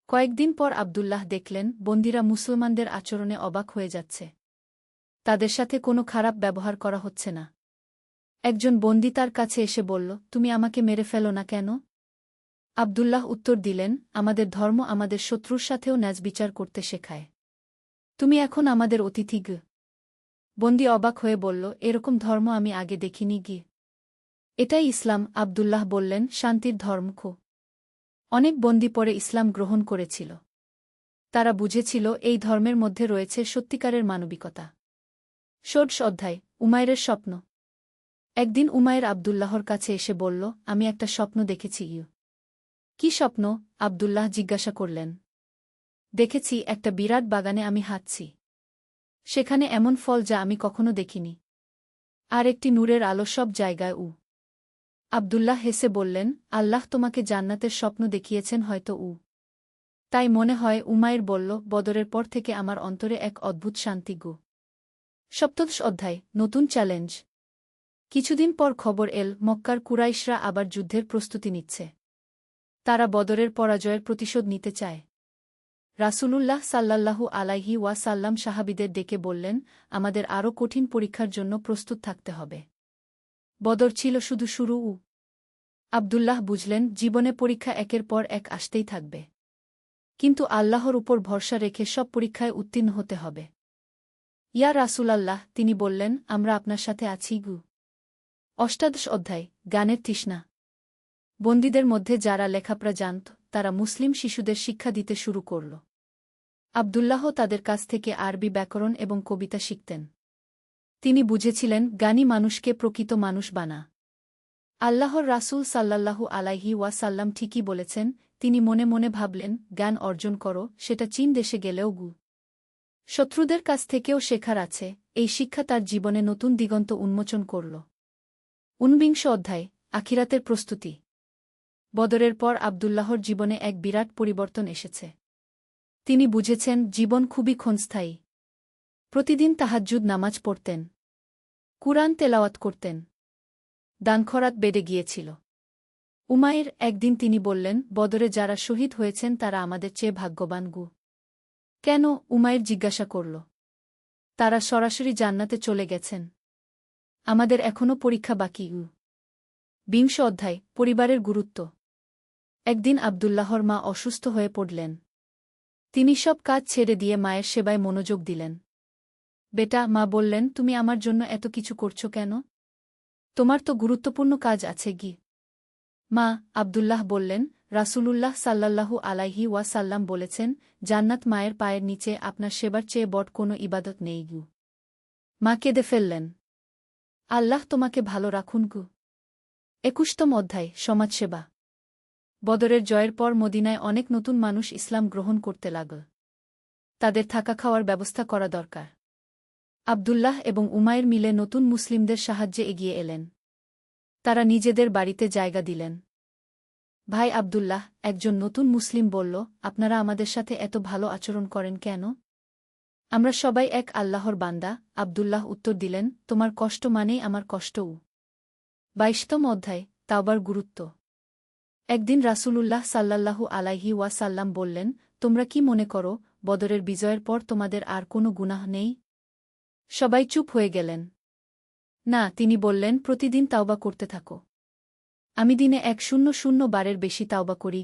কয়েকদিন পর আব্দুল্লাহ দেখলেন, বন্দীরা মুসলমানদের আচরণে অবাক হয়ে যাচ্ছে। তাদের সাথে কোনো খারাপ ব্যবহার করা হচ্ছে না। একজন বন্দী তার কাছে এসে বলল, তুমি আমাকে মেরে ফেলো না কেন? আব্দুল্লাহ উত্তর দিলেন, আমাদের ধর্ম আমাদের শত্রুর সাথেও ন্যায়বিচার করতে শেখায়। তুমি এখন আমাদের অতিথি। বন্দী অবাক হয়ে বলল, এরকম ধর্ম আমি আগে দেখিনি। এটাই ইসলাম। আব্দুল্লাহ বললেন, শান্তির ধর্ম। অনেক বন্দী পরে ইসলাম গ্রহণ করেছিল। তারা বুঝেছিল এই ধর্মের মধ্যে রয়েছে সত্যিকারের মানবিকতা। ষোড়শ অধ্যায়, উমাইরের স্বপ্ন। একদিন উমাইর আব্দুল্লাহর কাছে এসে বলল, আমি একটা স্বপ্ন দেখেছি। কি স্বপ্ন? আব্দুল্লাহ জিজ্ঞাসা করলেন। দেখেছি, একটা বিরাট বাগানে আমি হাঁটছি। সেখানে এমন ফল যা আমি কখনো দেখিনি। আর একটি নূরের আলো সব জায়গায়। আব্দুল্লাহ হেসে বললেন, আল্লাহ তোমাকে জান্নাতের স্বপ্ন দেখিয়েছেন হয়তো। তাই মনে হয়। উমাইর বলল, বদরের পর থেকে আমার অন্তরে এক অদ্ভুত শান্তি। সপ্তদশ অধ্যায়, নতুন চ্যালেঞ্জ। কিছুদিন পর খবর এল, মক্কার কুরাইশরা আবার যুদ্ধের প্রস্তুতি নিচ্ছে। তারা বদরের পরাজয়ের প্রতিশোধ নিতে চায়। রাসূলুল্লাহ সাল্লাল্লাহু আলাইহি ওয়াসাল্লাম সাহাবীদের ডেকে বললেন, আমাদের আরও কঠিন পরীক্ষার জন্য প্রস্তুত থাকতে হবে। বদর ছিল শুধু শুরু। আব্দুল্লাহ বুঝলেন, জীবনে পরীক্ষা একের পর এক আসতেই থাকবে। কিন্তু আল্লাহর উপর ভরসা রেখে সব পরীক্ষায় উত্তীর্ণ হতে হবে। ইয়া রাসূলাল্লাহ, তিনি বললেন, আমরা আপনার সাথে আছি। অষ্টাদশ অধ্যায়, জ্ঞানের তৃষ্ণা। বন্দীদের মধ্যে যারা লেখাপড়া জানত, তারা মুসলিম শিশুদের শিক্ষা দিতে শুরু করল। আব্দুল্লাহ তাদের কাছ থেকে আরবি ব্যাকরণ এবং কবিতা শিখতেন। তিনি বুঝেছিলেন, জ্ঞানী মানুষকে প্রকৃত মানুষ বানা। আল্লাহর রাসূল সাল্লাল্লাহু আলাইহি ওয়াসাল্লাম ঠিকই বলেছেন। তিনি মনে মনে ভাবলেন, জ্ঞান অর্জন করো, সেটা চীন দেশে গেলেও। শত্রুদের কাছ থেকেও শেখার আছে। এই শিক্ষা তার জীবনে নতুন দিগন্ত উন্মোচন করল। ঊনবিংশ অধ্যায়, আখিরাতের প্রস্তুতি। বদরের পর আব্দুল্লাহর জীবনে এক বিরাট পরিবর্তন এসেছে। তিনি বুঝেছেন, জীবন খুবই ক্ষণস্থায়ী। প্রতিদিন তাহাজ্জুদ নামাজ পড়তেন, কুরআন তেলাওয়াত করতেন। দানখরাত বেড়ে গিয়েছিল। উমাইর একদিন তিনি বললেন, বদরে যারা শহীদ হয়েছেন তারা আমাদের চেয়ে ভাগ্যবান। কেন? উমাইর জিজ্ঞাসা করল। তারা সরাসরি জান্নাতে চলে গেছেন। আমাদের এখনও পরীক্ষা বাকি। বিংশ অধ্যায়, পরিবারের গুরুত্ব। একদিন আব্দুল্লাহর মা অসুস্থ হয়ে পড়লেন। তিনি সব কাজ ছেড়ে দিয়ে মায়ের সেবায় মনোযোগ দিলেন। বেটা, মা বললেন, তুমি আমার জন্য এত কিছু করছো কেন? তোমার তো গুরুত্বপূর্ণ কাজ আছে। মা, আব্দুল্লাহ বললেন, রাসূলুল্লাহ সাল্লাল্লাহু আলাইহি ওয়াসাল্লাম বলেছেন, জান্নাত মায়ের পায়ের নিচে, আপনার সেবার চেয়ে বড় কোনো ইবাদত নেই। মা কেঁদে ফেললেন। আল্লাহ তোমাকে ভালো রাখুন। ২১তম অধ্যায়, সমাজসেবা। বদরের জয়ের পর মদিনায় অনেক নতুন মানুষ ইসলাম গ্রহণ করতে লাগল। তাদের থাকা খাওয়ার ব্যবস্থা করা দরকার। আব্দুল্লাহ এবং উমাইর মিলে নতুন মুসলিমদের সাহায্যে এগিয়ে এলেন। তারা নিজেদের বাড়িতে জায়গা দিলেন। ভাই আব্দুল্লাহ, একজন নতুন মুসলিম বলল, আপনারা আমাদের সাথে এত ভালো আচরণ করেন কেন? আমরা সবাই এক আল্লাহর বান্দা। আব্দুল্লাহ উত্তর দিলেন, তোমার কষ্ট মানেই আমার কষ্টও। ২২তম অধ্যায়, তাওবার গুরুত্ব। একদিন রাসূলুল্লাহ সাল্লাল্লাহু আলাইহি ওয়াসাল্লাম বললেন, তোমরা কি মনে করো, বদরের বিজয়ের পর তোমাদের আর কোনো গুনাহ নেই? সবাই চুপ হয়ে গেলেন। না, তিনি বললেন, প্রতিদিন তাওবা করতে থাকো। আমি দিনে ১০০ বারের বেশি তাওবা করি।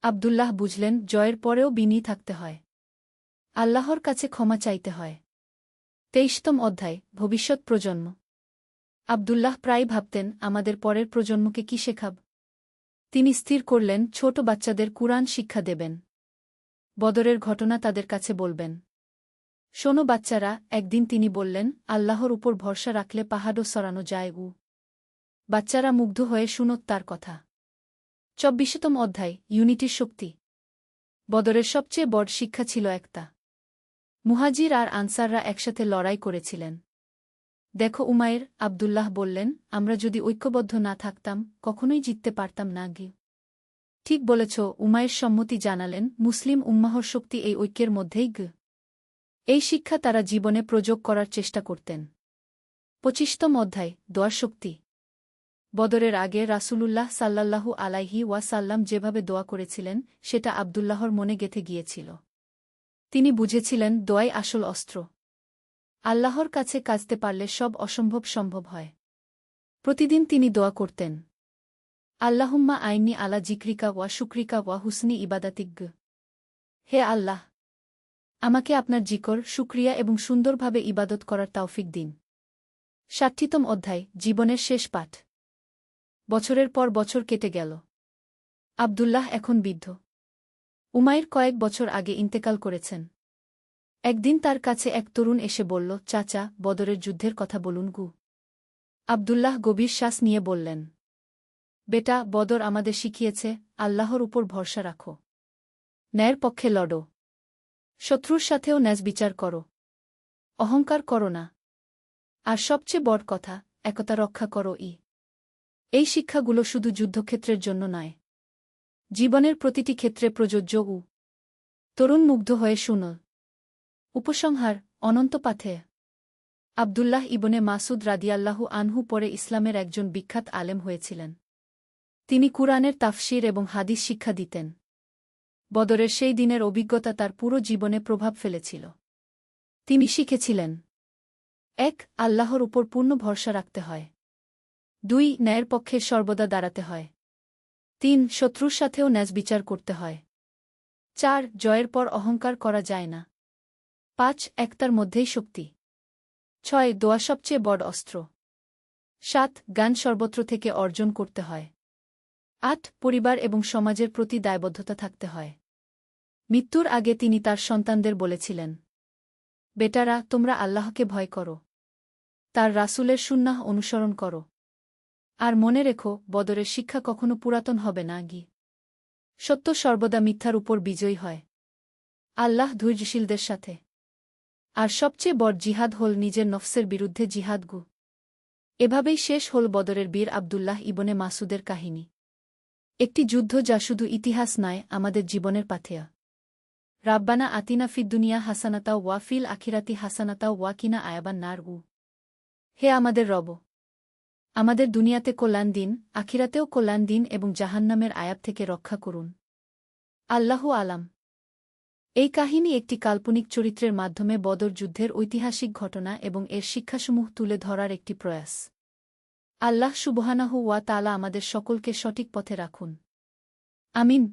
আব্দুল্লাহ বুঝলেন, জয়ের পরেও বিনয়ী থাকতে হয়। আল্লাহর কাছে ক্ষমা চাইতে হয়। ২৩তম অধ্যায়, ভবিষ্যৎ প্রজন্ম। আব্দুল্লাহ প্রায় ভাবতেন আমাদের পরের প্রজন্মকে কি শেখাব। তিনি স্থির করলেন ছোট বাচ্চাদের কুরআন শিক্ষা দেবেন। বদরের ঘটনা তাদের কাছে বলবেন। শোনো বাচ্চারা, একদিন তিনি বললেন, আল্লাহর উপর ভরসা রাখলে পাহাড়ও সরানো যায়। বাচ্চারা মুগ্ধ হয়ে শুনত তার কথা। ২৪তম অধ্যায়, ইউনিটির শক্তি। বদরের সবচেয়ে বড় শিক্ষা ছিল একটা। মুহাজির আর আনসাররা একসাথে লড়াই করেছিলেন। দেখো উমায়ের, আব্দুল্লাহ বললেন, আমরা যদি ঐক্যবদ্ধ না থাকতাম কখনোই জিততে পারতাম না। ঠিক বলেছ, উমায়ের সম্মতি জানালেন। মুসলিম উম্মাহর শক্তি এই ঐক্যের মধ্যেই। এই শিক্ষা তারা জীবনে প্রয়োগ করার চেষ্টা করতেন। ২৫তম অধ্যায়, দোয়ার শক্তি। বদরের আগে রাসূলুল্লাহ সাল্লাল্লাহু আলাইহি ওয়াসাল্লাম যেভাবে দোয়া করেছিলেন সেটা আব্দুল্লাহর মনে গেঁথে গিয়েছিল। তিনি বুঝেছিলেন দোয়াই আসল অস্ত্র। আল্লাহর কাছে কাজতে পারলে সব অসম্ভব সম্ভব হয়। প্রতিদিন তিনি দোয়া করতেন, আল্লাহুম্মা আইন্নি আলা জিক্রিকা ওয়া শুকরিকা ওয়া হুসনি ইবাদাতিক। হে আল্লাহ, আমাকে আপনার জিকর, শুকরিয়া এবং সুন্দরভাবে ইবাদত করার তৌফিক দিন। ৬০তম অধ্যায়, জীবনের শেষ পাঠ। বছরের পর বছর কেটে গেল। আব্দুল্লাহ এখন বৃদ্ধ। উমাইর কয়েক বছর আগে ইন্তেকাল করেছেন। একদিন তার কাছে এক তরুণ এসে বলল, চাচা, বদরের যুদ্ধের কথা বলুন। আব্দুল্লাহ গভীর শ্বাস নিয়ে বললেন, বেটা, বদর আমাদের শিখিয়েছে আল্লাহর উপর ভরসা রাখো। ন্যায়ের পক্ষে লড়ো। শত্রুর সাথেও ন্যায় বিচার করো। অহংকার করো না। আর সবচেয়ে বড় কথা, একতা রক্ষা করো। এই শিক্ষাগুলো শুধু যুদ্ধক্ষেত্রের জন্য নয়, জীবনের প্রতিটি ক্ষেত্রে প্রযোজ্য। তরুণ মুগ্ধ হয়ে শুনল। উপসংহার, অনন্ত পাথে। আব্দুল্লাহ ইবনে মাসুদ রাদিয়াল্লাহু আনহু পরে ইসলামের একজন বিখ্যাত আলেম হয়েছিলেন। তিনি কুরআনের তাফসির এবং হাদিস শিক্ষা দিতেন। বদরের সেই দিনের অভিজ্ঞতা তার পুরো জীবনে প্রভাব ফেলেছিল। তিনি শিখেছিলেন, ১. আল্লাহর উপর পূর্ণ ভরসা রাখতে হয়। ২. ন্যায়ের পক্ষে সর্বদা দাঁড়াতে হয়। ৩. শত্রুর সাথেও ন্যায় বিচার করতে হয়। ৪. জয়ের পর অহংকার করা যায় না। ৫. একতার মধ্যেই শক্তি। ৬. দোয়া সবচেয়ে বড় অস্ত্র। ৭. জ্ঞান সর্বত্র থেকে অর্জন করতে হয়। ৮. পরিবার এবং সমাজের প্রতি দায়বদ্ধতা থাকতে হয়। মৃত্যুর আগে তিনি তার সন্তানদের বলেছিলেন, বেটারা, তোমরা আল্লাহকে ভয় করো। তার রাসূলের সুন্নাহ অনুসরণ করো। আর মনে রেখো, বদরের শিক্ষা কখনো পুরাতন হবে না। সত্য সর্বদা মিথ্যার উপর বিজয়ী হয়। আল্লাহ ধৈর্যশীলদের সাথে। আর সবচেয়ে বড় জিহাদ হল নিজের নফসের বিরুদ্ধে জিহাদ। এভাবেই শেষ হল বদরের বীর আব্দুল্লাহ ইবনে মাসুদের কাহিনী। একটি যুদ্ধ যা শুধু ইতিহাস নয়, আমাদের জীবনের পাথেয়া। রাব্বানা আতিনা ফিদ দুনিয়া হাসানাতা ওয়া ফিল আখিরাতি হাসানাতা ওয়া কিনা আয়াবান নার। হে আমাদের রব, আমাদের দুনিয়াতে কল্যাণ দিন, আখিরাতেও কল্যাণ দিন এবং জাহান্নামের আয়াব থেকে রক্ষা করুন। আল্লাহু আলাম। এই কাহিনী একটি কাল্পনিক চরিত্রের মাধ্যমে বদর যুদ্ধের ঐতিহাসিক ঘটনা এবং এর শিক্ষাসমূহ তুলে ধরার একটি প্রয়াস। আল্লাহ সুবহানাহু ওয়া তাআলা আমাদের সকলকে সঠিক পথে রাখুন। আমিন।